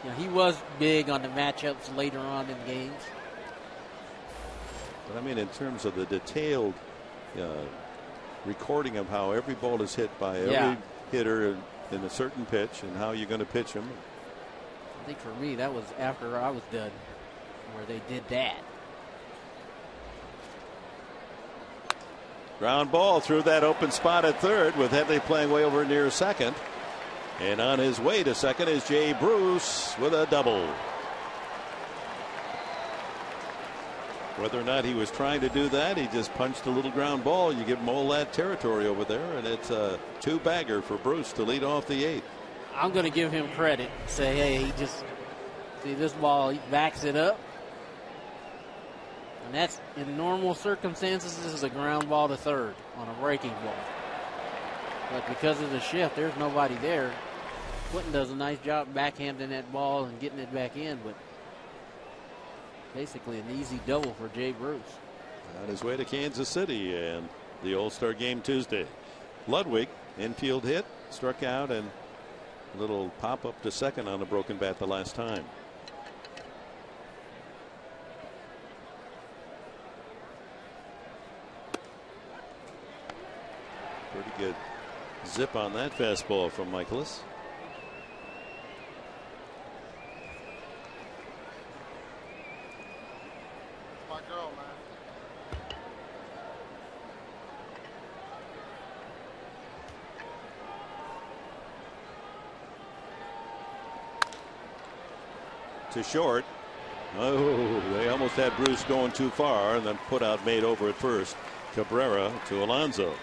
you know, he was big on the matchups later on in games. But I mean, in terms of the detailed recording of how every ball is hit by every hitter in a certain pitch and how you're going to pitch them. I think for me, that was after I was done, where they did that. Ground ball through that open spot at third with Headley playing way over near second. And on his way to second is Jay Bruce with a double. Whether or not he was trying to do that, he just punched a little ground ball. You give him all that territory over there, and it's a two-bagger for Bruce to lead off the 8th. I'm going to give him credit. Say, hey, he just, see this ball, he backs it up. And that's, in normal circumstances, this is a ground ball to third on a breaking ball. But because of the shift, there's nobody there. Quentin does a nice job backhanding that ball and getting it back in, but basically an easy double for Jay Bruce. On his way to Kansas City and the All-Star game Tuesday. Ludwig, infield hit, struck out, and a little pop up to second on a broken bat the last time. Pretty good zip on that fastball from Michaelis. My girl, man. To short. Oh, they almost had Bruce going too far, and then put out made over at first. Cabrera to Alonso.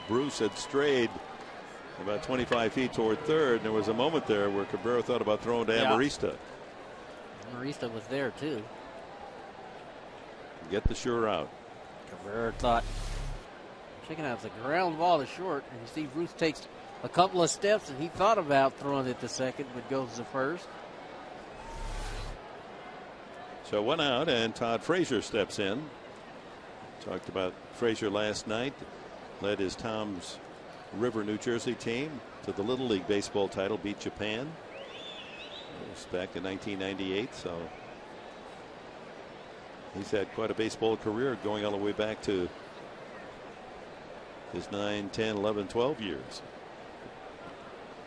Bruce had strayed about 25 feet toward third, and there was a moment there where Cabrera thought about throwing to Amarista. Amarista was there too. Get the sure out. Cabrera thought, checking out, it's a ground ball to short, and you see Bruce takes a couple of steps, and he thought about throwing it to second, but goes to first. So 1 out, and Todd Frazier steps in. Talked about Frazier last night. Led his Tom's River, New Jersey team to the Little League baseball title, beat Japan. It was back in 1998, so he's had quite a baseball career going all the way back to his 9, 10, 11, 12 years.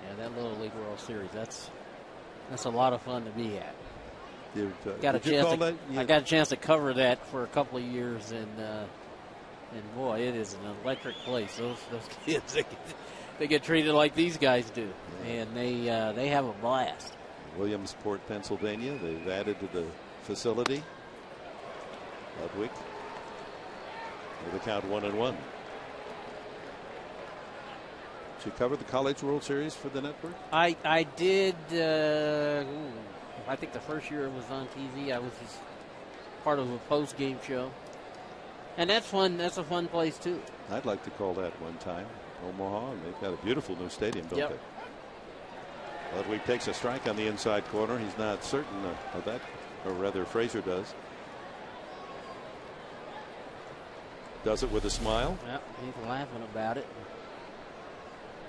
Yeah, that Little League World Series, that's a lot of fun to be at. I got a chance to cover that for a couple of years, and boy, it is an electric place. Those kids, they get treated like these guys do, and they have a blast. Williamsport, Pennsylvania. They've added to the facility. Ludwig with the count 1-1. Did you cover the College World Series for the network? I did. I think the first year it was on TV, I was just part of a post-game show. And that's fun. That's a fun place, too. I'd like to call that one time Omaha, and they've got a beautiful new stadium built there. Ludwig takes a strike on the inside corner. He's not certain of that, or rather Frazier does. Does it with a smile. Yep, he's laughing about it.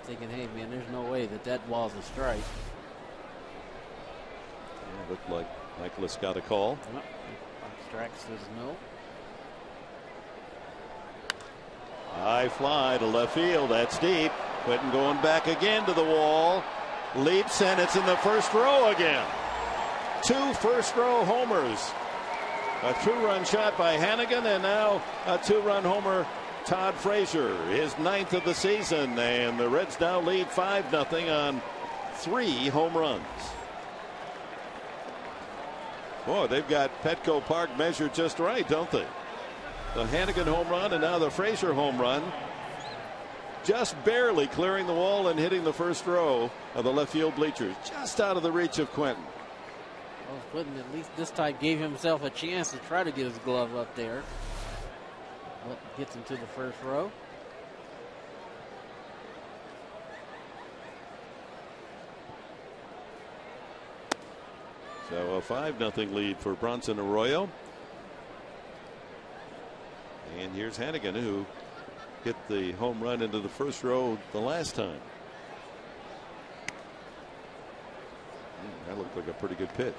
Thinking, hey man, there's no way that ball's a strike. Yeah, looked like Michaelis got a call. Yep. Strike says no. High fly to left field. That's deep. Quentin going back again to the wall. Leaps, and it's in the first row again. 2 first-row homers. A 2-run shot by Hannigan, and now a 2-run homer, Todd Frazier, his 9th of the season, and the Reds now lead 5-0 on 3 home runs. Boy, they've got Petco Park measured just right, don't they? The Hannigan home run and now the Frazier home run. Just barely clearing the wall and hitting the first row of the left field bleachers. Just out of the reach of Quentin. Well, Quentin at least this time gave himself a chance to try to get his glove up there. But gets him to the first row. So a 5-0 lead for Bronson Arroyo. And here's Hannigan, who hit the home run into the first row the last time. That looked like a pretty good pitch.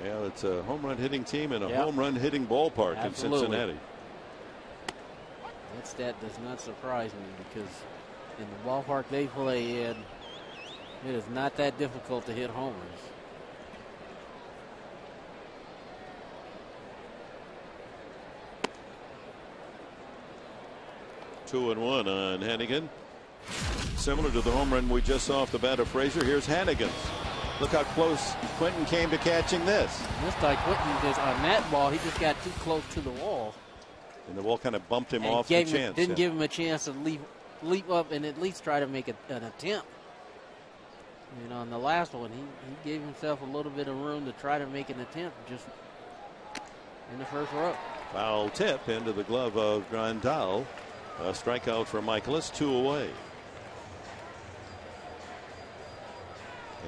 Yeah, it's a home run hitting team and a home run hitting ballpark in Cincinnati. That stat does not surprise me because in the ballpark they play in, it is not that difficult to hit homers. Two and one on Hannigan. Similar to the home run we just saw off the bat of Frazier. Here's Hannigan's. Look how close Quentin came to catching this. This time Quentin just on that ball, he just got too close to the wall. And the wall kind of bumped him and off the chance. Didn't give him a chance to leap up and at least try to make an attempt. You know, on the last one, he gave himself a little bit of room to try to make an attempt just in the first row. Foul tip into the glove of Grandal. A strikeout for Michaelis, 2 away.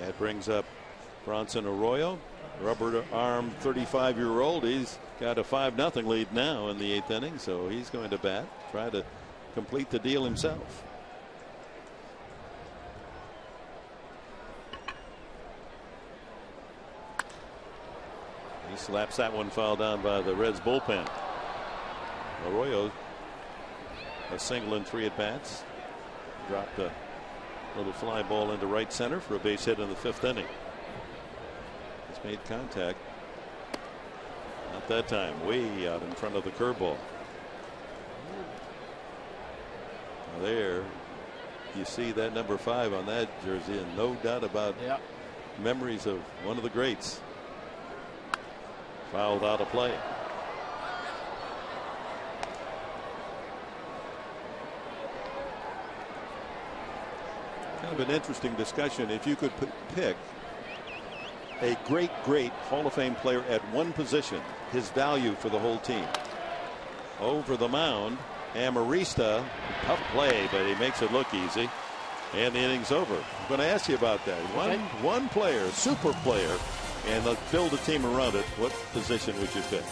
That brings up Bronson Arroyo, rubber arm 35-year-old. He's got a 5-0 lead now in the 8th inning, so he's going to bat, try to complete the deal himself. He slaps that one foul down by the Reds bullpen. Arroyo, a single in 3 at-bats. Dropped a little fly ball into right center for a base hit in the 5th inning. He's made contact. Not that time. Way out in front of the curveball. Now there, you see that number 5 on that jersey, and no doubt about memories of one of the greats. Fouled out of play. Kind of an interesting discussion. If you could pick a great Hall of Fame player at one position, his value for the whole team. Over the mound, Amarista, tough play, but he makes it look easy. And the inning's over. I'm going to ask you about that. One player, super player, and let's build a team around it. What position would you pick?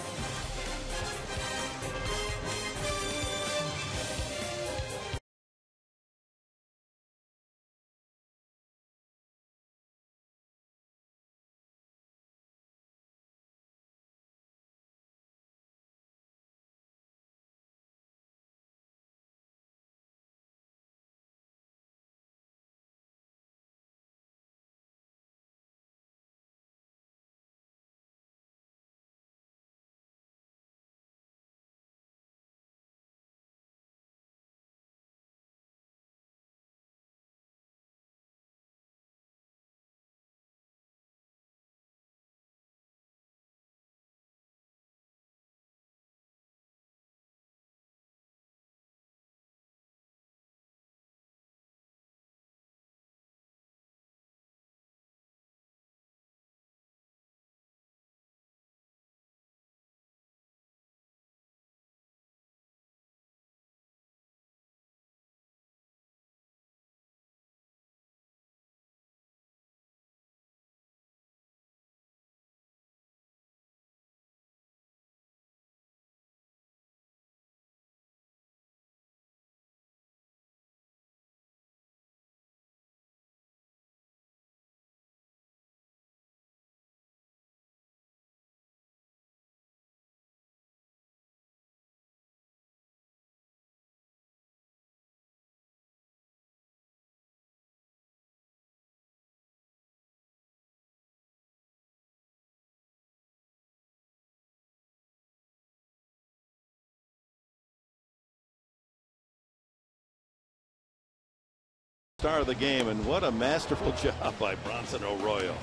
Star of the game, and what a masterful job by Bronson Arroyo.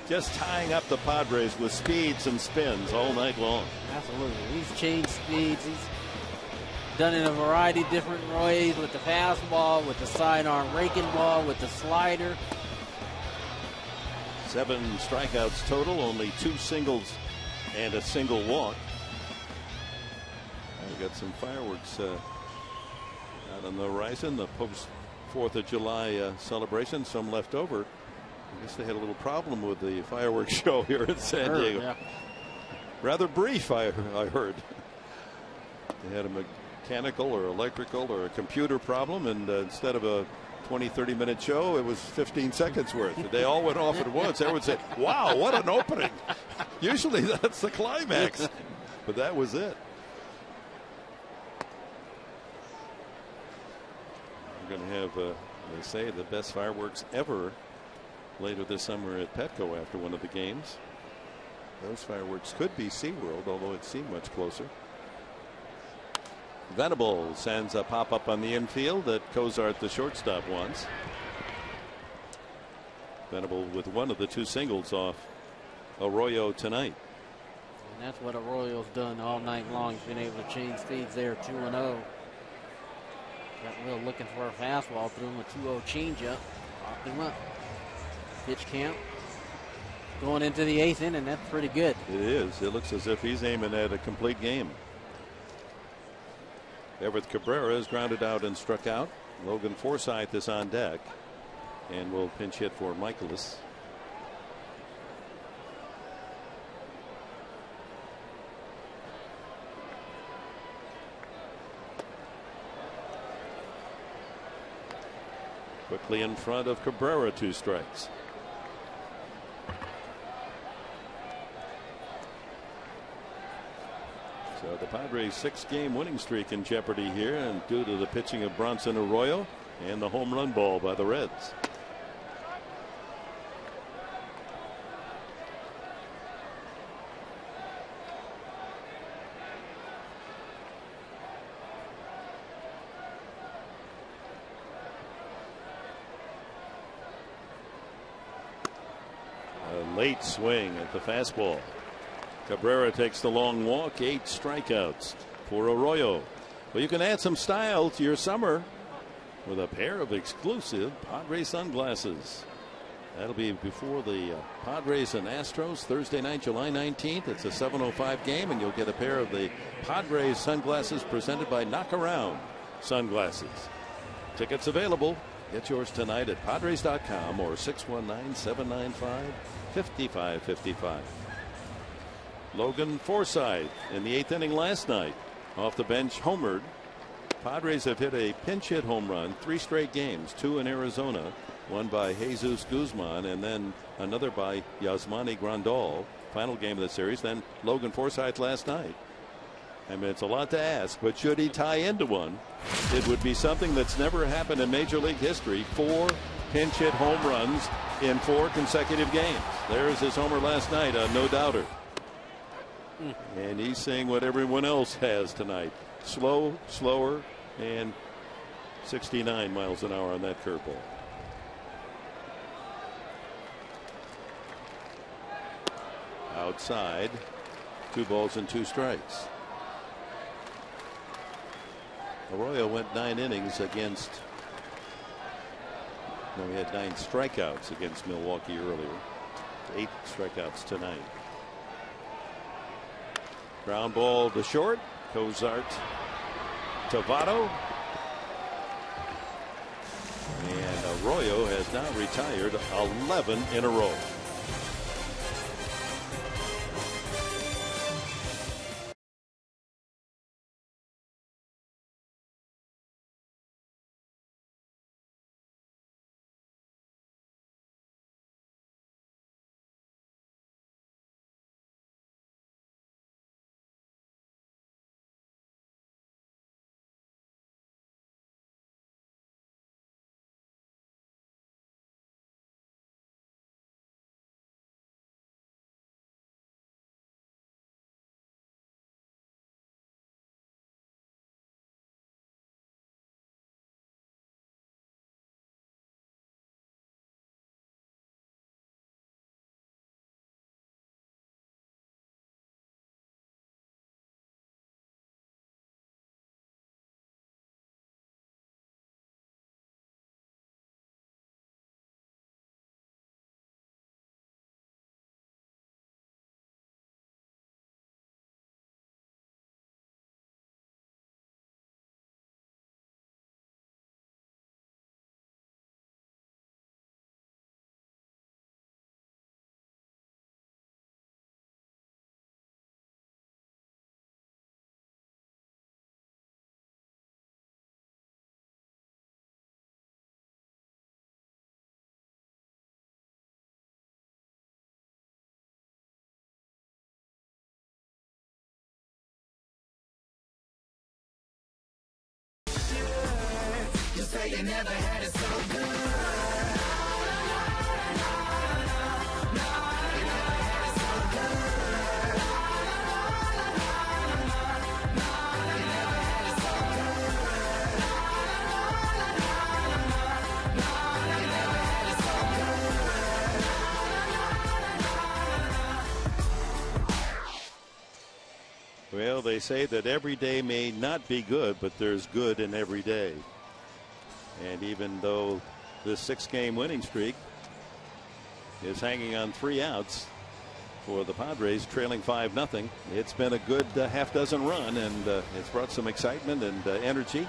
Just tying up the Padres with speeds and spins all night long. Absolutely. He's changed speeds. He's done it in a variety of different ways with the fastball, with the sidearm raking ball, with the slider. 7 strikeouts total, only 2 singles and a single walk. We got some fireworks out on the horizon. The post 4th of July celebration, some left over. I guess they had a little problem with the fireworks show here in San Diego. Yeah. Rather brief, I heard. They had a mechanical or electrical or a computer problem, and instead of a 20-30 minute show, it was 15 seconds worth. They all went off at once. Everyone said, wow, what an opening. Usually that's the climax, but that was it. We're going to have, they say, the best fireworks ever later this summer at Petco after one of the games. Those fireworks could be SeaWorld, although it seemed much closer. Venable sends a pop-up on the infield that Cozart, the shortstop, wants. Venable with one of the 2 singles off Arroyo tonight. And that's what Arroyo's done all night long. He's been able to change speeds there, 2-0. Got Will looking for a fastball, threw him a 2-0 changeup, popped him up. Pitch count going into the 8th inning. That's pretty good. It is. It looks as if he's aiming at a complete game. Everett Cabrera is grounded out and struck out. Logan Forsythe is on deck and will pinch hit for Michaelis. Quickly in front of Cabrera, 2 strikes. So the Padres' 6-game winning streak in jeopardy here, and due to the pitching of Bronson Arroyo and the home run ball by the Reds. A late swing at the fastball. Cabrera takes the long walk, 8 strikeouts for Arroyo. Well, you can add some style to your summer with a pair of exclusive Padres sunglasses. That'll be before the Padres and Astros Thursday night, July 19th. It's a 7:05 game, and you'll get a pair of the Padres sunglasses presented by Knock Around Sunglasses. Tickets available. Get yours tonight at Padres.com or 619-795-5555. Logan Forsythe in the 8th inning last night, off the bench, homered. Padres have hit a pinch hit home run 3 straight games, 2 in Arizona, one by Jesus Guzman and then another by Yasmani Grandal, final game of the series. Then Logan Forsythe last night. I mean, it's a lot to ask, but should he tie into one, it would be something that's never happened in Major League history. 4 pinch hit home runs in 4 consecutive games. There's his homer last night, a no doubter. And he's saying what everyone else has tonight. Slow, slower, and 69 miles an hour on that curveball. Outside, 2 balls and 2 strikes. Arroyo went 9 innings against. No, he had 9 strikeouts against Milwaukee earlier. 8 strikeouts tonight. Ground ball to short. Cozart to Votto. And Arroyo has now retired 11 in a row. You never had it so good. Well, they say that every day may not be good, but there's good in every day. And even though this 6-game winning streak is hanging on 3 outs for the Padres, trailing 5-0, it's been a good half dozen run, and it's brought some excitement and energy,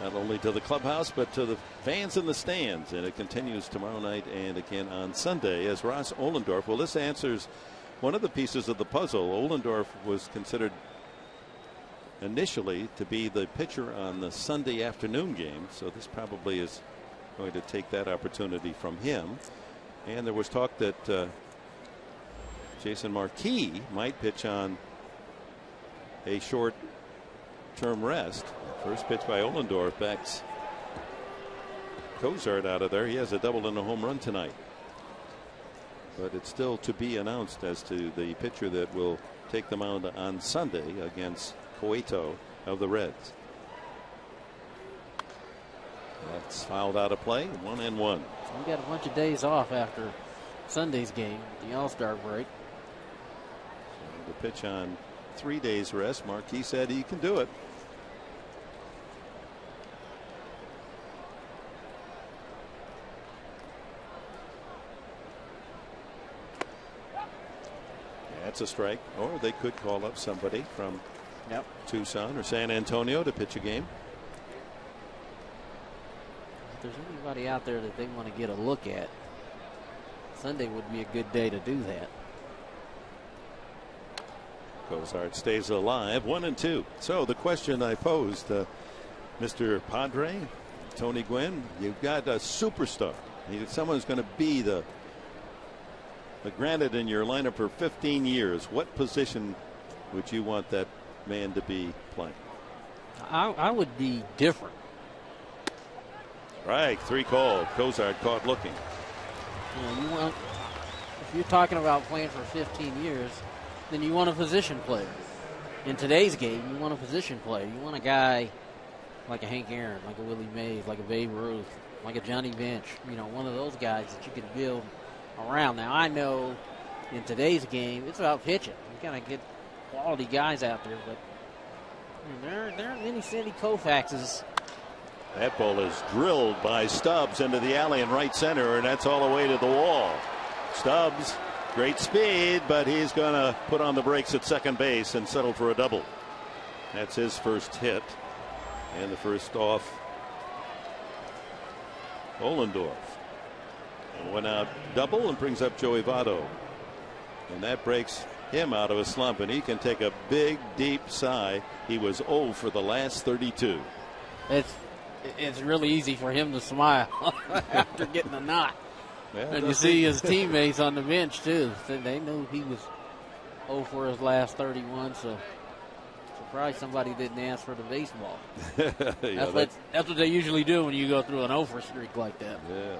not only to the clubhouse, but to the fans in the stands. And it continues tomorrow night and again on Sunday as Ross Ohlendorf. Well, this answers one of the pieces of the puzzle. Ohlendorf was considered initially to be the pitcher on the Sunday afternoon game, so this probably is going to take that opportunity from him. And there was talk that Jason Marquis might pitch on a short-term rest. First pitch by Ohlendorf backs Cozart out of there. He has a double and a home run tonight. But it's still to be announced as to the pitcher that will take the mound on Sunday against Cueto of the Reds. That's fouled out of play. 1-1. We got a bunch of days off after Sunday's game, the All-Star break. So the pitch on 3 days rest. Marquis said he can do it. That's a strike, or they could call up somebody from Tucson or San Antonio to pitch a game. If there's anybody out there that they want to get a look at, Sunday would be a good day to do that. Cozart stays alive, 1-2. So the question I posed, Mr. Padre, Tony Gwynn, you've got a superstar. Someone who's going to be the granted in your lineup for 15 years. What position would you want that man to be playing? I would be different. Right, 3 called. Cozart caught looking. You want, if you're talking about playing for 15 years, then you want a position player. In today's game, you want a position player. You want a guy like a Hank Aaron, like a Willie Mays, like a Babe Ruth, like a Johnny Bench. One of those guys that you can build around. Now, I know in today's game, it's about pitching. You got to get quality guys out there, but there aren't many Sandy Koufaxes. That ball is drilled by Stubbs into the alley in right center, and that's all the way to the wall. Stubbs, great speed, but he's going to put on the brakes at second base and settle for a double. That's his first hit, and the first off Ohlendorf. Went out double and brings up Joey Votto, and that breaks him out of a slump, and he can take a big deep sigh. He was 0 for the last 32. It's really easy for him to smile after getting a knock. Yeah, and you see his teammates on the bench too. They knew he was 0 for his last 31, so surprised somebody didn't ask for the baseball. Yeah, that's what they usually do when you go through an 0 for streak like that. Yeah.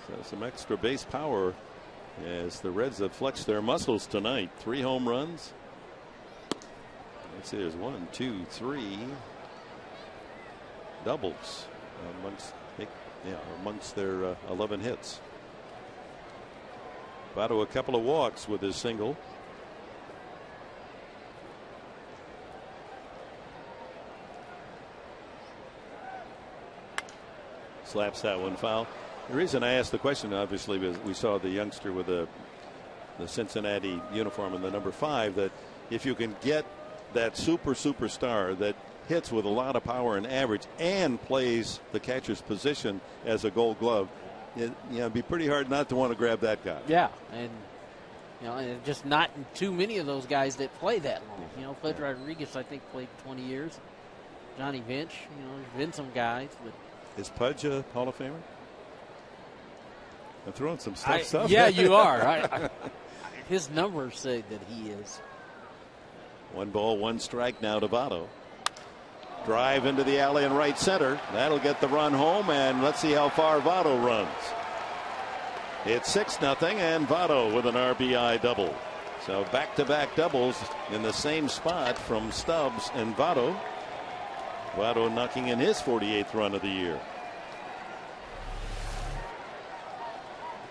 So some extra base power as the Reds have flexed their muscles tonight. 3 home runs. Let's see, there's 1, 2, 3 doubles amongst their 11 hits. Votto a couple of walks with his single. Slaps that one foul. The reason I asked the question, obviously, was we saw the youngster with the Cincinnati uniform and the number 5, that if you can get that superstar that hits with a lot of power and average and plays the catcher's position as a Gold Glove, it'd be pretty hard not to want to grab that guy. Yeah, and and just not too many of those guys that play that long. Fred Rodriguez, I think, played 20 years. Johnny Bench, there's been some guys, but is Pudge a Hall of Famer? I'm throwing some stuff. Yeah, you are. His numbers say that he is. 1 ball, 1 strike now to Votto. Drive into the alley in right center. That'll get the run home, and let's see how far Votto runs. It's 6-0, and Votto with an RBI double. So back-to-back doubles in the same spot from Stubbs and Votto. Votto knocking in his 48th run of the year.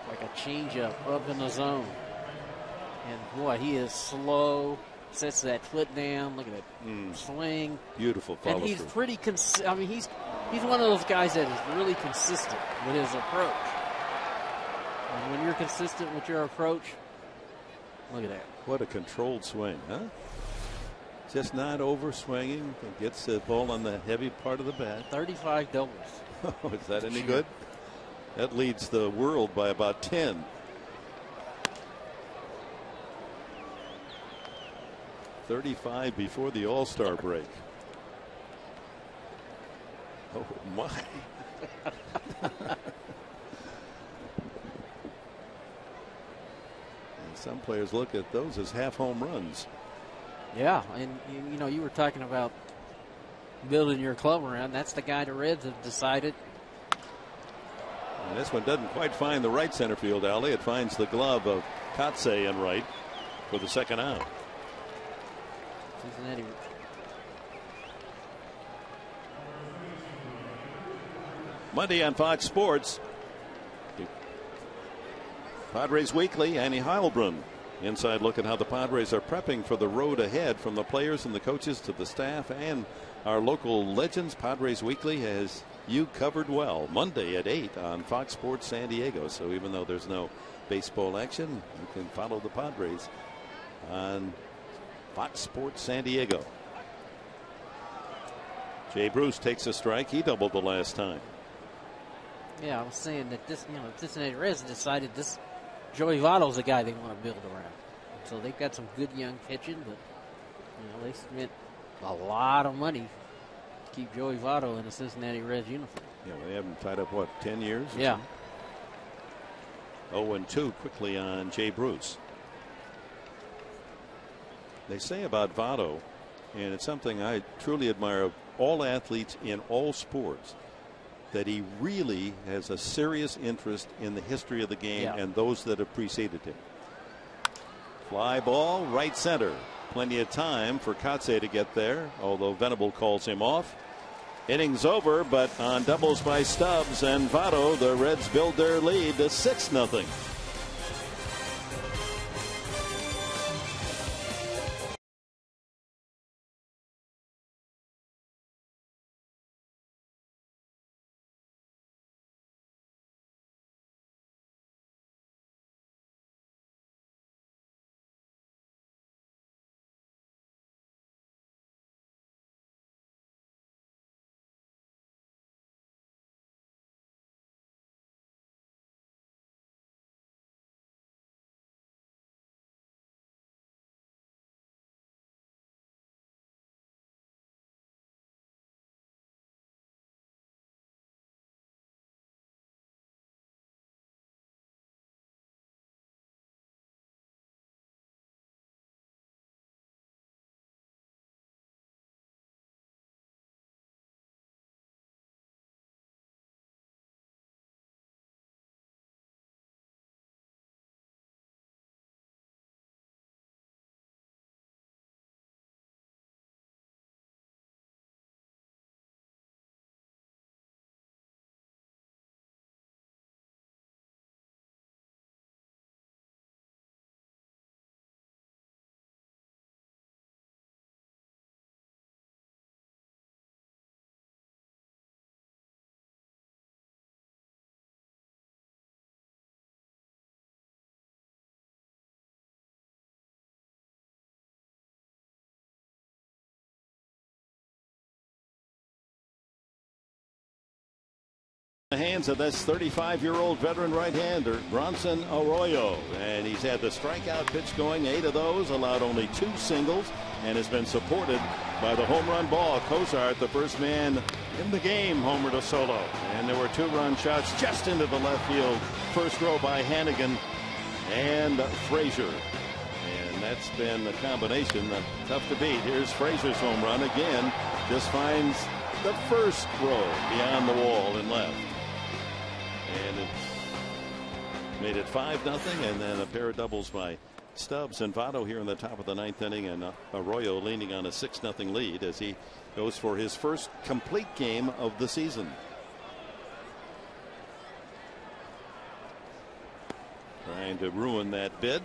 Like a changeup up in the zone. And boy, he is slow. Sets that foot down. Look at that swing. Beautiful follow And he's through. pretty I mean, he's one of those guys that is really consistent with his approach. And when you're consistent with your approach, look at that. What a controlled swing, huh? Just not over swinging. Gets the ball on the heavy part of the bat. 35 doubles. Oh, is that any good? That leads the world by about 10. $35 before the All-Star break. Oh my. Some players look at those as half home runs. Yeah, and you know, you were talking about building your club around. That's the guy the Reds have decided. And this one doesn't quite find the right center field alley. It finds the glove of Kotsay in right for the second out. Cincinnati. Monday on Fox Sports, Padres Weekly. Annie Heilbrunn. Inside look at how the Padres are prepping for the road ahead, from the players and the coaches to the staff and our local legends. Padres Weekly has you covered well. Monday at 8 on Fox Sports San Diego. So even though there's no baseball action, you can follow the Padres on Fox Sports San Diego. Jay Bruce takes a strike. He doubled the last time. Yeah, I was saying that this, you know, Cincinnati Reds decided this Joey Votto's the guy they want to build around. So they've got some good young pitching, but you know, they spent a lot of money to keep Joey Votto in a Cincinnati Reds uniform. Yeah, well, they haven't tied up, what, 10 years? Yeah. 0-2 quickly on Jay Bruce. They say about Votto, and it's something I truly admire of all athletes in all sports, that he really has a serious interest in the history of the game and those that have preceded him. Fly ball, right center. Plenty of time for Kotsay to get there, although Venable calls him off. Innings over, but on doubles by Stubbs and Votto, the Reds build their lead to 6-0. The hands of this 35-year-old veteran right-hander, Bronson Arroyo, and he's had the strikeout pitch going, 8 of those, allowed only 2 singles, and has been supported by the home run ball. Cozart, the first man in the game, homer to solo, and there were 2-run shots just into the left field, first row by Hannigan and Frazier, and that's been a combination tough to beat. Here's Frazier's home run again. just finds the first row beyond the wall and left. And it made it 5-0, and then a pair of doubles by Stubbs and Votto here in the top of the 9th inning, and Arroyo leaning on a 6-0 lead as he goes for his first complete game of the season. Trying to ruin that bid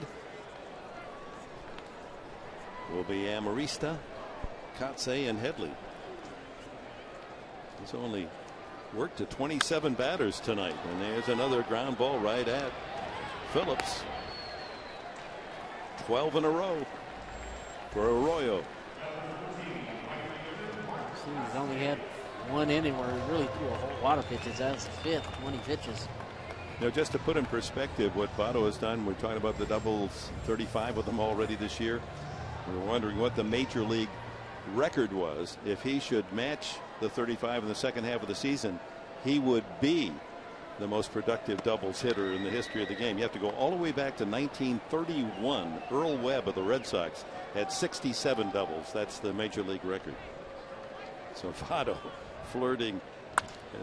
will be Amarista, Kotsay, and Headley. He's only worked to 27 batters tonight, and there's another ground ball right at Phillips. 12 in a row for Arroyo. He's only had one inning where he really threw a whole lot of pitches. That's the 5th, 20 pitches. Now, just to put in perspective what Votto has done, we're talking about the doubles, 35 of them already this year. We're wondering what the major league record was. If he should match the 35 in the second half of the season, he would be the most productive doubles hitter in the history of the game. You have to go all the way back to 1931. Earl Webb of the Red Sox had 67 doubles. That's the major league record. So Votto flirting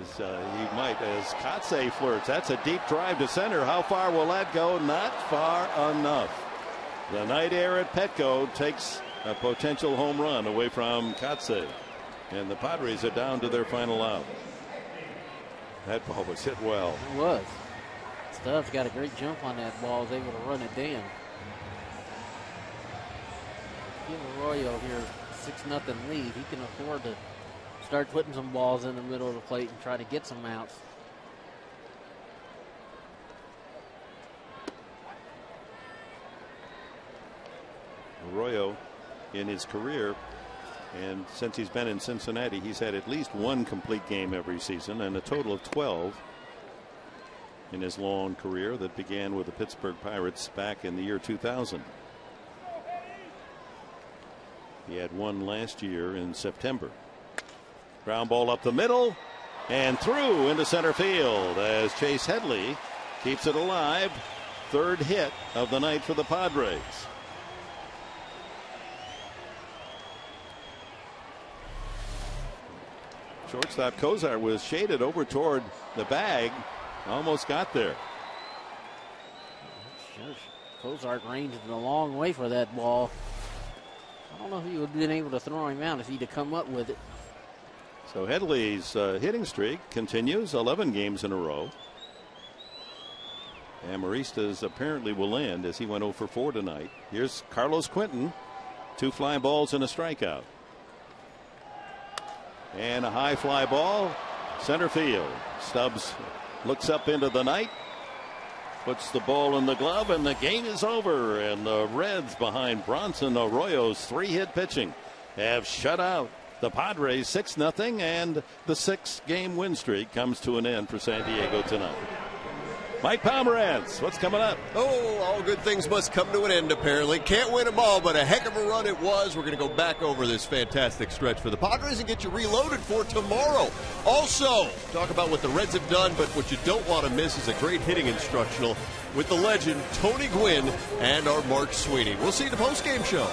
as he might, as Kotsay flirts. That's a deep drive to center. How far will that go? Not far enough. The night air at Petco takes a potential home run away from Kotsay, and the Padres are down to their final out. That ball was hit well. It was. Stubbs got a great jump on that ball, was able to run it down. Give Arroyo here 6-0 lead. He can afford to start putting some balls in the middle of the plate and try to get some outs. Arroyo, in his career, and since he's been in Cincinnati, he's had at least one complete game every season, and a total of 12 in his long career that began with the Pittsburgh Pirates back in the year 2000. He had one last year in September. Ground ball up the middle and through into center field as Chase Headley keeps it alive. Third hit of the night for the Padres. Shortstop Kozar was shaded over toward the bag. Almost got there. Kozar ranged a long way for that ball. I don't know if he would have been able to throw him out if he'd have come up with it. So Headley's hitting streak continues, 11 games in a row. Amarista's apparently will end as he went 0 for 4 tonight. Here's Carlos Quentin. 2 fly balls and a strikeout. And a high fly ball, center field. Stubbs looks up into the night, puts the ball in the glove, and the game is over. And the Reds, behind Bronson Arroyo's 3-hit pitching, have shut out the Padres 6-0, and the 6-game win streak comes to an end for San Diego tonight. Mike Pomerantz, what's coming up? Oh, all good things must come to an end, apparently. Can't win them all, but a heck of a run it was. We're going to go back over this fantastic stretch for the Padres and get you reloaded for tomorrow. Also, talk about what the Reds have done, but what you don't want to miss is a great hitting instructional with the legend Tony Gwynn and our Mark Sweeney. We'll see you at the postgame show.